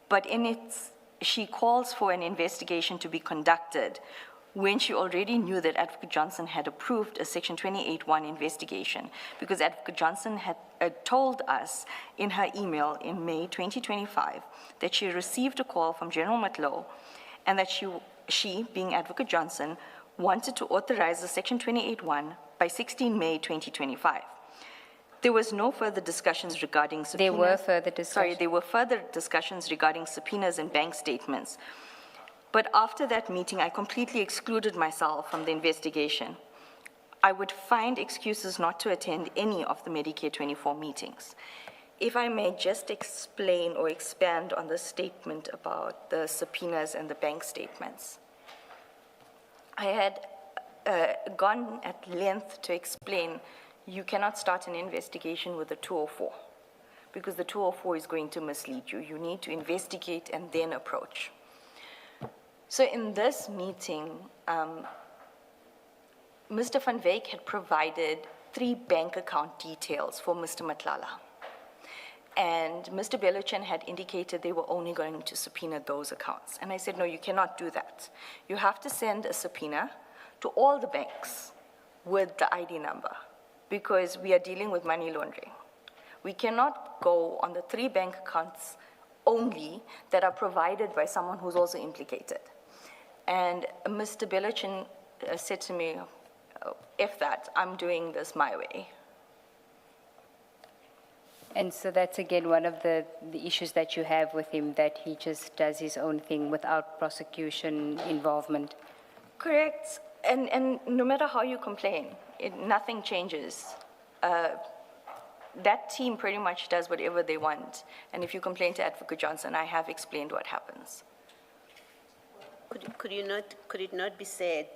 but in it, she calls for an investigation to be conducted when she already knew that Advocate Johnson had approved a Section 28(1) investigation, because Advocate Johnson had told us in her email in May 2025 that she received a call from General Matlow and that she, being Advocate Johnson, wanted to authorize the Section 28(1) by 16 May 2025. There was no further discussions regarding subpoenas.
There were further discussions.
Sorry, there were further discussions regarding subpoenas and bank statements. But after that meeting, I completely excluded myself from the investigation. I would find excuses not to attend any of the Medicare 24 meetings. If I may just explain or expand on the statement about the subpoenas and the bank statements. I had gone at length to explain you cannot start an investigation with a 204 because the 204 is going to mislead you. You need to investigate and then approach. So in this meeting, Mr. Van Wyk had provided 3 bank account details for Mr. Matlala. And Mr. Bellichan had indicated they were only going to subpoena those accounts. And I said, no, you cannot do that. You have to send a subpoena to all the banks with the ID number because we are dealing with money laundering. We cannot go on the 3 bank accounts only that are provided by someone who's also implicated. And Mr. Bellichan said to me, F that, I'm doing this my way.
And so that's again one of the issues that you have with him, that he just does his own thing without prosecution involvement.
Correct. And no matter how you complain, nothing changes. That team pretty much does whatever they want. And if you complain to Advocate Johnson, I have explained what happens.
Could it not be said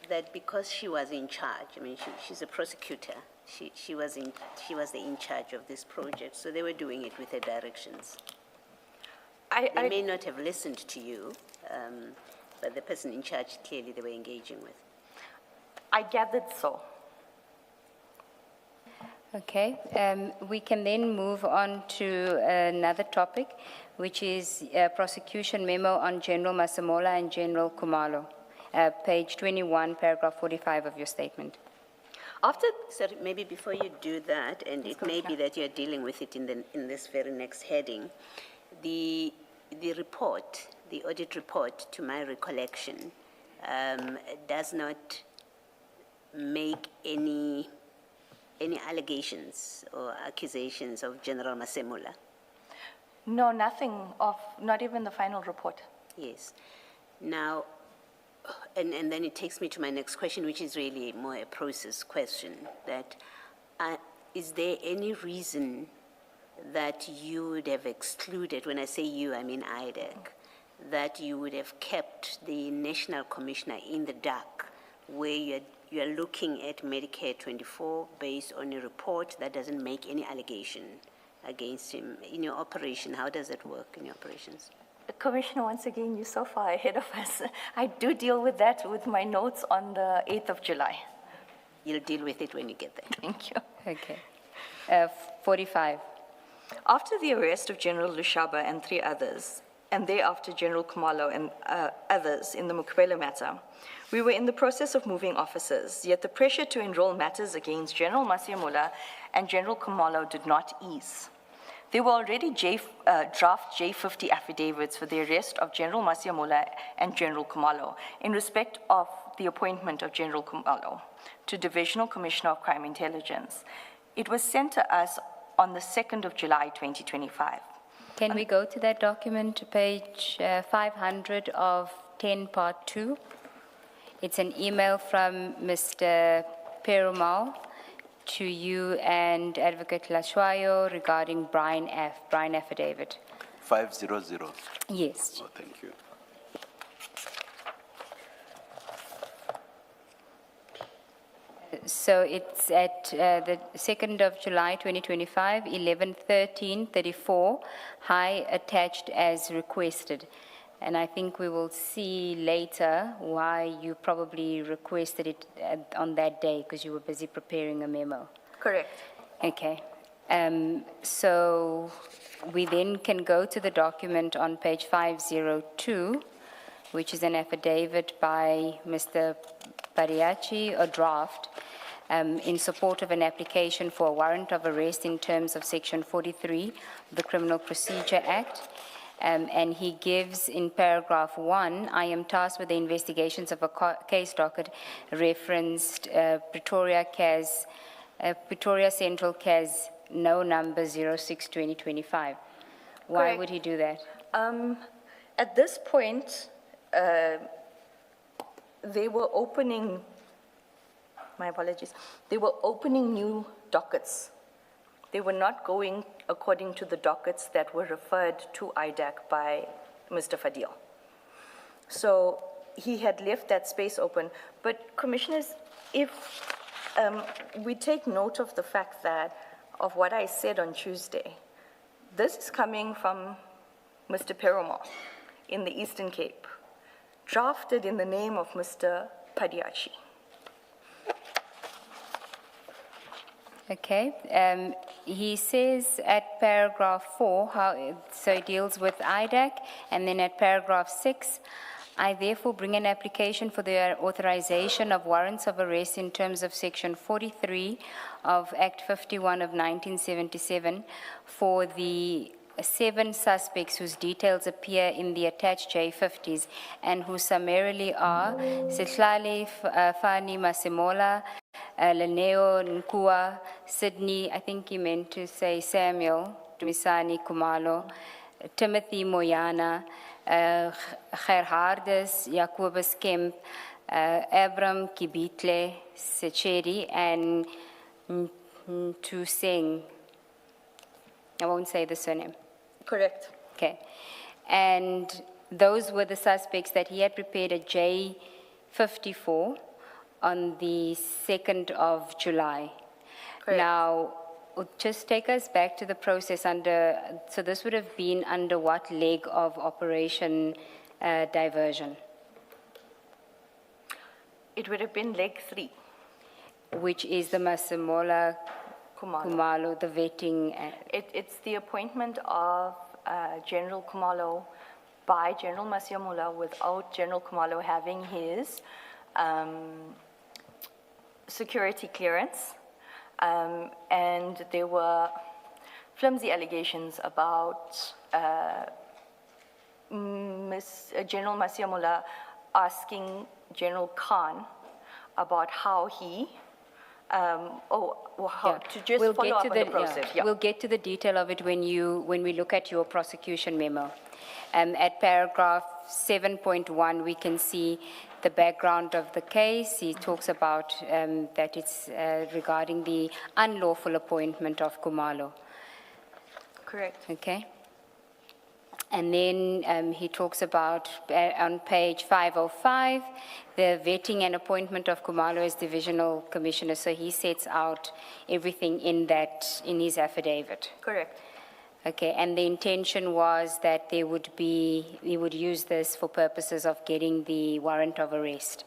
that because she was in charge, I mean, she's a prosecutor, she was in charge of this project, so they were doing it with her directions. They may not have listened to you, but the person in charge, clearly they were engaging with.
I gathered so.
Okay, we can then move on to another topic, which is prosecution memo on General Masemola and General Kumalo, page 21, paragraph 45 of your statement.
Sorry, maybe before you do that, and it may be that you're dealing with it in this very next heading, the report, the audit report, to my recollection, does not make any any allegations or accusations of General Masemola?
No, nothing of, not even the final report.
Yes. Now, and then it takes me to my next question, which is really more a process question, that is there any reason that you would have excluded, when I say you, I mean IDEC, that you would have kept the National Commissioner in the dark, where you're looking at Medicare 24 based on a report that doesn't make any allegation against him? In your operation, how does it work in your operations?
Commissioner, once again, you're so far ahead of us. I do deal with that with my notes on the 8th of July.
You'll deal with it when you get there.
Thank you.
Okay. 45.
After the arrest of General Lushaba and 3 others, and thereafter General Khumalo and others in the Mukwela matter, we were in the process of moving officers, yet the pressure to enroll matters against General Masiamola and General Khumalo did not ease. There were already draft J50 affidavits for the arrest of General Masiamola and General Khumalo in respect of the appointment of General Khumalo to Divisional Commissioner of Crime Intelligence. It was sent to us on the 2nd of July, 2025.
Can we go to that document, page 500 of 10, part 2? It's an email from Mr. Perumal to you and Advocate Lashwayo regarding Brian affidavit.
500.
Yes.
Oh, thank you.
So it's at the 2nd of July, 2025, 11:13:34, high attached as requested. And I think we will see later why you probably requested it on that day, because you were busy preparing a memo.
Correct.
Okay. So we then can go to the document on page 502, which is an affidavit by Mr. Pariachi, a draft, in support of an application for a warrant of arrest in terms of Section 43 of the Criminal Procedure Act. And he gives in paragraph 1, I am tasked with the investigations of a case docket referenced Pretoria Central CAS no number 06-2025. Why
Correct.
would he do that?
At this point, they were opening, my apologies, they were opening new dockets. They were not going according to the dockets that were referred to IDAC by Mr. Fadil. So he had left that space open. But commissioners, if we take note of the fact that, of what I said on Tuesday, this is coming from Mr. Perumal in the Eastern Cape, drafted in the name of Mr. Padiachi.
Okay. He says at paragraph 4, so it deals with IDAC, and then at paragraph 6, I therefore bring an application for the authorization of warrants of arrest in terms of Section 43 of Act 51 of 1977 for the 7 suspects whose details appear in the attached J50s and who summarily are Sitlale Fani Masemola, Leneo Nkua, Sydney, I think he meant to say Samuel, Dumisani Kumalo, Timothy Moyana, Gerhardus Jacobus Kemp, Abram Kibitle Secheri, and Ntuseng. I won't say the surname.
Correct.
Okay. And those were the suspects that he had prepared a J54 on the 2nd of July.
Correct.
Now, just take us back to the process so this would have been under what leg of operation diversion?
It would have been leg 3.
Which is the Masemola Kumalo, the vetting.
It's the appointment of General Khumalo by General Masiamola without General Khumalo having his security clearance. And there were flimsy allegations about General Masiamola asking General Khan about how he To just follow up on the process, yeah.
We'll get to the detail of it when we look at your prosecution memo. At paragraph 7.1, we can see the background of the case. He talks about that it's regarding the unlawful appointment of Kumalo.
Correct.
Okay. And then he talks about, on page 505, the vetting and appointment of Kumalo as divisional commissioner. So he sets out everything in his affidavit.
Correct.
Okay, and the intention was that we would use this for purposes of getting the warrant of arrest.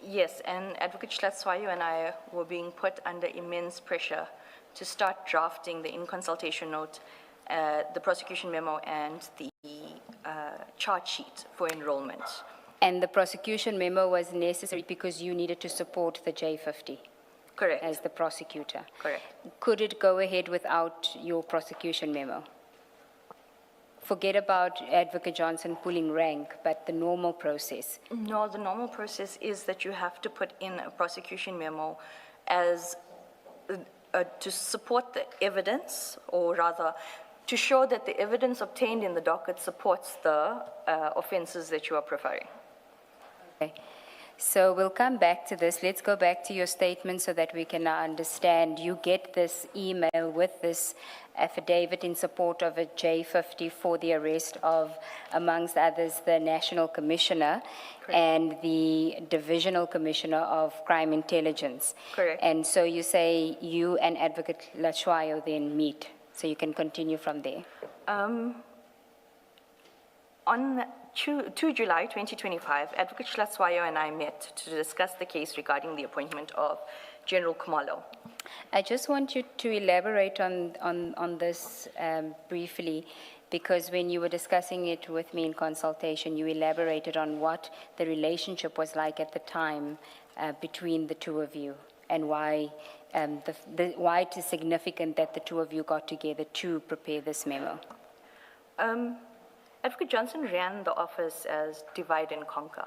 Yes, and Advocate Schlatzwayo and I were being put under immense pressure to start drafting the in-consultation note, the prosecution memo, and the chart sheet for enrollment.
And the prosecution memo was necessary because you needed to support the J50
Correct.
as the prosecutor.
Correct.
Could it go ahead without your prosecution memo? Forget about Advocate Johnson pulling rank, but the normal process.
No, the normal process is that you have to put in a prosecution memo as to support the evidence, or rather, to show that the evidence obtained in the docket supports the offenses that you are preferring.
Okay. So we'll come back to this. Let's go back to your statement so that we can understand. You get this email with this affidavit in support of a J50 for the arrest of, amongst others, the National Commissioner and the Divisional Commissioner of Crime Intelligence.
Correct.
And so you say you and Advocate Lachwayo then meet. So you can continue from there.
On 2 July 2025, Advocate Schlatzwayo and I met to discuss the case regarding the appointment of General Kumalo.
I just want you to elaborate on this briefly, because when you were discussing it with me in consultation, you elaborated on what the relationship was like at the time between the two of you, and why why it is significant that the two of you got together to prepare this memo.
Advocate Johnson ran the office as divide and conquer.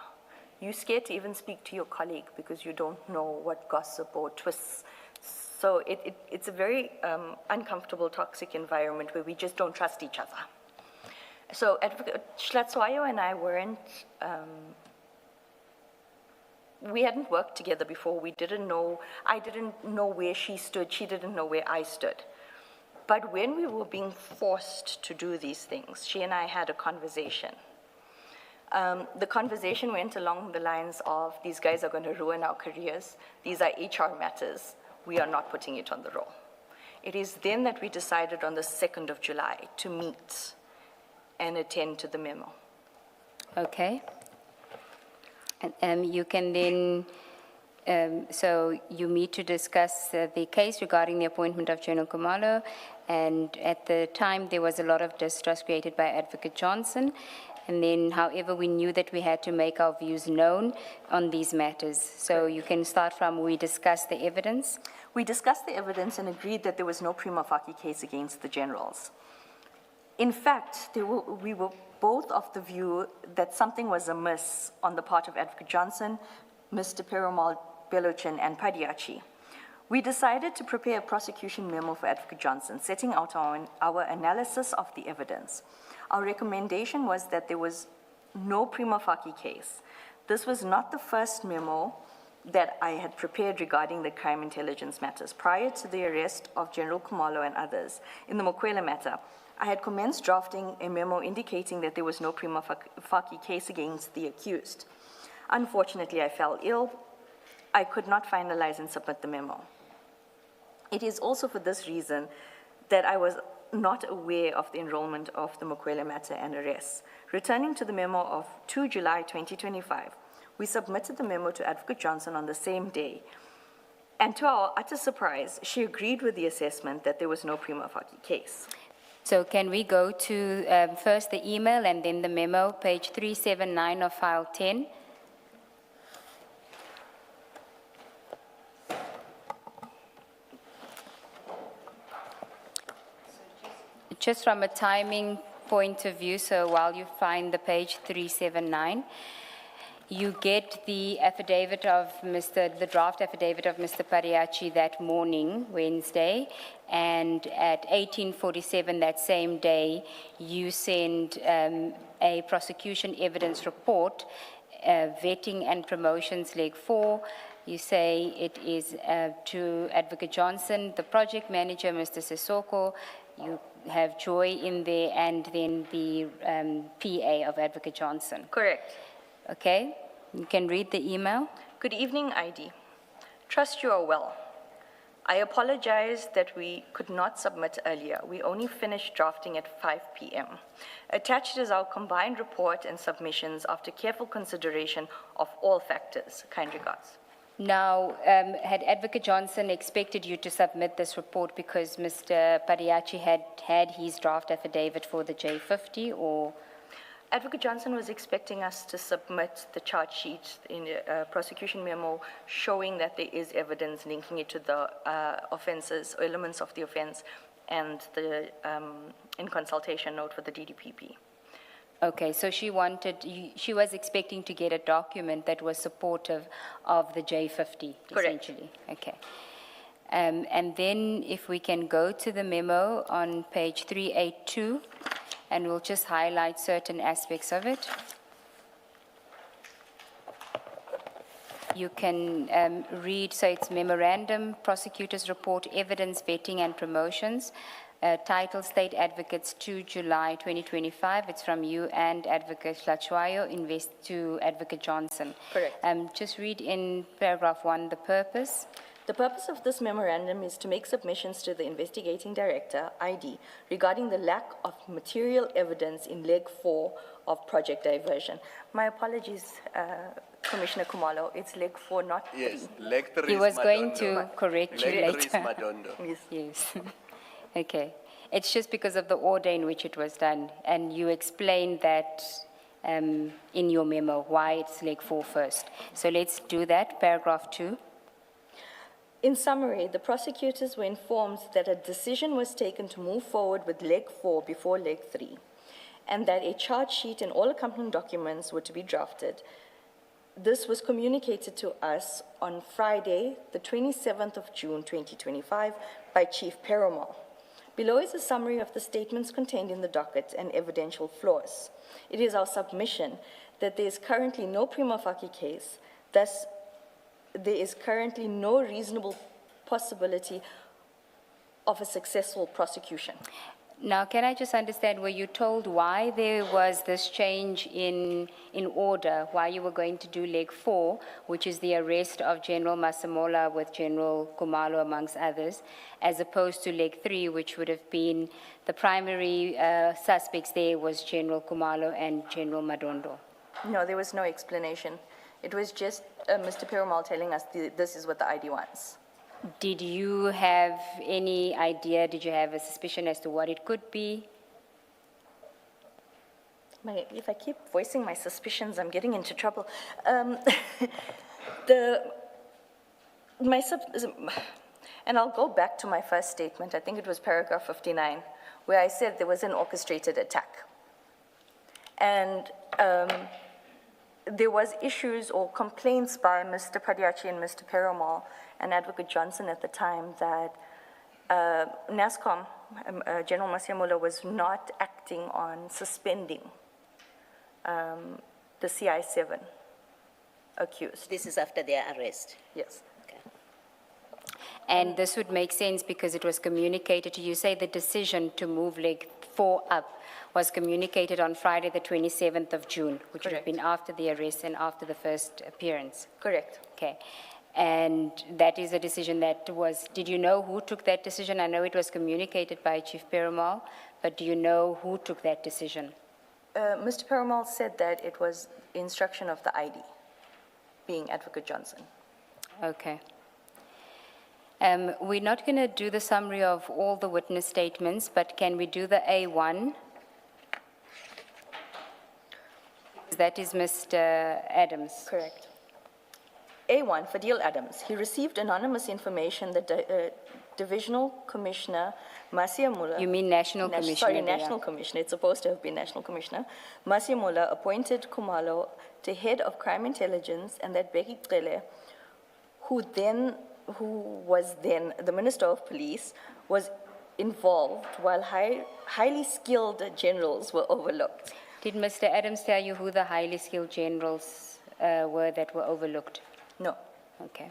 You're scared to even speak to your colleague because you don't know what gossip or twists. So it's a very uncomfortable, toxic environment where we just don't trust each other. So Advocate Schlatzwayo and I we hadn't worked together before. I didn't know where she stood. She didn't know where I stood. But when we were being forced to do these things, she and I had a conversation. The conversation went along the lines of, these guys are going to ruin our careers. These are HR matters. We are not putting it on the roll. It is then that we decided on the 2nd of July to meet and attend to the memo.
Okay. And you can then, so you meet to discuss the case regarding the appointment of General Kumalo, and at the time there was a lot of distrust created by Advocate Johnson, and then, however, we knew that we had to make our views known on these matters. So you can start from, we discussed the evidence.
We discussed the evidence and agreed that there was no prima facie case against the generals. In fact, we were both of the view that something was amiss on the part of Advocate Johnson, Mr. Perumal, Belochin, and Padiachi. We decided to prepare a prosecution memo for Advocate Johnson, setting out our analysis of the evidence. Our recommendation was that there was no prima facie case. This was not the first memo that I had prepared regarding the crime intelligence matters. Prior to the arrest of General Kumalo and others in the Mokwele matter, I had commenced drafting a memo indicating that there was no prima facie case against the accused. Unfortunately, I fell ill. I could not finalize and submit the memo. It is also for this reason that I was not aware of the enrollment of the Mokwele matter and arrests. Returning to the memo of 2 July 2025, we submitted the memo to Advocate Johnson on the same day. And to our utter surprise, she agreed with the assessment that there was no prima facie case.
So can we go to first the email and then the memo, page 379 of file 10? Just from a timing point of view, so while you find the page 379, You get the affidavit of the draft affidavit of Mr. Pariachi that morning, Wednesday, and at 18:47 that same day, you send a prosecution evidence report, vetting and promotions leg 4. You say it is to Advocate Johnson, the project manager, Mr. Sissoko. You have Joy in there, and then the PA of Advocate Johnson.
Correct.
Okay, you can read the email.
Good evening, ID. Trust you are well. I apologize that we could not submit earlier. We only finished drafting at 5 p.m. Attached is our combined report and submissions after careful consideration of all factors. Kind regards.
Now, had Advocate Johnson expected you to submit this report because Mr. Pariachi had his draft affidavit for the J50, or?
Advocate Johnson was expecting us to submit the charge sheet in a prosecution memo showing that there is evidence linking it to the offenses, or elements of the offense, and the in consultation note for the DDPP.
Okay, so she was expecting to get a document that was supportive of the J50, essentially. Okay. And then if we can go to the memo on page 382, and we'll just highlight certain aspects of it. You can read, so it's memorandum, prosecutor's report, evidence, vetting and promotions, title State Advocates 2 July 2025. It's from you and Advocate Hlachwayo, invest to Advocate Johnson.
Correct.
Just read in paragraph 1 the purpose.
The purpose of this memorandum is to make submissions to the investigating director, ID, regarding the lack of material evidence in leg 4 of project diversion. My apologies, Commissioner Kumalo, it's leg 4, not 3.
Yes, leg 3
He
is
was going
Madondo.
to correct you
Leg 3 is
later.
Madondo.
Yes.
Yes. Okay. It's just because of the order in which it was done, and you explained that in your memo, why it's leg 4 first. So let's do that, paragraph 2.
In summary, the prosecutors were informed that a decision was taken to move forward with leg 4 before leg 3, and that a charge sheet and all accompanying documents were to be drafted. This was communicated to us on Friday, the 27th of June, 2025, by Chief Perumal. Below is a summary of the statements contained in the docket and evidential flaws. It is our submission that there is currently no prima facie case, thus there is currently no reasonable possibility of a successful prosecution.
Now, can I just understand, were you told why there was this change in order, why you were going to do leg 4, which is the arrest of General Masemola with General Kumalo, amongst others, as opposed to leg 3, which would have been the primary suspects there was General Kumalo and General Madondo?
No, there was no explanation. It was just Mr. Perumal telling us this is what the ID wants.
Did you have any idea, did you have a suspicion as to what it could be?
If I keep voicing my suspicions, I'm getting into trouble. And I'll go back to my first statement, I think it was paragraph 59, where I said there was an orchestrated attack. And there was issues or complaints by Mr. Padiachi and Mr. Perumal and Advocate Johnson at the time that NASCOM, General Masemola, was not acting on suspending the CI7 accused.
This is after their arrest.
Yes.
And this would make sense because it was communicated to you. Say the decision to move leg 4 up was communicated on Friday, the 27th of June, which would have been after the arrest and after the first appearance.
Correct.
Okay. And that is a decision that was, did you know who took that decision? I know it was communicated by Chief Perumal, but do you know who took that decision?
Mr. Perumal said that it was instruction of the ID, being Advocate Johnson.
Okay. We're not going to do the summary of all the witness statements, but can we do the A1? That is Mr. Adams.
Correct. A1, Fadil Adams, he received anonymous information that Divisional Commissioner Masia Mullah...
You mean National Commissioner?
Sorry, National Commissioner. It's supposed to have been National Commissioner. Masia Mullah appointed Khumalo to head of crime intelligence, and that Becky Cele, who was then the Minister of Police, was involved while highly skilled generals were overlooked.
Did Mr. Adams tell you who the highly skilled generals were that were overlooked?
No.
Okay.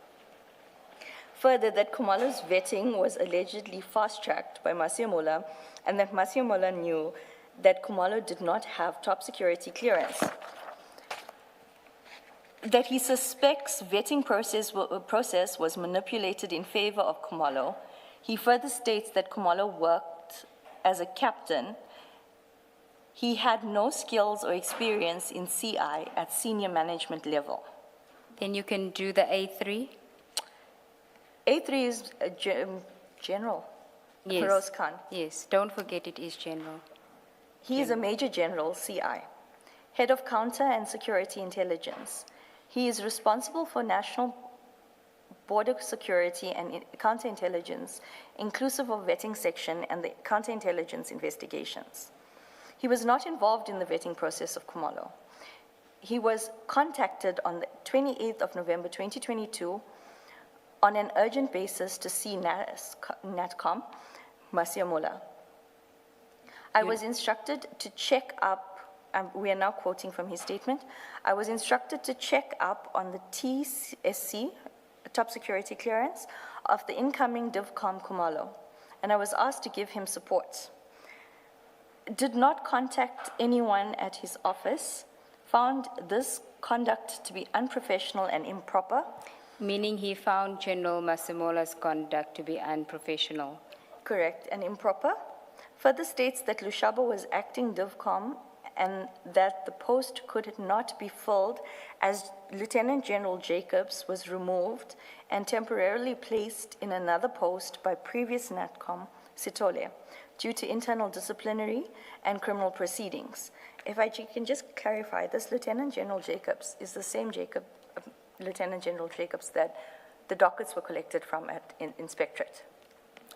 Further, that Khumalo's vetting was allegedly fast-tracked by Masia Mullah, and that Masia Mullah knew that Khumalo did not have top security clearance. That he suspects vetting process was manipulated in favor of Khumalo. He further states that Khumalo worked as a captain. He had no skills or experience in CI at senior management level.
Then you can do the A3.
A3 is a general,
Yes.
Feroz Khan.
Yes, don't forget it is general.
He is a major general, CI, head of counter and security intelligence. He is responsible for national border security and counterintelligence, inclusive of vetting section and the counterintelligence investigations. He was not involved in the vetting process of Khumalo. He was contacted on the 28th of November 2022 on an urgent basis to see NATCOM, Masia Mullah. I was instructed to check up, we are now quoting from his statement, I was instructed to check up on the TSC, top security clearance, of the incoming DivCom Khumalo, and I was asked to give him support. Did not contact anyone at his office, found this conduct to be unprofessional and improper.
Meaning he found General Masimola's conduct to be unprofessional.
Correct, and improper. Further states that Lushaba was acting DivCom and that the post could not be filled as Lieutenant General Jacobs was removed and temporarily placed in another post by previous NATCOM, Sitole, due to internal disciplinary and criminal proceedings. If I can just clarify, this Lieutenant General Jacobs is the same Lieutenant General Jacobs that the dockets were collected from at Inspectorate.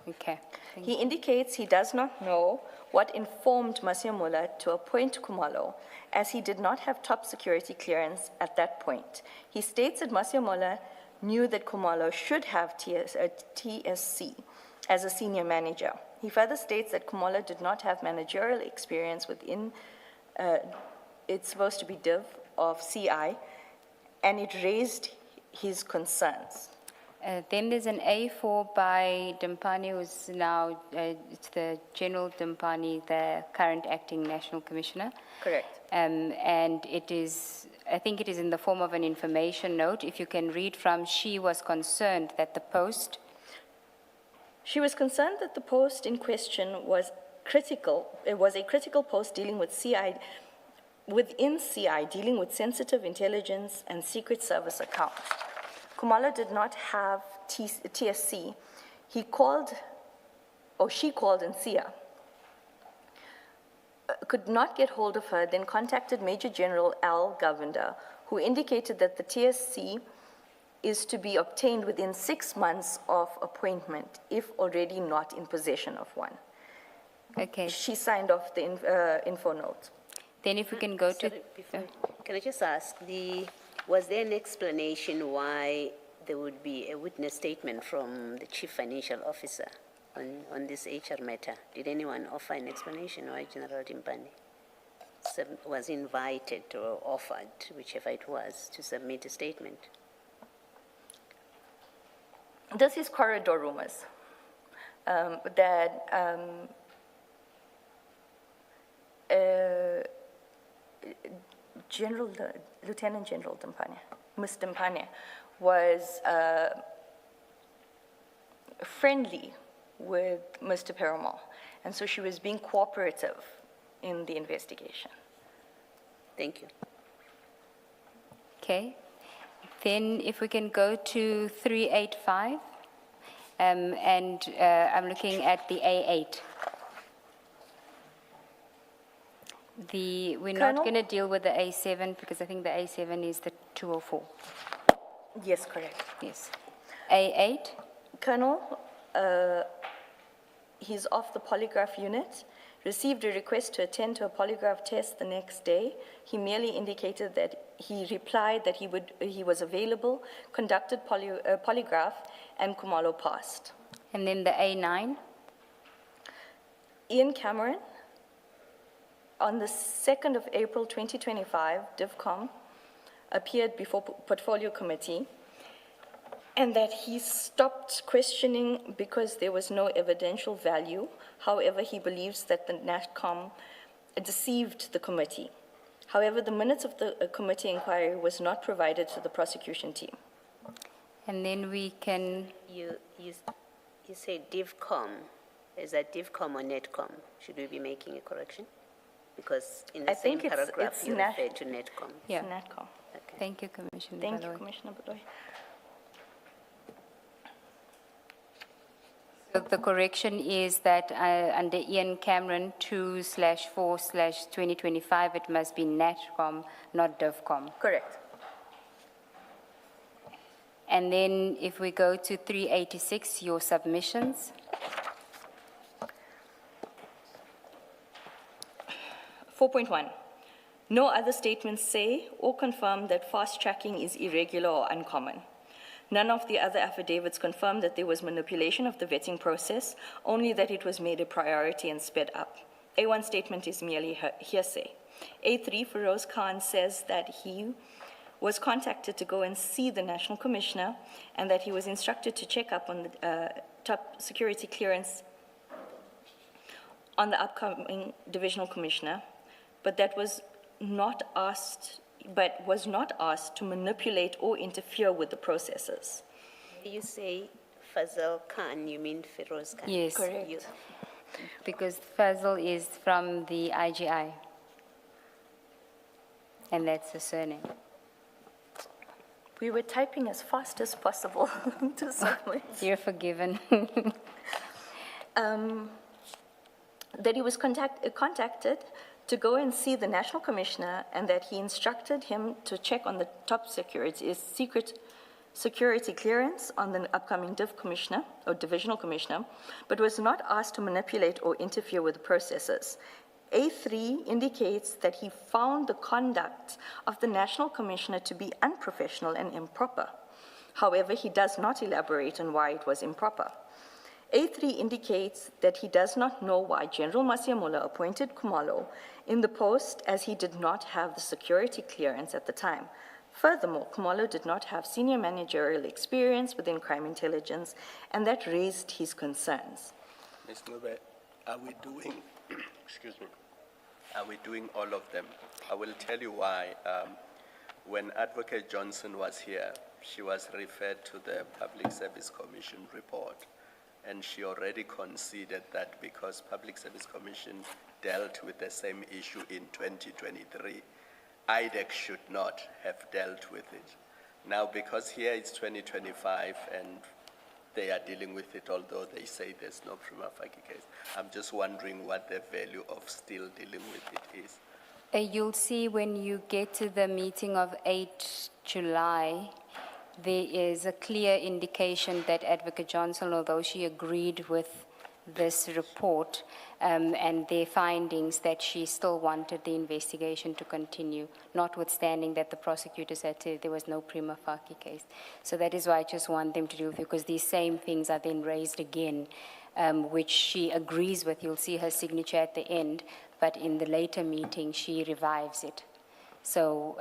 Okay.
He indicates he does not know what informed Masia Mullah to appoint Khumalo, as he did not have top security clearance at that point. He states that Masia Mullah knew that Khumalo should have TSC as a senior manager. He further states that Khumalo did not have managerial experience within, it's supposed to be Div of CI, and it raised his concerns.
Then there's an A4 by Dimpani, who's now, it's the General Dimpani, the current acting National Commissioner.
Correct.
And it is, I think it is in the form of an information note. If you can read from, she was concerned that the post.
She was concerned that the post in question was critical. It was a critical post dealing with CI, within CI, dealing with sensitive intelligence and secret service accounts. Khumalo did not have TSC. He called, or she called Nsia, could not get hold of her, then contacted Major General Al Govender, who indicated that the TSC is to be obtained within 6 months of appointment, if already not in possession of one.
Okay.
She signed off the info note.
Then if we can go to...
Can I just ask, was there an explanation why there would be a witness statement from the Chief Financial Officer on this HR matter? Did anyone offer an explanation why General Dimpani was invited or offered, whichever it was, to submit a statement?
This is corridor rumors that Lieutenant General Dimpani, Ms. Dimpani, was friendly with Mr. Perumal, and so she was being cooperative in the investigation.
Thank you.
Okay. Then if we can go to 385, and I'm looking at the A8. We're not
Colonel?
going to deal with the A7 because I think the A7 is the 204.
Yes, correct.
Yes. A8,
Colonel, he's off the polygraph unit, received a request to attend to a polygraph test the next day. He merely indicated that he replied that he was available, conducted polygraph, and Kumalo passed.
and then the A9,
Ian Cameron, on the 2nd of April 2025, DivCom appeared before Portfolio Committee, and that he stopped questioning because there was no evidential value. However, he believes that the NATCOM deceived the committee. However, the minutes of the committee inquiry was not provided to the prosecution team.
and then we can,
You say DivCom. Is that DivCom or NetCom? Should we be making a correction? Because in the
I
same
think it's-
paragraph,
it's
you
Nat-
refer to NetCom.
yeah.
NATCOM.
Okay.
Thank you, Commissioner
Thank you,
Baloyi.
Commissioner Baloyi.
So the correction is that under Ian Cameron 2/4/2025, it must be NATCOM, not DivCom.
Correct.
And then if we go to 386, your submissions.
4.1, no other statements say or confirm that fast tracking is irregular or uncommon. None of the other affidavits confirm that there was manipulation of the vetting process, only that it was made a priority and sped up. A1 statement is merely hearsay. A3, Feroz Khan says that he was contacted to go and see the National Commissioner and that he was instructed to check up on the top security clearance on the upcoming Divisional Commissioner, but was not asked to manipulate or interfere with the processes.
You say Fazal Khan, you mean Feroz Khan?
Yes.
Correct.
You-
Because Fazal is from the IGI. And that's the surname.
We were typing as fast as possible to submit.
You're forgiven.
That he was contacted to go and see the National Commissioner and that he instructed him to check on the top secret security clearance on the upcoming Commissioner or Divisional Commissioner, but was not asked to manipulate or interfere with the processes. A3 indicates that he found the conduct of the National Commissioner to be unprofessional and improper. However, he does not elaborate on why it was improper. A3 indicates that he does not know why General Masiamola appointed Kumalo in the post, as he did not have the security clearance at the time. Furthermore, Kumalo did not have senior managerial experience within crime intelligence, and that raised his concerns.
Ms. Nube, are we doing, excuse me, are we doing all of them? I will tell you why. When Advocate Johnson was here, she was referred to the Public Service Commission report, and she already conceded that because Public Service Commission dealt with the same issue in 2023, IDEC should not have dealt with it. Now, because here it's 2025 and they are dealing with it, although they say there's no prima facie case, I'm just wondering what the value of still dealing with it is.
You'll see when you get to the meeting of 8 July, there is a clear indication that Advocate Johnson, although she agreed with this report and their findings, that she still wanted the investigation to continue, notwithstanding that the prosecutors said there was no prima facie case. So that is why I just want them to do it, because these same things are then raised again, which she agrees with. You'll see her signature at the end, but in the later meeting, she revives it. So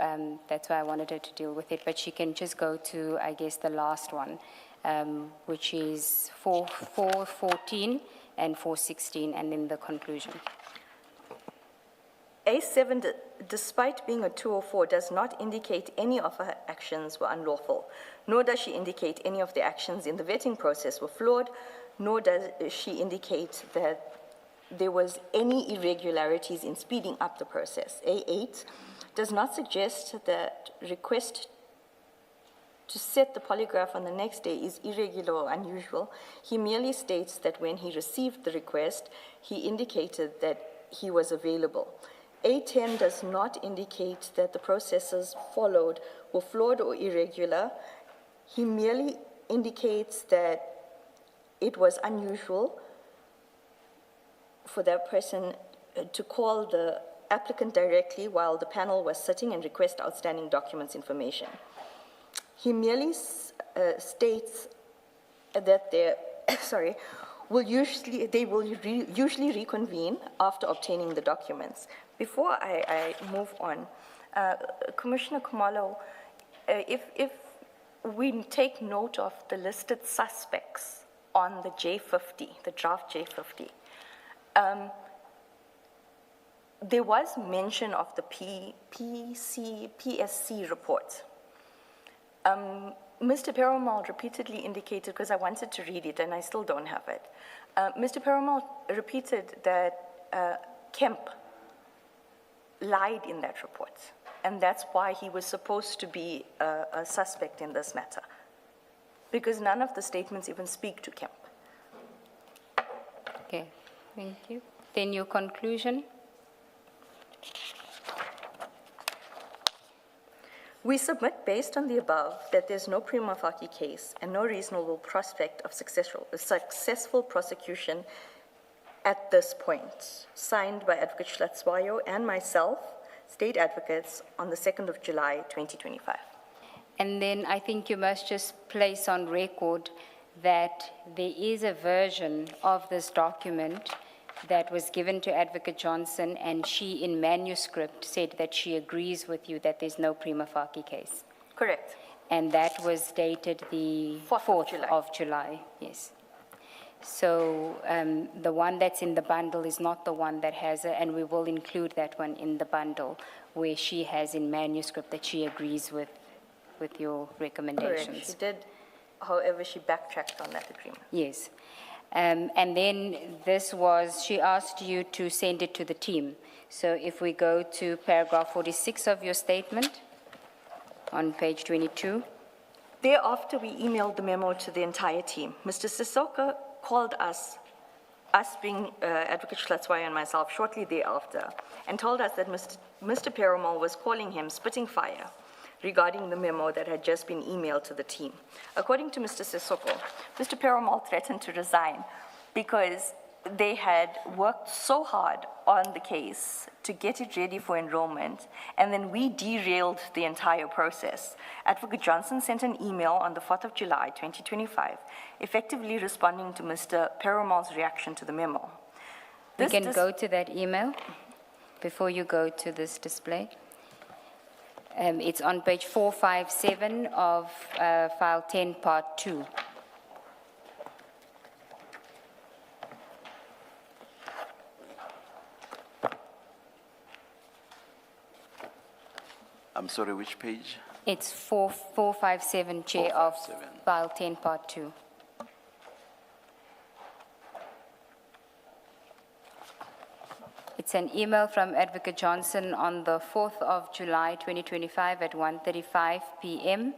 that's why I wanted her to deal with it. But she can just go to, I guess, the last one, which is 414 and 416, and then the conclusion.
A7, despite being a 204, does not indicate any of her actions were unlawful, nor does she indicate any of the actions in the vetting process were flawed, nor does she indicate that there was any irregularities in speeding up the process. A8 does not suggest that request to set the polygraph on the next day is irregular or unusual. He merely states that when he received the request, he indicated that he was available. A10 does not indicate that the processes followed were flawed or irregular, He merely indicates that it was unusual for that person to call the applicant directly while the panel was sitting and request outstanding documents information. He merely states that they will usually reconvene after obtaining the documents. Before I move on, Commissioner Khumalo, if we take note of the listed suspects on the J50, the draft J50, there was mention of the PSC report. Mr. Perumal repeatedly indicated, because I wanted to read it and I still don't have it, Mr. Perumal repeated that Kemp lied in that report, and that's why he was supposed to be a suspect in this matter, because none of the statements even speak to Kemp.
Okay, thank you. Then your conclusion?
We submit, based on the above, that there's no prima facie case and no reasonable prospect of successful prosecution at this point. Signed by Advocate Schlatzwayo and myself, state advocates, on the 2nd of July, 2025.
And then I think you must just place on record that there is a version of this document that was given to Advocate Johnson, and she, in manuscript, said that she agrees with you that there's no prima facie case.
Correct.
And that was dated the 4th of July, yes. So the one that's in the bundle is not the one that has it, and we will include that one in the bundle where she has in manuscript that she agrees with your recommendations.
Correct. She did, however, she backtracked on that agreement.
Yes. And then this was, she asked you to send it to the team. So if we go to paragraph 46 of your statement on page 22.
Thereafter, we emailed the memo to the entire team. Mr. Sissoko called us being Advocate Schlatzwayo and myself, shortly thereafter, and told us that Mr. Perumal was calling him spitting fire regarding the memo that had just been emailed to the team. According to Mr. Sissoko, Mr. Perumal threatened to resign because they had worked so hard on the case to get it ready for enrollment, and then we derailed the entire process. Advocate Johnson sent an email on the 4th of July, 2025, effectively responding to Mr. Perumal's reaction to the memo.
We can go to that email before you go to this display. It's on page 457 of file 10, part 2.
I'm sorry, which page?
It's 457, Chair, of
457.
file 10, part 2. It's an email from Advocate Johnson on the 4th of July, 2025 at 1:35 p.m.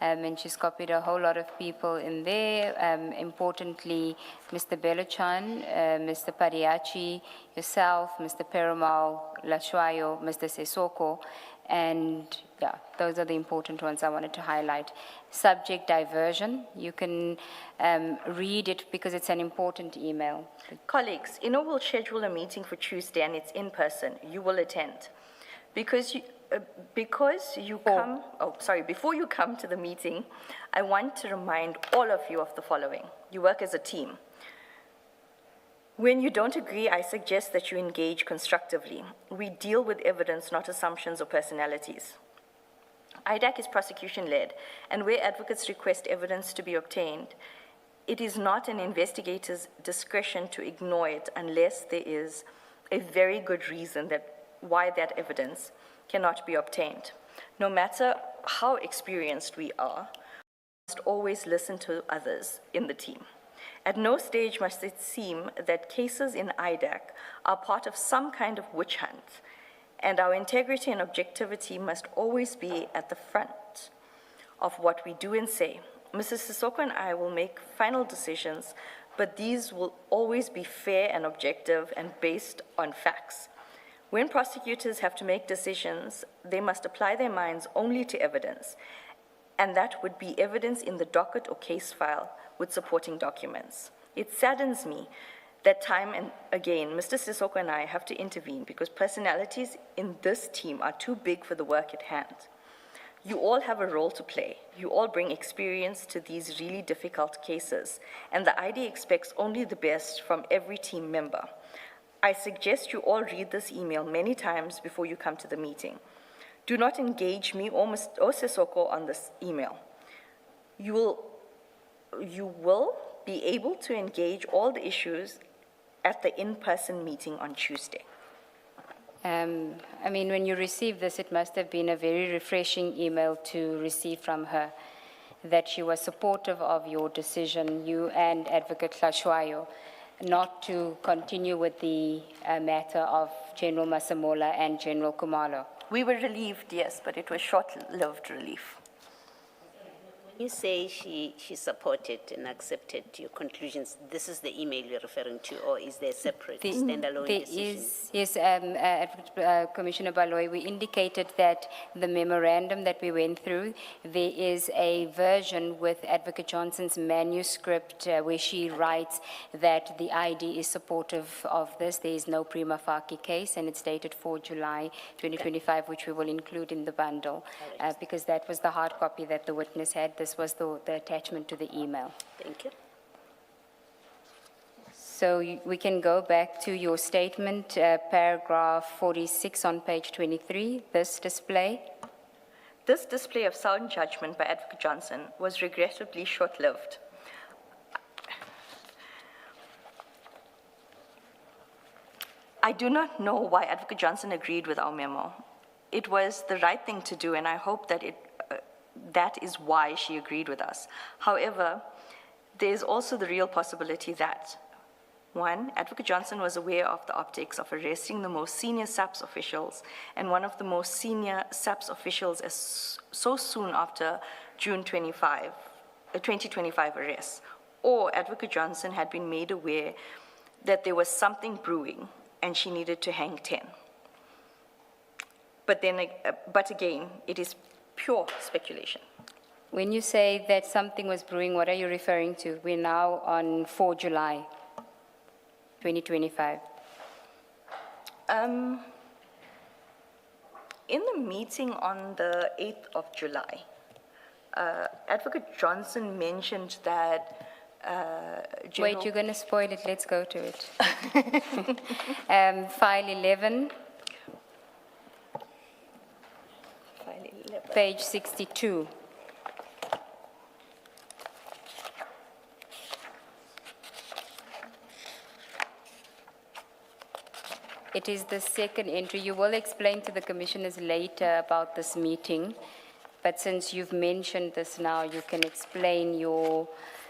And she's copied a whole lot of people in there. Importantly, Mr. Belochan, Mr. Pariachi, yourself, Mr. Perumal, Lashwayo, Mr. Sissoko, and yeah, those are the important ones I wanted to highlight. Subject diversion, you can read it because it's an important email.
Colleagues, we'll schedule a meeting for Tuesday and it's in person. You will attend. Before you come to the meeting, I want to remind all of you of the following. You work as a team. When you don't agree, I suggest that you engage constructively. We deal with evidence, not assumptions or personalities. IDAC is prosecution-led, and where advocates request evidence to be obtained, it is not an investigator's discretion to ignore it unless there is a very good reason why that evidence cannot be obtained. No matter how experienced we are, we must always listen to others in the team. At no stage must it seem that cases in IDAC are part of some kind of witch hunt, and our integrity and objectivity must always be at the front of what we do and say. Mrs. Sissoko and I will make final decisions, but these will always be fair and objective and based on facts. When prosecutors have to make decisions, they must apply their minds only to evidence and that would be evidence in the docket or case file with supporting documents. It saddens me that time and again, Mr. Sissoko and I have to intervene because personalities in this team are too big for the work at hand. You all have a role to play. You all bring experience to these really difficult cases, and the ID expects only the best from every team member. I suggest you all read this email many times before you come to the meeting. Do not engage me or Sissoko on this email. You will be able to engage all the issues at the in-person meeting on Tuesday.
I mean, when you received this, it must have been a very refreshing email to receive from her, that she was supportive of your decision, you and Advocate Hlashwayo, not to continue with the matter of General Masemola and General Kumalo.
We were relieved, yes, but it was short-lived relief.
You say she supported and accepted your conclusions. This is the email you're referring to, or is there a separate standalone decision?
Yes, Commissioner Baloyi, we indicated that the memorandum that we went through, there is a version with Advocate Johnson's manuscript where she writes that the ID is supportive of this. There is no prima facie case, and it's dated 4 July 2025, which we will include in the bundle, because that was the hard copy that the witness had. This was the attachment to the email.
Thank you.
So we can go back to your statement, paragraph 46 on page 23, this display.
This display of sound judgment by Advocate Johnson was regrettably short-lived. I do not know why Advocate Johnson agreed with our memo. It was the right thing to do, and I hope that that is why she agreed with us. However, there is also the real possibility that, one, Advocate Johnson was aware of the optics of arresting the most senior SAPS officials and one of the most senior SAPS officials so soon after June 2025 arrests, or Advocate Johnson had been made aware that there was something brewing and she needed to hang 10. But again, it is pure speculation.
When you say that something was brewing, what are you referring to? We're now on 4 July 2025.
In the meeting on the 8th of July, Advocate Johnson mentioned that
Wait, you're going to spoil it. Let's go to it. File 11. Page 62. It is the second entry. You will explain to the commissioners later about this meeting, but since you've mentioned this now, you can explain your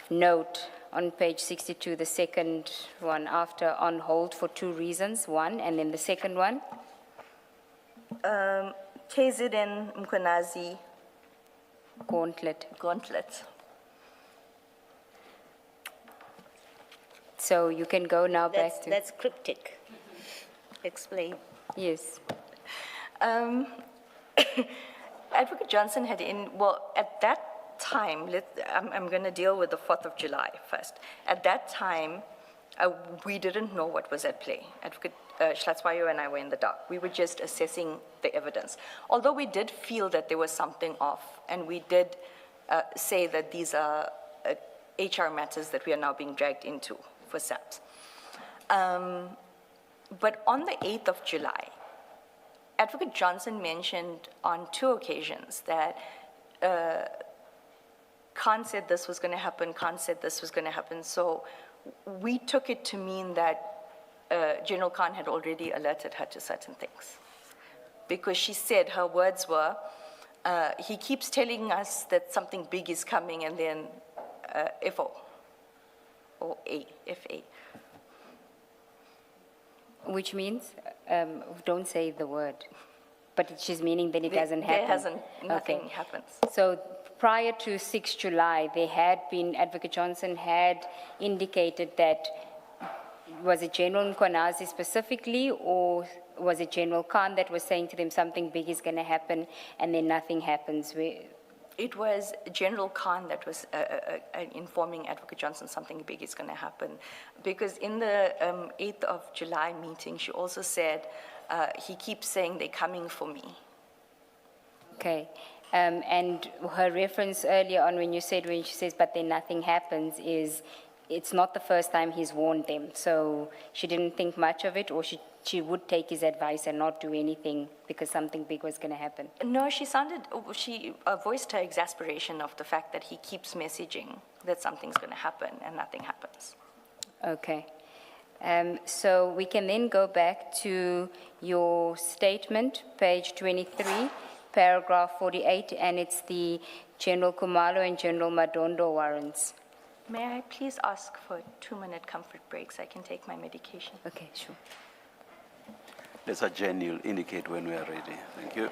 note on page 62, the second one, after on hold for 2 reasons, one, and then the second one.
KZN Mkonazi
Gauntlet. So you can go now back to...
That's cryptic.
Explain.
Yes.
Advocate Johnson had at that time, I'm going to deal with the 4th of July first. At that time, we didn't know what was at play. Advocate Hlatswayo and I were in the dark. We were just assessing the evidence. Although we did feel that there was something off, and we did say that these are HR matters that we are now being dragged into for SAPS. But on the 8th of July, Advocate Johnson mentioned on 2 occasions that Khan said this was going to happen, Khan said this was going to happen. So we took it to mean that General Khan had already alerted her to certain things. Because she said, her words were, he keeps telling us that something big is coming, and then FO, or FA.
Which means, don't say the word, but she's meaning that it doesn't happen.
Nothing happens.
So prior to 6 July, Advocate Johnson had indicated that, was it General Nkwaнаzi specifically, or was it General Khan that was saying to them something big is going to happen, and then nothing happens?
It was General Khan that was informing Advocate Johnson something big is going to happen. Because in the 8th of July meeting, she also said, he keeps saying they're coming for me.
Okay. And her reference earlier on when she says, but then nothing happens, is it's not the first time he's warned them. So she didn't think much of it, or she would take his advice and not do anything because something big was going to happen.
No, she voiced her exasperation of the fact that he keeps messaging that something's going to happen and nothing happens.
Okay. So we can then go back to your statement, page 23, paragraph 48, and it's the General Kumalo and General Madondo warrants.
May I please ask for 2-minute comfort breaks? I can take my medication.
Okay, sure.
Let's adjourn, you'll indicate when we are ready. Thank you.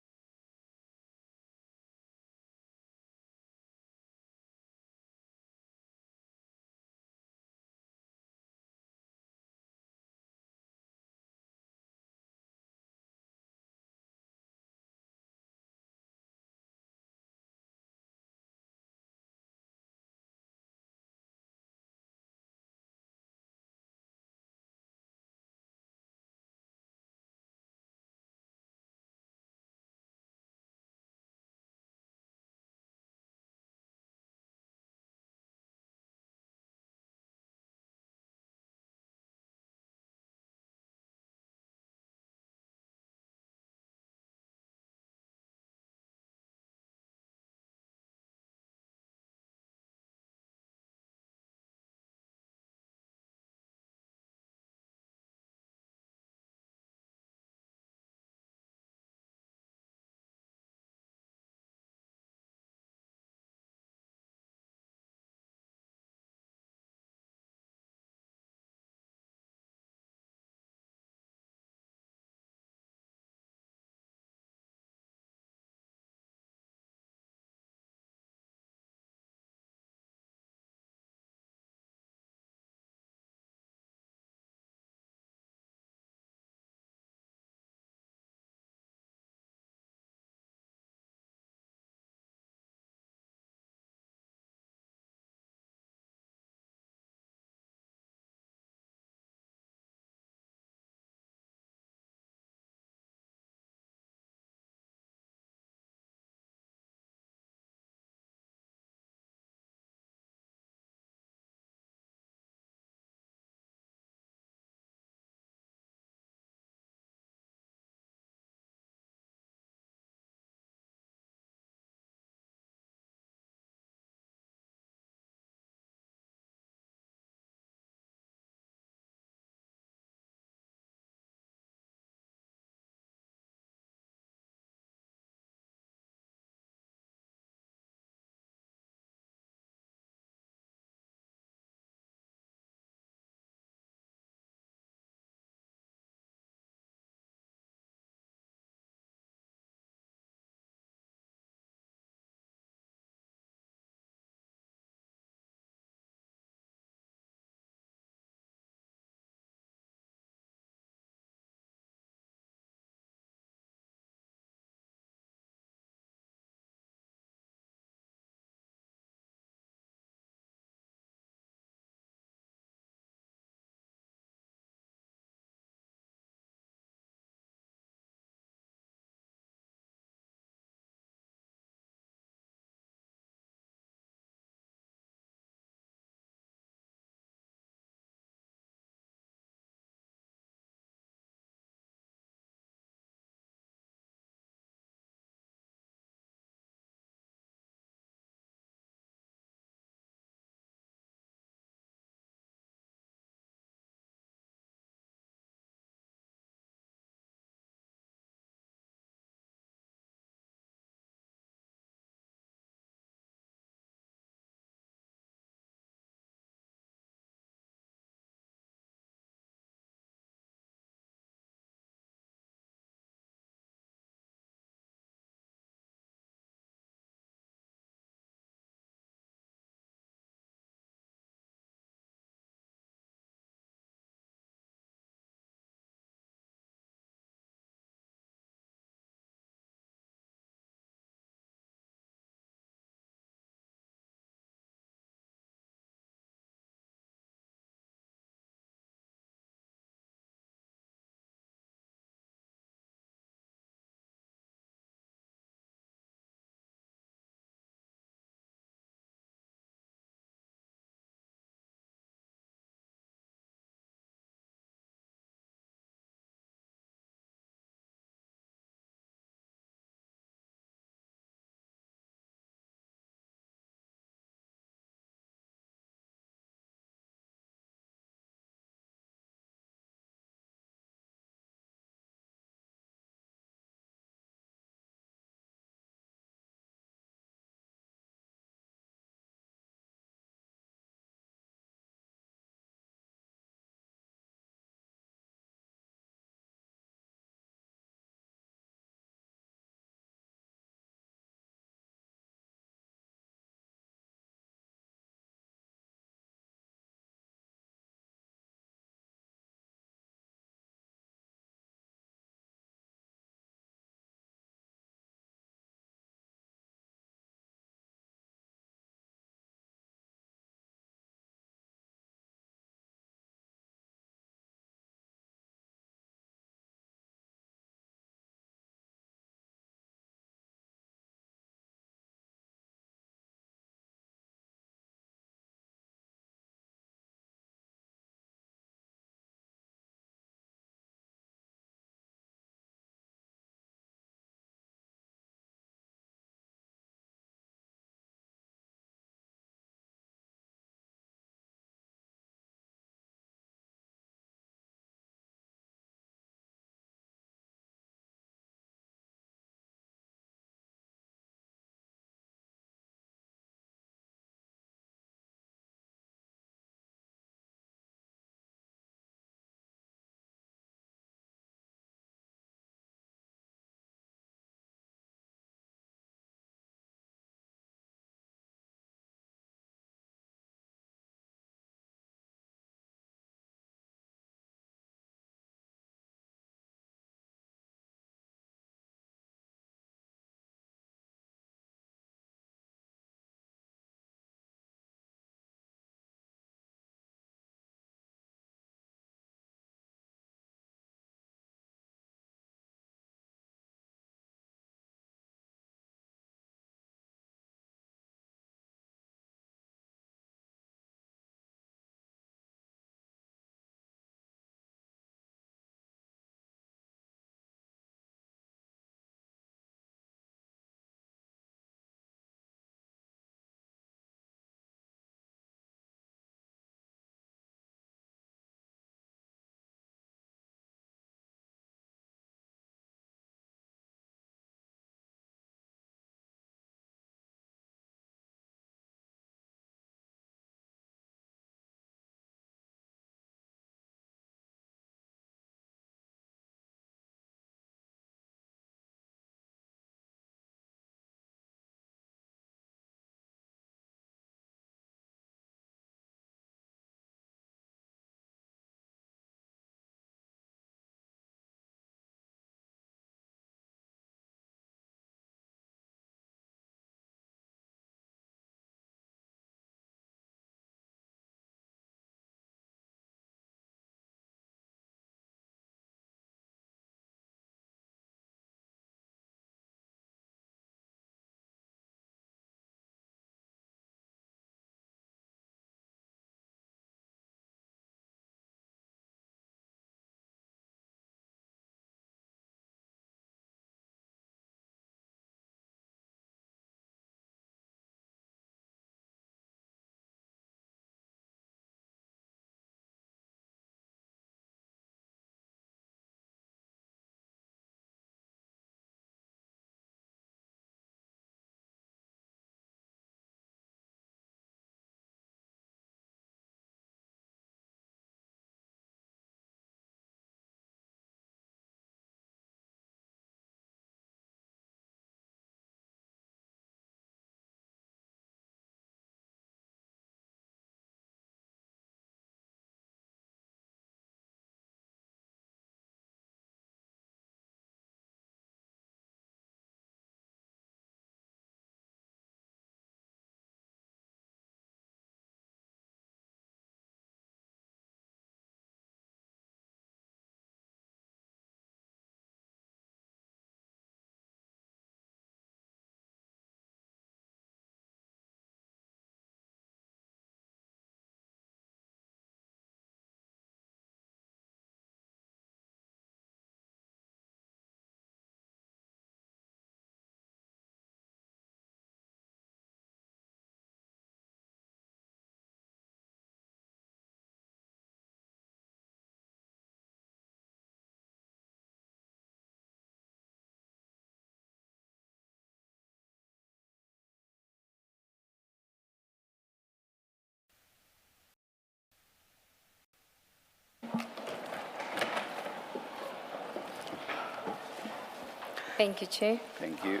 Thank you, Chair.
Thank you.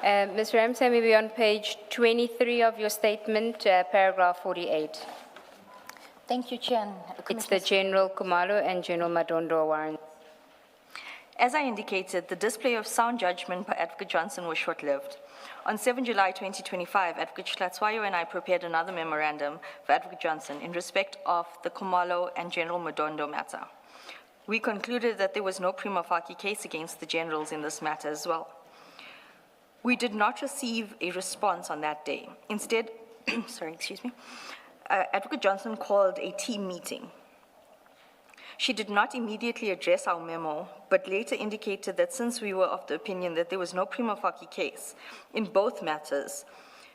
Mr. Ramsamy, we're on page 23 of your statement, paragraph 48.
Thank you, Chair.
It's the General Kumalo and General Madondo warrant.
As I indicated, the display of sound judgment by Advocate Johnson was short-lived. On 7 July 2025, Advocate Hlatswayo and I prepared another memorandum for Advocate Johnson in respect of the Kumalo and General Madondo matter. We concluded that there was no prima facie case against the generals in this matter as well. We did not receive a response on that day. Instead, Advocate Johnson called a team meeting. She did not immediately address our memo, but later indicated that since we were of the opinion that there was no prima facie case in both matters,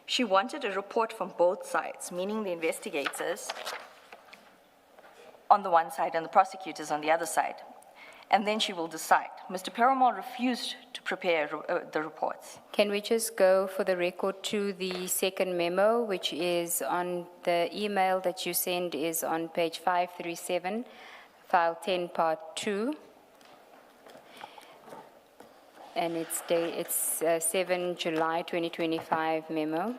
she wanted a report from both sides, meaning the investigators on the one side and the prosecutors on the other side, and then she will decide. Mr. Perumal refused to prepare the reports.
Can we just go for the record to the second memo, which is on the email that you send is on page 537, file 10, part 2. And it's 7 July 2025 memo.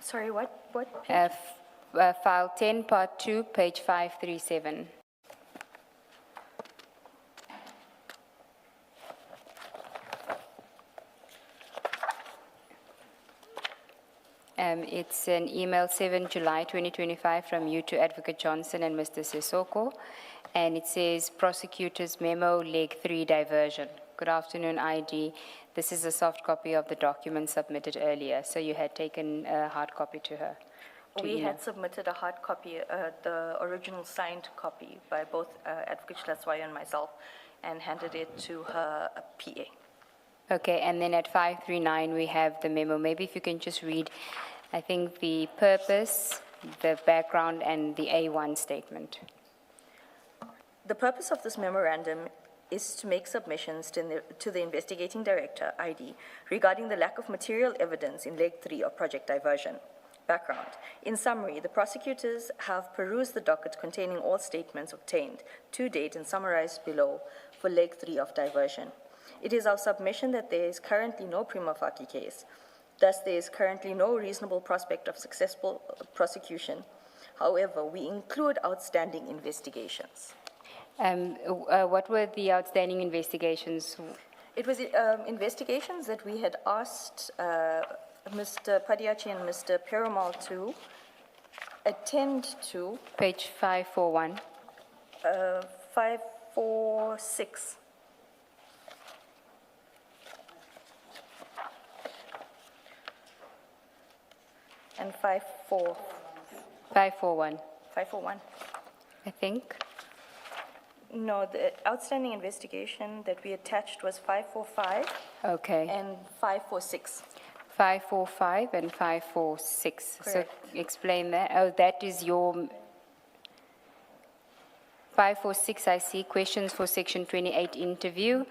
Sorry, what page?
File 10, part 2, page 537. It's an email 7 July 2025 from you to Advocate Johnson and Mr. Sisoko, and it says prosecutors memo leg 3 diversion. Good afternoon, ID. This is a soft copy of the document submitted earlier, so you had taken a hard copy to her.
We had submitted a hard copy, the original signed copy by both Advocate Hlatswayo and myself, and handed it to her PA.
Okay, and then at 539 we have the memo. Maybe if you can just read, I think, the purpose, the background, and the A1 statement.
The purpose of this memorandum is to make submissions to the investigating director, ID, regarding the lack of material evidence in leg 3 of Project Diversion. Background. In summary, the prosecutors have perused the docket containing all statements obtained to date and summarized below for leg 3 of Diversion. It is our submission that there is currently no prima facie case. Thus, there is currently no reasonable prospect of successful prosecution. However, we include outstanding investigations.
What were the outstanding investigations?
It was investigations that we had asked Mr. Padiachi and Mr. Perumal to attend to.
Page 541.
546. And
541.
541.
I think.
No, the outstanding investigation that we attached was 545
Okay.
and 546.
545 and 546.
Correct.
So explain that. Oh, that is your 546. I see questions for section 28 interview,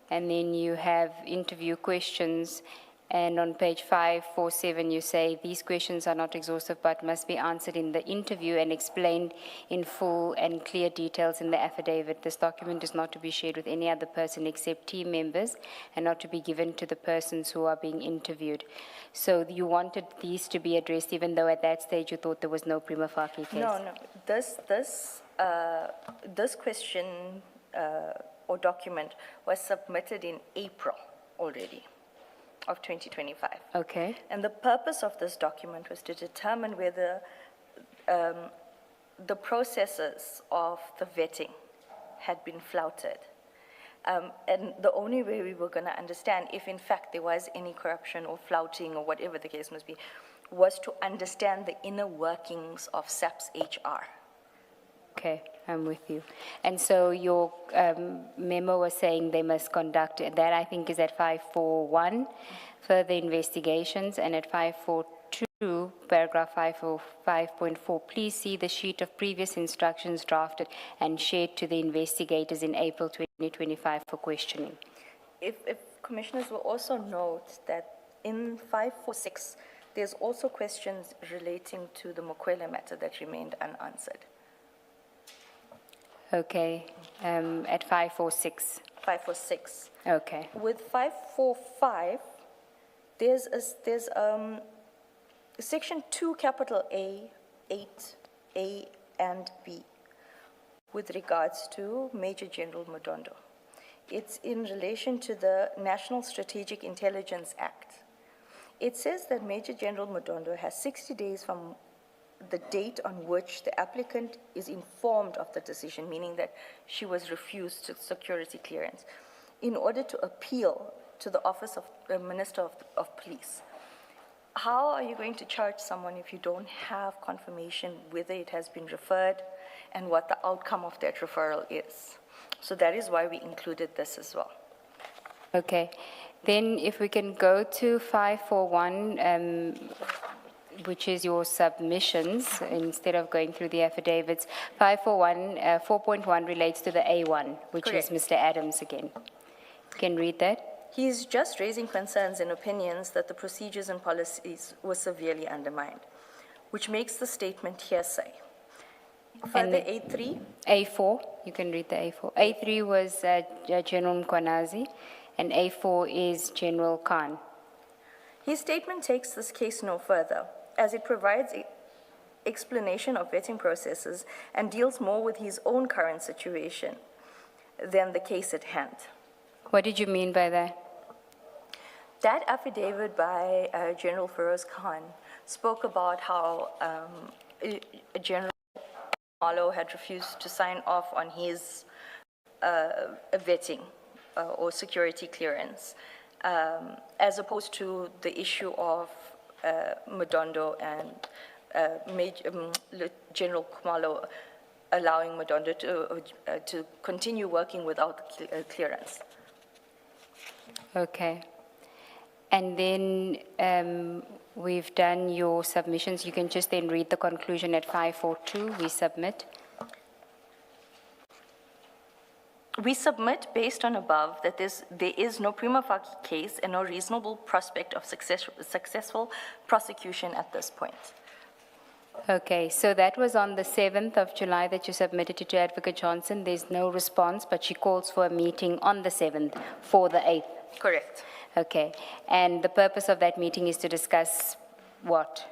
and then you have interview questions. And on page 547, you say these questions are not exhaustive but must be answered in the interview and explained in full and clear details in the affidavit. This document is not to be shared with any other person except team members and not to be given to the persons who are being interviewed. So you wanted these to be addressed even though at that stage you thought there was no prima facie case?
No. This question or document was submitted in April already of 2025.
Okay.
And the purpose of this document was to determine whether the processes of the vetting had been flouted. And the only way we were going to understand if in fact there was any corruption or flouting or whatever the case must be, was to understand the inner workings of SAP's HR.
Okay, I'm with you. And so your memo was saying they must conduct, that I think is at 541, further investigations, and at 542, paragraph 5.4, please see the sheet of previous instructions drafted and shared to the investigators in April 2025 for questioning.
If commissioners will also note that in 546, there's also questions relating to the Mokwele matter that remained unanswered.
Okay, at 546.
546.
Okay.
With 545, there's section 2, capital A, 8A and B, with regards to Major General Madondo. It's in relation to the National Strategic Intelligence Act. It says that Major General Madondo has 60 days from the date on which the applicant is informed of the decision, meaning that she was refused security clearance, in order to appeal to the Office of the Minister of Police. How are you going to charge someone if you don't have confirmation whether it has been referred and what the outcome of that referral is? So that is why we included this as well.
Okay. Then if we can go to 541, which is your submissions, instead of going through the affidavits. 541, 4.1 relates to the A1, which
Correct.
is Mr. Adams again. You can read that.
He is just raising concerns and opinions that the procedures and policies were severely undermined, which makes the statement hearsay. Further, A3,
A4, you can read the A4. A3 was General Mkwanazi, and A4 is General Khan.
his statement takes this case no further, as it provides explanation of vetting processes and deals more with his own current situation than the case at hand.
What did you mean by that?
That affidavit by General Feroz Khan spoke about how General Malo had refused to sign off on his vetting or security clearance, as opposed to the issue of Madondo and General Khumalo allowing Madondo to continue working without clearance.
Okay. And then we've done your submissions. You can just then read the conclusion at 542. We submit.
We submit based on above that there is no prima facie case and no reasonable prospect of successful prosecution at this point.
Okay, so that was on the 7th of July that you submitted it to Advocate Johnson. There's no response, but she calls for a meeting on the 7th for the 8th.
Correct.
Okay, and the purpose of that meeting is to discuss what?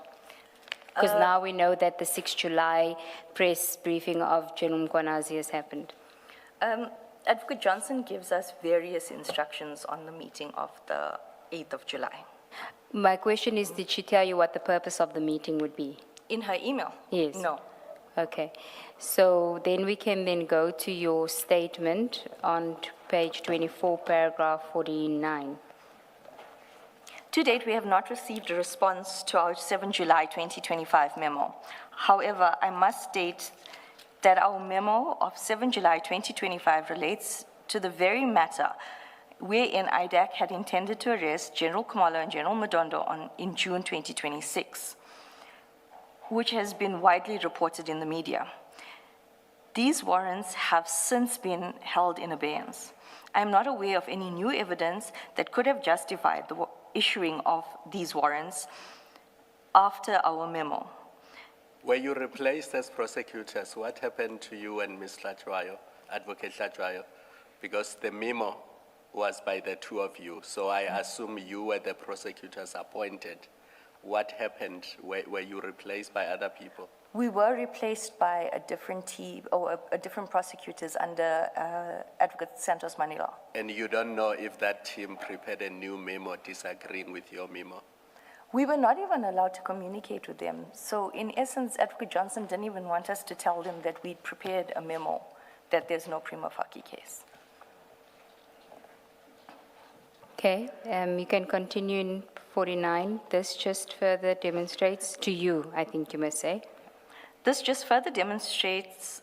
Because now we know that the 6th July press briefing of General Mkwanazi has happened.
Advocate Johnson gives us various instructions on the meeting of the 8th of July.
My question is, did she tell you what the purpose of the meeting would be?
In her email?
Yes.
No.
Okay, so then we can then go to your statement on page 24, paragraph 49.
To date, we have not received a response to our 7 July 2025 memo. However, I must state that our memo of 7 July 2025 relates to the very matter wherein IDAC had intended to arrest General Khumalo and General Madondo in June 2026, which has been widely reported in the media. These warrants have since been held in abeyance. I am not aware of any new evidence that could have justified the issuing of these warrants after our memo.
Were you replaced as prosecutors? What happened to you and Ms. Latwayo, Advocate Latwayo? Because the memo was by the two of you, so I assume you were the prosecutors appointed. What happened? Were you replaced by other people?
We were replaced by a different team, or a different prosecutors under Advocate Santos Manila.
And you don't know if that team prepared a new memo disagreeing with your memo?
We were not even allowed to communicate with them. So in essence, Advocate Johnson didn't even want us to tell them that we'd prepared a memo, that there's no prima facie case.
Okay, you can continue in 49. This just further demonstrates to you, I think you must say.
This just further demonstrates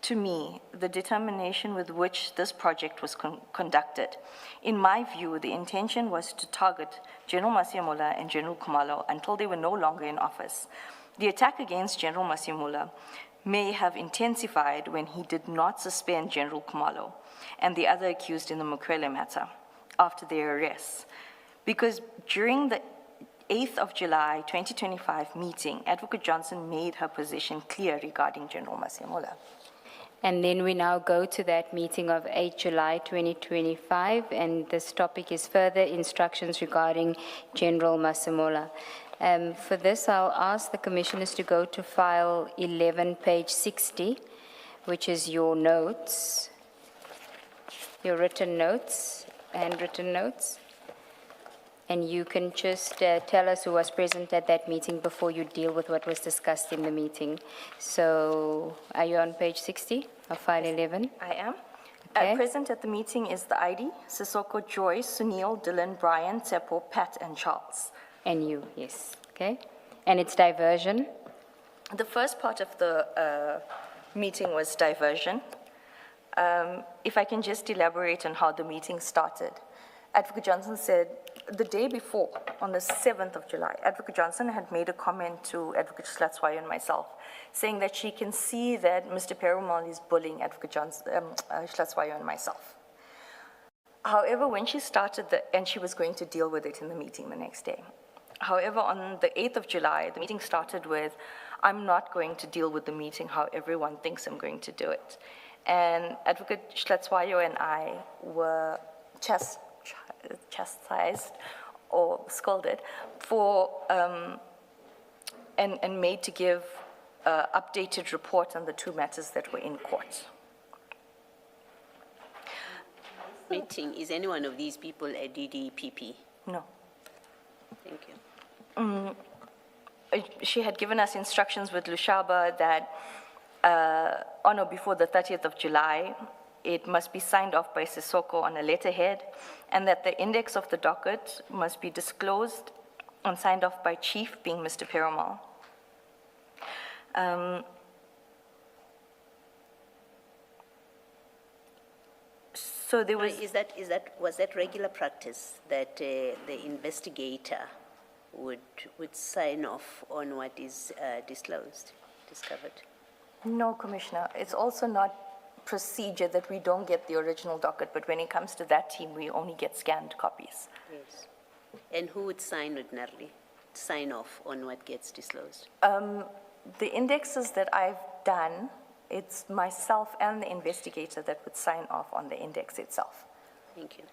to me the determination with which this project was conducted. In my view, the intention was to target General Masiamula and General Khumalo until they were no longer in office. The attack against General Masiamula may have intensified when he did not suspend General Khumalo and the other accused in the Mukwele matter after their arrests. Because during the 8th of July 2025 meeting, Advocate Johnson made her position clear regarding General Masiamula.
And then we now go to that meeting of 8 July 2025, and this topic is further instructions regarding General Masemola. For this, I'll ask the commissioners to go to file 11, page 60, which is your notes, your written notes, handwritten notes. And you can just tell us who was present at that meeting before you deal with what was discussed in the meeting. So, are you on page 60 of file 11?
I am.
Okay.
Present at the meeting is the ID, Sissoko, Joy, Sunil, Dylan, Brian, Tsepo, Pat, and Charles.
And you, yes. Okay. And it's diversion.
The first part of the meeting was diversion. If I can just elaborate on how the meeting started. Advocate Johnson said the day before, on the 7th of July, Advocate Johnson had made a comment to Advocate Schlatzweiler and myself, saying that she can see that Mr. Perumal is bullying Advocate Schlatzweiler and myself. However, when she started, and she was going to deal with it in the meeting the next day. However, on the 8th of July, the meeting started with, I'm not going to deal with the meeting how everyone thinks I'm going to do it. And Advocate Schlatzweiler and I were chastised or scolded for, and made to give an updated report on the two matters that were in court.
Meeting, is any one of these people a DDPP?
No.
Thank you.
She had given us instructions with Lushaba that on or before the 30th of July, it must be signed off by Sissoko on a letterhead, and that the index of the docket must be disclosed and signed off by Chief, being Mr. Perumal. So there was...
Was that regular practice that the investigator would sign off on what is discovered?
No, Commissioner. It's also not procedure that we don't get the original docket, but when it comes to that team, we only get scanned copies.
Yes. And who would ordinarily sign off on what gets disclosed?
The indexes that I've done, it's myself and the investigator that would sign off on the index itself.
Thank you.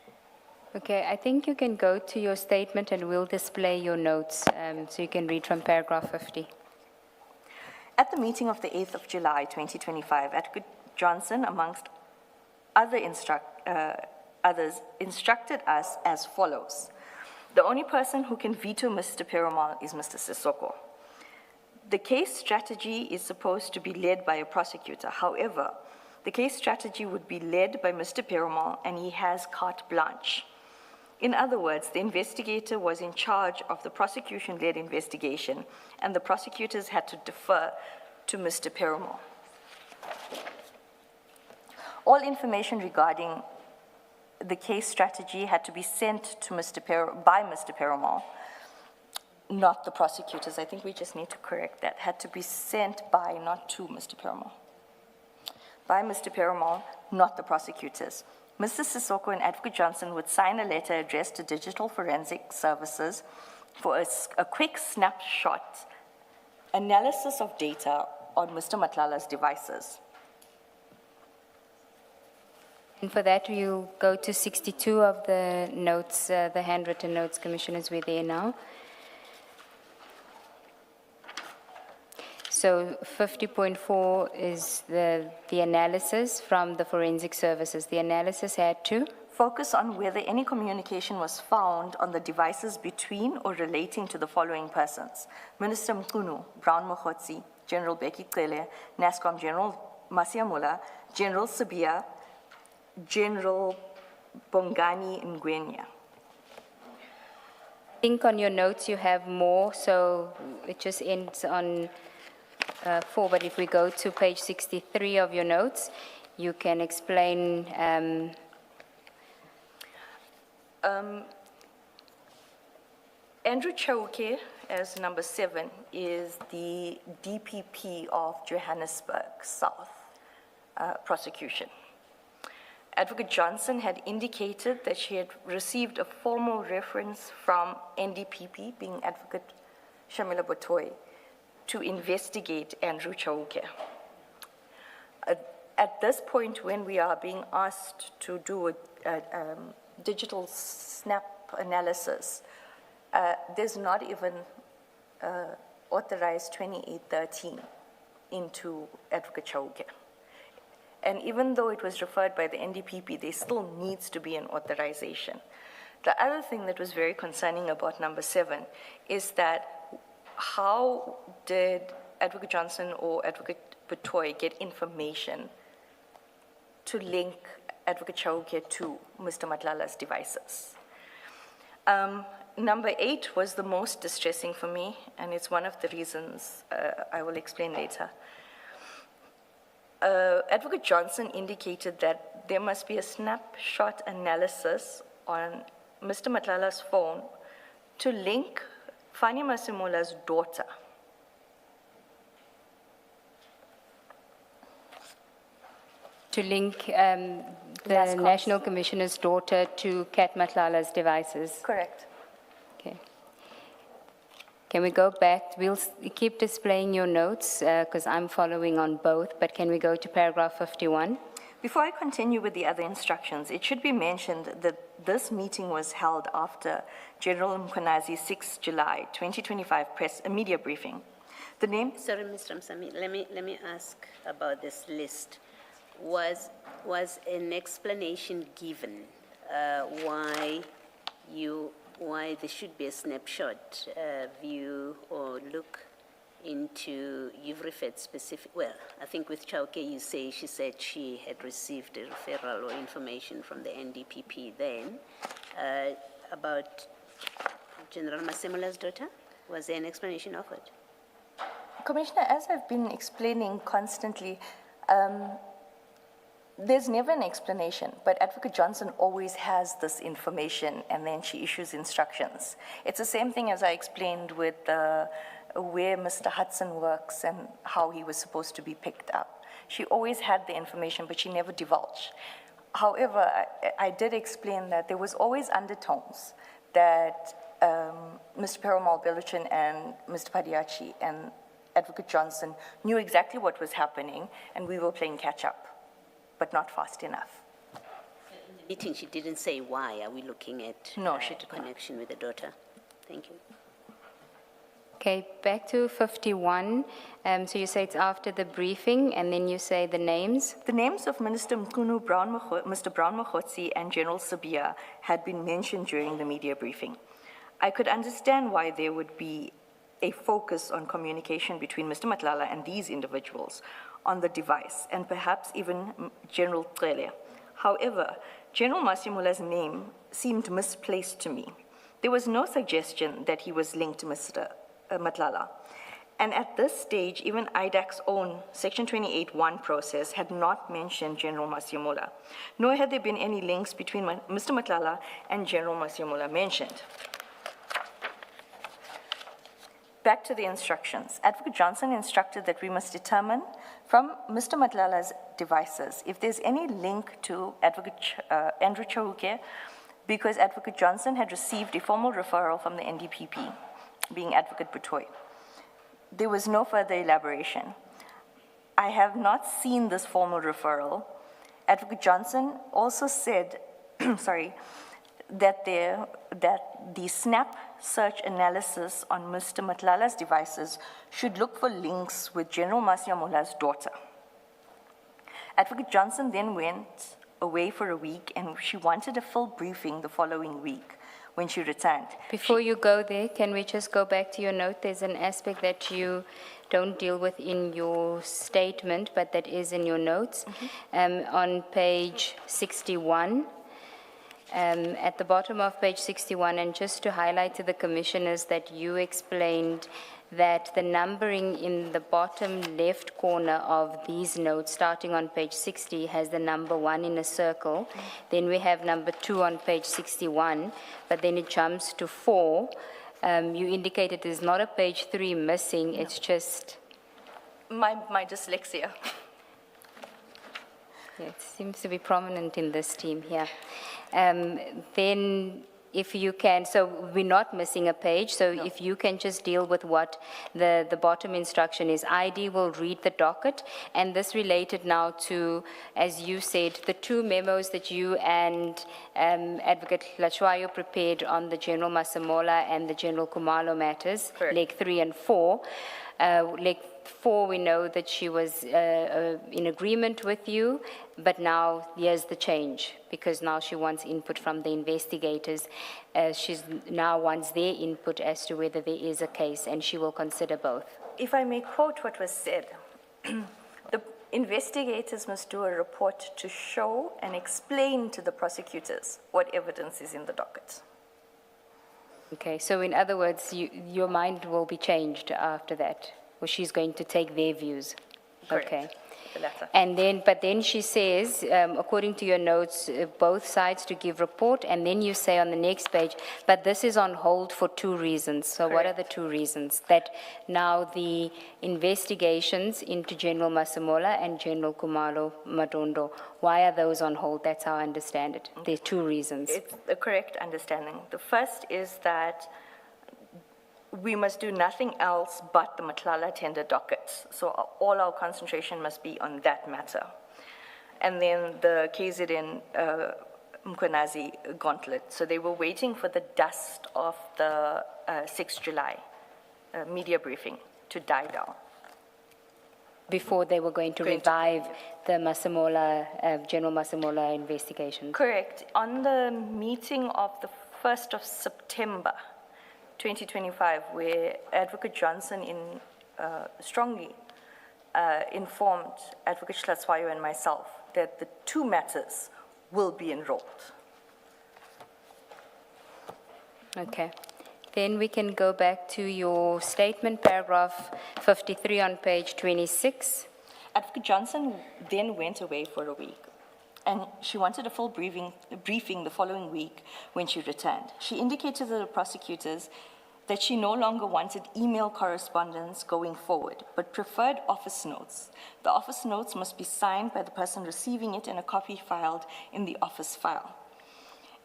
Okay, I think you can go to your statement and we'll display your notes so you can read from paragraph 50.
At the meeting of the 8th of July, 2025, Advocate Johnson, amongst others, instructed us as follows. The only person who can veto Mr. Perumal is Mr. Sissoko. The case strategy is supposed to be led by a prosecutor. However, the case strategy would be led by Mr. Perumal, and he has carte blanche. In other words, the investigator was in charge of the prosecution-led investigation, and the prosecutors had to defer to Mr. Perumal. All information regarding the case strategy had to be sent to by Mr. Perumal, not the prosecutors. I think we just need to correct that. Had to be sent by, not to Mr. Perumal. By Mr. Perumal, not the prosecutors. Mr. Sissoko and Advocate Johnson would sign a letter addressed to Digital Forensic Services for a quick snapshot analysis of data on Mr. Matlala's devices.
And for that, we'll go to 62 of the notes, the handwritten notes, Commissioners, we're there now. So 50.4 is the analysis from the forensic services. The analysis had to
focus on whether any communication was found on the devices between or relating to the following persons: Minister Mkunu, Brown Mokhotsi, General Becky Cele, NASCOM General Masiamula, General Sabia, General Bongani Ngwenya.
I think on your notes you have more, so it just ends on 4, but if we go to page 63 of your notes, you can explain.
Andrew Chauke, as number 7, is the DPP of Johannesburg South prosecution. Advocate Johnson had indicated that she had received a formal reference from NDPP, being Advocate Shamila Botoy, to investigate Andrew Chauke. At this point, when we are being asked to do a digital snap analysis, there's not even authorized 2813 into Advocate Chauke. And even though it was referred by the NDPP, there still needs to be an authorization. The other thing that was very concerning about number 7 is that how did Advocate Johnson or Advocate Betoy get information to link Advocate Chauke to Mr. Madlala's devices? Number 8 was the most distressing for me, and it's one of the reasons I will explain later. Advocate Johnson indicated that there must be a snapshot analysis on Mr. Madlala's phone to link Fani Masimola's daughter.
To link the National Commissioner's daughter to Kat Madlala's devices.
Correct.
Okay. Can we go back? We'll keep displaying your notes because I'm following on both, but can we go to paragraph 51?
Before I continue with the other instructions, it should be mentioned that this meeting was held after General Mkhonazi's 6 July 2025 media briefing. The name...
Sorry, Mr. Msami, let me ask about this list. Was an explanation given why there should be a snapshot view or look into, you've referred specific, well, I think with Chauke you say she said she had received a referral or information from the NDPP then about General Masemola's daughter. Was there an explanation offered?
Commissioner, as I've been explaining constantly, there's never an explanation, but Advocate Johnson always has this information and then she issues instructions. It's the same thing as I explained with where Mr. Hudson works and how he was supposed to be picked up. She always had the information, but she never divulged. However, I did explain that there was always undertones that Mr. Perumal Beluchin and Mr. Padiachi and Advocate Johnson knew exactly what was happening and we were playing catch up, but not fast enough.
In the meeting, she didn't say why. Are we looking at
No, she did not.
connection with the daughter? Thank you.
Okay, back to 51. So you say it's after the briefing, and then you say the names.
The names of Minister Mr. Brown Mokhotsi and General Sabia had been mentioned during the media briefing. I could understand why there would be a focus on communication between Mr. Madlala and these individuals on the device, and perhaps even General Trele. However, General Masimola's name seemed misplaced to me. There was no suggestion that he was linked to Mr. Madlala. And at this stage, even IDAC's own Section 28(1) process had not mentioned General Masimola, nor had there been any links between Mr. Madlala and General Masimola mentioned. Back to the instructions. Advocate Johnson instructed that we must determine from Mr. Madlala's devices if there's any link to Advocate Andrew Chauke, because Advocate Johnson had received a formal referral from the NDPP, being Advocate Betoy. There was no further elaboration. I have not seen this formal referral. Advocate Johnson also said, that the snap search analysis on Mr. Madlala's devices should look for links with General Masimola's daughter. Advocate Johnson then went away for a week and she wanted a full briefing the following week when she returned.
Before you go there, can we just go back to your note? There's an aspect that you don't deal with in your statement, but that is in your notes. On page 61, at the bottom of page 61, and just to highlight to the commissioners that you explained that the numbering in the bottom left corner of these notes, starting on page 60, has the number 1 in a circle. Then we have number 2 on page 61, but then it jumps to 4. You indicated there's not a page 3 missing, no. It's just...
My dyslexia.
It seems to be prominent in this team here. Then if you can, so we're not missing a page, so if you can just deal with what the bottom instruction is. ID will read the docket, and this related now to, as you said, the two memos that you and Advocate Lachwayo prepared on the General Masemola and the General Kumalo matters,
Correct.
Leg 3 and 4. Leg 4, we know that she was in agreement with you, but now here's the change, because now she wants input from the investigators. She's now wants their input as to whether there is a case, and she will consider both.
If I may quote what was said, the investigators must do a report to show and explain to the prosecutors what evidence is in the docket.
Okay, so in other words, your mind will be changed after that, or she's going to take their views.
Correct.
Okay.
The latter.
And then, but then she says, according to your notes, both sides to give report, and then you say on the next page, but this is on hold for 2 reasons. So what are the 2 reasons? That now the investigations into General Masemola and General Kumalo Madondo, why are those on hold? That's how I understand it. There are 2 reasons.
It's the correct understanding. The first is that we must do nothing else but the Matlala tender dockets. So all our concentration must be on that matter. And then the KZN Mkwenazi gauntlet. So they were waiting for the dust of the 6th July media briefing to die down.
Before they were going to revive the Masemola, General Masemola investigation.
Correct. On the meeting of the 1st of September, 2025, where Advocate Johnson strongly informed Advocate Hlatswayo and myself that the 2 matters will be enrolled.
Okay. Then we can go back to your statement, paragraph 53 on page 26.
Advocate Johnson then went away for a week, and she wanted a full briefing the following week when she returned. She indicated to the prosecutors that she no longer wanted email correspondence going forward, but preferred office notes. The office notes must be signed by the person receiving it and a copy filed in the office file.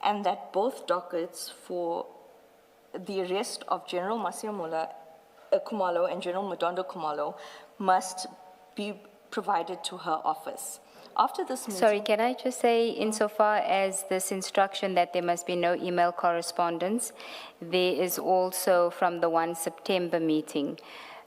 And that both dockets for the arrest of General Masemola Kumalo and General Madondo Kumalo must be provided to her office. After this meeting...
Sorry, can I just say, insofar as this instruction that there must be no email correspondence, there is also from the 1 September meeting,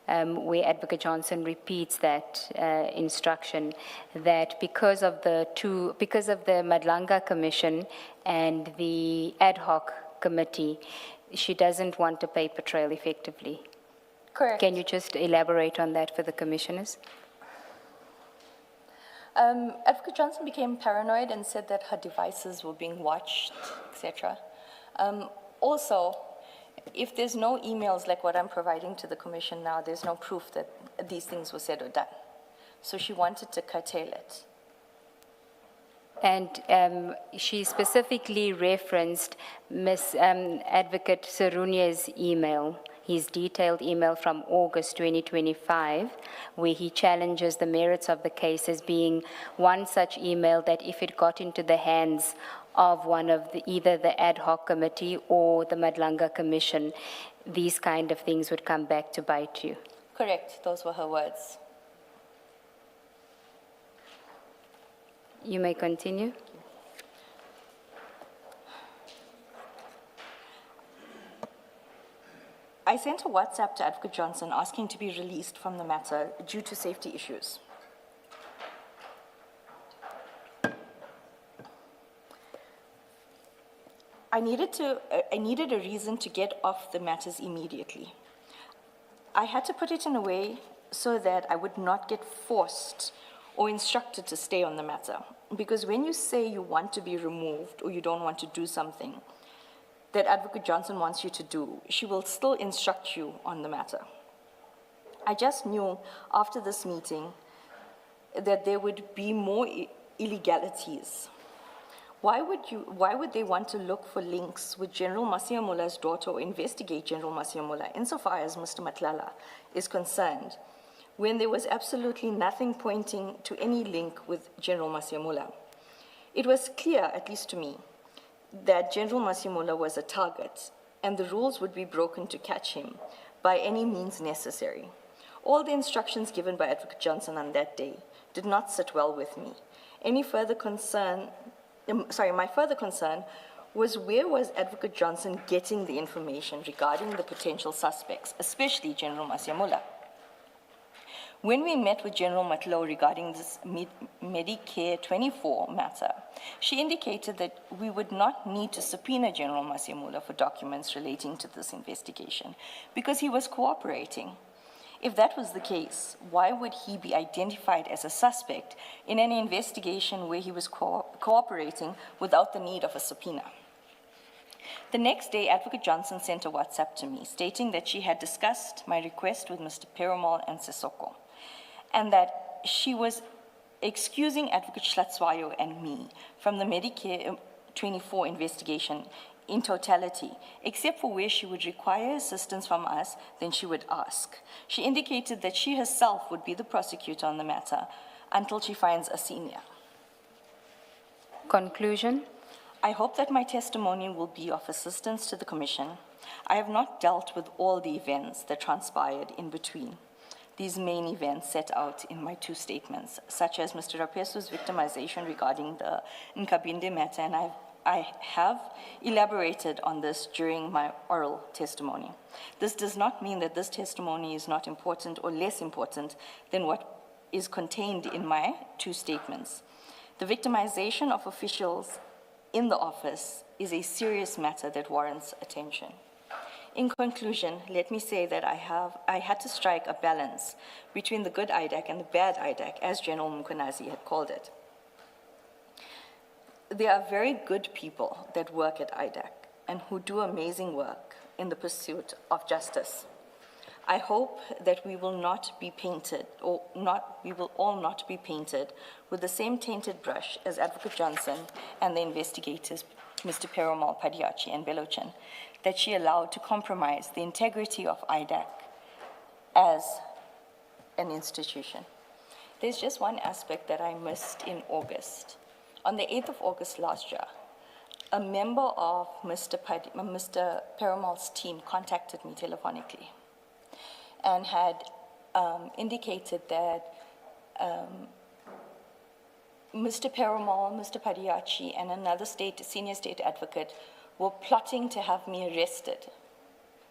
where Advocate Johnson repeats that instruction, that because of the Madlanga Commission and the ad hoc committee, she doesn't want a paper trail effectively.
Correct.
Can you just elaborate on that for the commissioners?
Advocate Johnson became paranoid and said that her devices were being watched, etc. Also, if there's no emails like what I'm providing to the commission now, there's no proof that these things were said or done. So she wanted to curtail it.
And she specifically referenced Ms. Advocate Sarunya's email, his detailed email from August 2025, where he challenges the merits of the case as being one such email that if it got into the hands of one of either the ad hoc committee or the Madlanga Commission, these kind of things would come back to bite you.
Correct, those were her words.
You may continue.
I sent a WhatsApp to Advocate Johnson asking to be released from the matter due to safety issues. I needed a reason to get off the matters immediately. I had to put it in a way so that I would not get forced or instructed to stay on the matter. Because when you say you want to be removed or you don't want to do something that Advocate Johnson wants you to do, she will still instruct you on the matter. I just knew after this meeting that there would be more illegalities. Why would they want to look for links with General Maseamola's daughter or investigate General Maseamola insofar as Mr. Matlala is concerned, when there was absolutely nothing pointing to any link with General Maseamola? It was clear, at least to me, that General Masemola was a target and the rules would be broken to catch him by any means necessary. All the instructions given by Advocate Johnson on that day did not sit well with me. My further concern was where was Advocate Johnson getting the information regarding the potential suspects, especially General Masemola? When we met with General Matlow regarding this Medicare 24 matter, she indicated that we would not need to subpoena General Masemola for documents relating to this investigation because he was cooperating. If that was the case, why would he be identified as a suspect in an investigation where he was cooperating without the need of a subpoena? The next day, Advocate Johnson sent a WhatsApp to me stating that she had discussed my request with Mr. Perumal and Sissoko, and that she was excusing Advocate Schlatzwayo and me from the Medicare 24 investigation in totality, except for where she would require assistance from us, then she would ask. She indicated that she herself would be the prosecutor on the matter until she finds a senior.
Conclusion.
I hope that my testimony will be of assistance to the Commission. I have not dealt with all the events that transpired in between these main events set out in my two statements, such as Mr. Rapesu's victimization regarding the Nkabinde matter, and I have elaborated on this during my oral testimony. This does not mean that this testimony is not important or less important than what is contained in my two statements. The victimization of officials in the office is a serious matter that warrants attention. In conclusion, let me say that I had to strike a balance between the good IDAC and the bad IDAC, as General Mkhwanazi had called it. There are very good people that work at IDAC and who do amazing work in the pursuit of justice. I hope that we will not be painted, we will all not be painted with the same tainted brush as Advocate Johnson and the investigators, Mr. Perumal, Padiachi, and Belochan, that she allowed to compromise the integrity of IDAC as an institution. There's just one aspect that I missed in August. On the 8th of August last year, a member of Mr. Perumal's team contacted me telephonically and had indicated that Mr. Perumal, Mr. Padiachi, and another senior state advocate were plotting to have me arrested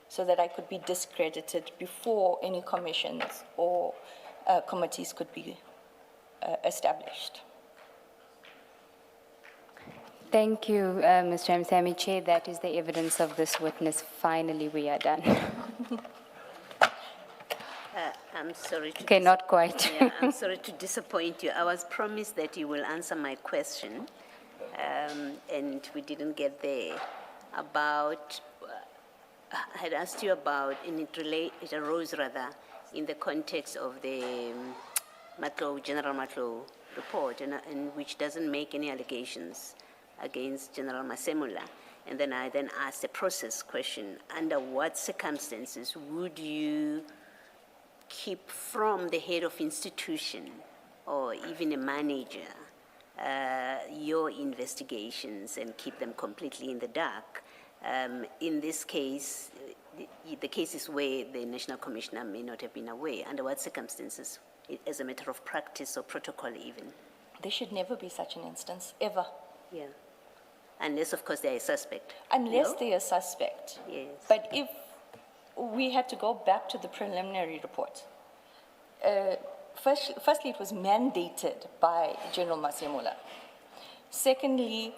so that I could be discredited before any commissions or committees could be established.
Thank you, Mr. Msami. Chair, that is the evidence of this witness. Finally, we are done.
I'm sorry to
Okay, not quite.
Yeah, I'm sorry to disappoint you. I was promised that you will answer my question, and we didn't get there. About, I had asked you about, and it arose rather in the context of the General Matlow report, and which doesn't make any allegations against General Masemola. And then I asked a process question: under what circumstances would you keep from the head of institution or even a manager your investigations and keep them completely in the dark? In this case, the cases where the National Commissioner may not have been aware, under what circumstances, as a matter of practice or protocol even?
There should never be such an instance, ever.
Yeah. Unless, of course, they're a suspect.
Unless they're a suspect.
Yes.
But if we had to go back to the preliminary report, firstly, it was mandated by General Masemola. Secondly,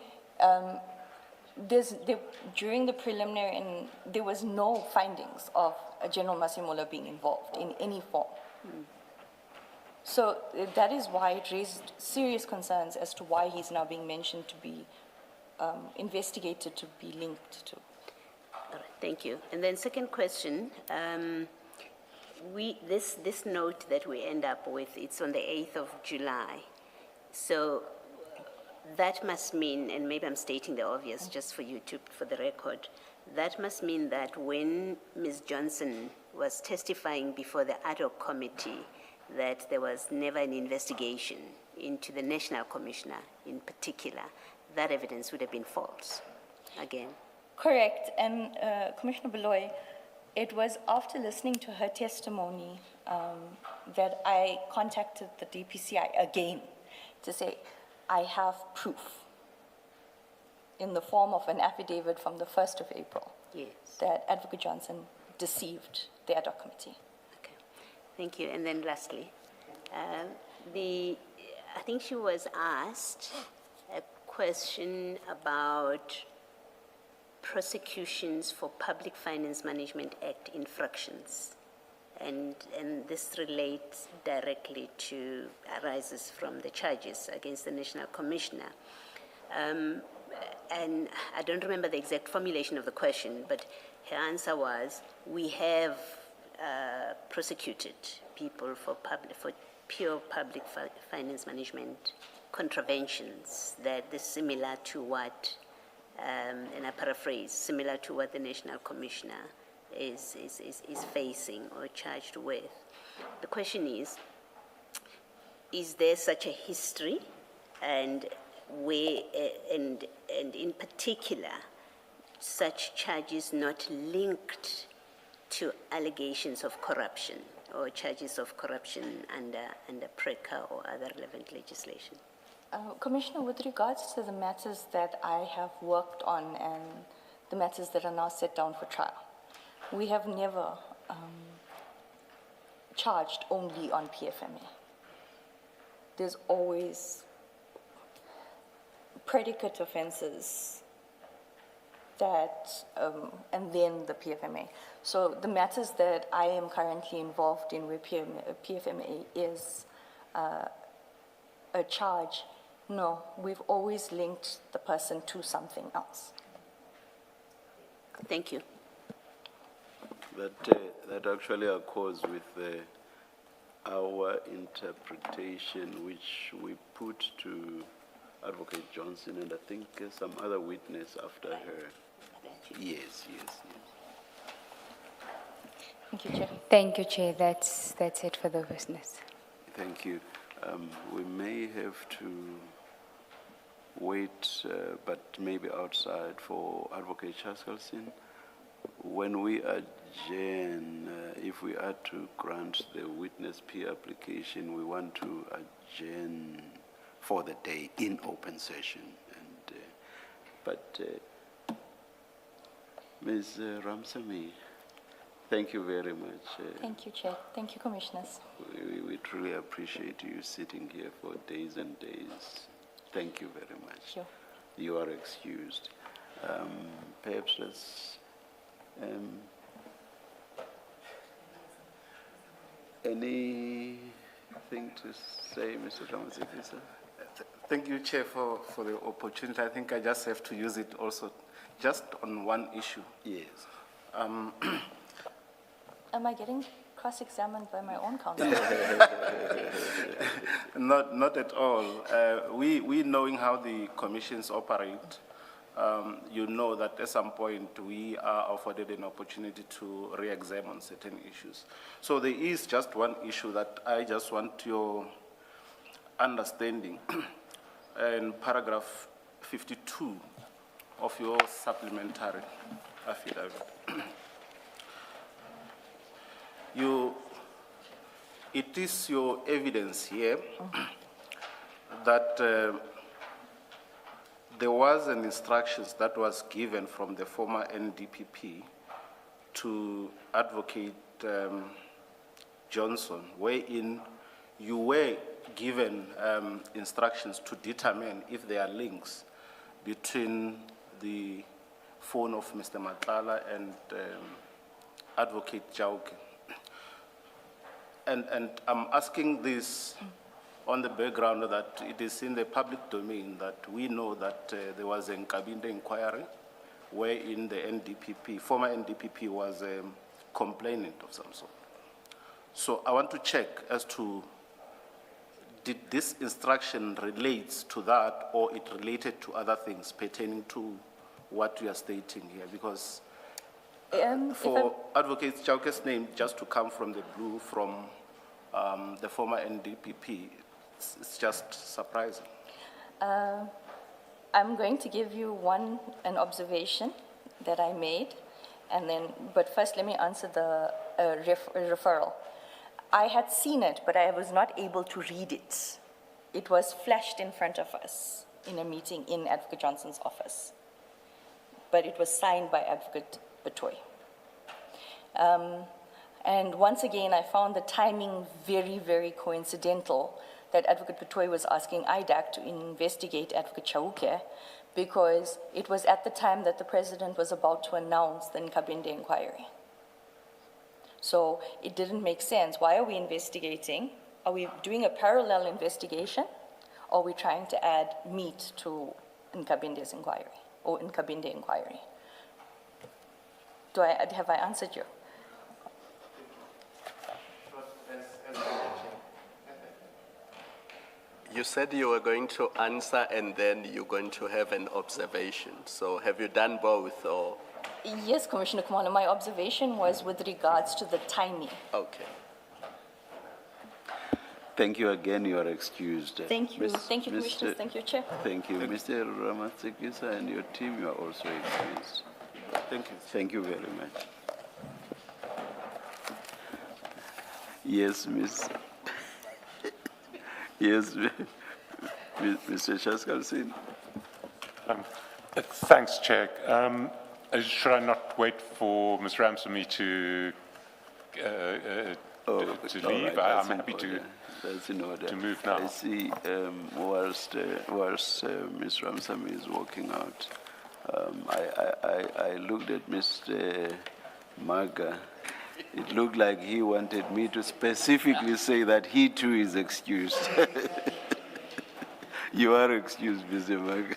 during the preliminary, and there was no findings of General Masemola being involved in any form. So that is why it raised serious concerns as to why he's now being mentioned to be investigated, to be linked to.
All right, thank you. And then second question, this note that we end up with, it's on the 8th of July. So that must mean, and maybe I'm stating the obvious just for you for the record, that must mean that when Ms. Johnson was testifying before the ad hoc committee, that there was never an investigation into the National Commissioner in particular, that evidence would have been false. again.
Correct, and Commissioner Beloy, it was after listening to her testimony that I contacted the DPCI again to say, I have proof in the form of an affidavit from the 1st of April
Yes.
that Advocate Johnson deceived the ad hoc committee.
Okay, thank you. And then lastly, I think she was asked a question about prosecutions for Public Finance Management Act infractions. And this relates directly to, arises from the charges against the National Commissioner. And I don't remember the exact formulation of the question, but her answer was, we have prosecuted people for pure public finance management contraventions that is similar to what, and I paraphrase, similar to what the National Commissioner is facing or charged with. The question is there such a history, and where, and in particular, such charges not linked to allegations of corruption or charges of corruption under PRECA or other relevant legislation?
Commissioner, with regards to the matters that I have worked on and the matters that are now set down for trial, we have never charged only on PFMA. There's always predicate offenses that, and then the PFMA. So the matters that I am currently involved in where PFMA is a charge, no, we've always linked the person to something else.
Thank you.
That actually accords with our interpretation, which we put to Advocate Johnson and I think some other witness after her. Yes.
Thank you, Chair.
Thank you, Chair. That's it for the business.
Thank you. We may have to wait, but maybe outside, for Advocate Chaskalson. When we adjourn, if we are to grant the witness P application, we want to adjourn for the day in open session. And, but Ms. Ramsamy, thank you very much.
Thank you, Chair. Thank you, Commissioners.
We truly appreciate you sitting here for days and days. Thank you very much.
Sure.
You are excused. Perhaps let's, anything to say, Mr. Ramazeki, sir?
Thank you, Chair, for the opportunity. I think I just have to use it also just on one issue.
Yes.
Am I getting cross-examined by my own counsel?
Not at all. We knowing how the commissions operate, you know that at some point we are afforded an opportunity to re-examine certain issues. So there is just one issue that I just want your understanding. In paragraph 52 of your supplementary affidavit, it is your evidence here that there was an instructions that was given from the former NDPP to Advocate Johnson, wherein you were given instructions to determine if there are links between the phone of Mr. Matlala and Advocate Jauke. And I'm asking this on the background that it is in the public domain that we know that there was a Nkabinde inquiry wherein the NDPP, former NDPP, was a complainant of some sort. So I want to check as to, did this instruction relates to that, or it related to other things pertaining to what you are stating here? Because for Advocate Chauke's name just to come from the blue from the former NDPP, it's just surprising.
I'm going to give you an observation that I made, and then, but first let me answer the referral. I had seen it, but I was not able to read it. It was flashed in front of us in a meeting in Advocate Johnson's office, but it was signed by Advocate Batoy. And once again, I found the timing very, very coincidental that Advocate Batoy was asking IDAC to investigate Advocate Chauke, because it was at the time that the president was about to announce the Nkabinde inquiry. So it didn't make sense. Why are we investigating? Are we doing a parallel investigation? Or are we trying to add meat to Nkabinde's inquiry, or Nkabinde inquiry? Have I answered you?
You said you were going to answer and then you're going to have an observation. So have you done both, or?
Yes, Commissioner Kumalo, my observation was with regards to the timing.
Okay.
Thank you again, you are excused.
Thank you. Thank you, Commissioners. Thank you, Chair.
Thank you. Mr. Ramatsekisa and your team, you are also excused.
Thank you.
Thank you very much. Yes, Miss. Yes, Mr. Shaskalsin.
Thanks, Chair. Should I not wait for Ms. Ramsamy to leave?
Right,
I'm happy to move now.
I see, whilst Ms. Ramsamy is walking out, I looked at Mr. Maga. It looked like he wanted me to specifically say that he too is excused. You are excused, Mr. Maga.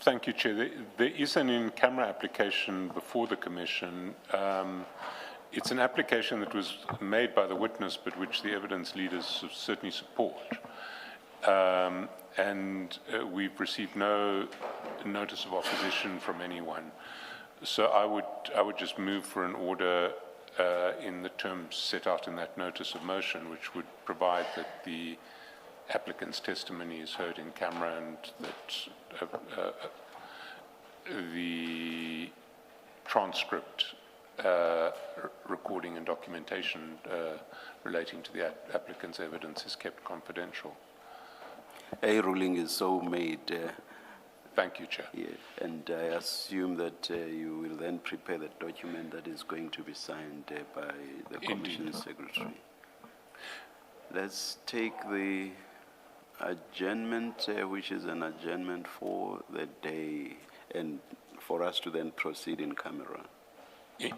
Thank you, Chair. There is an in-camera application before the Commission. It's an application that was made by the witness, but which the evidence leaders certainly support. And we've received no notice of opposition from anyone. So I would just move for an order in the terms set out in that notice of motion, which would provide that the applicant's testimony is heard in camera and that the transcript, recording and documentation relating to the applicant's evidence is kept confidential.
A ruling is so made.
Thank you, Chair.
Yeah, and I assume that you will then prepare the document that is going to be signed by the Commission Secretary. Let's take the adjournment, which is an adjournment for the day, and for us to then proceed in camera.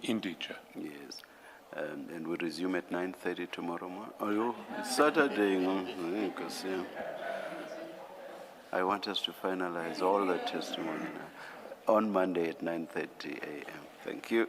Indeed, Chair.
Yes. And we resume at 9:30 tomorrow morning. Oh, it's Saturday. Because, I want us to finalize all the testimony now on Monday at 9:30 a.m. Thank you.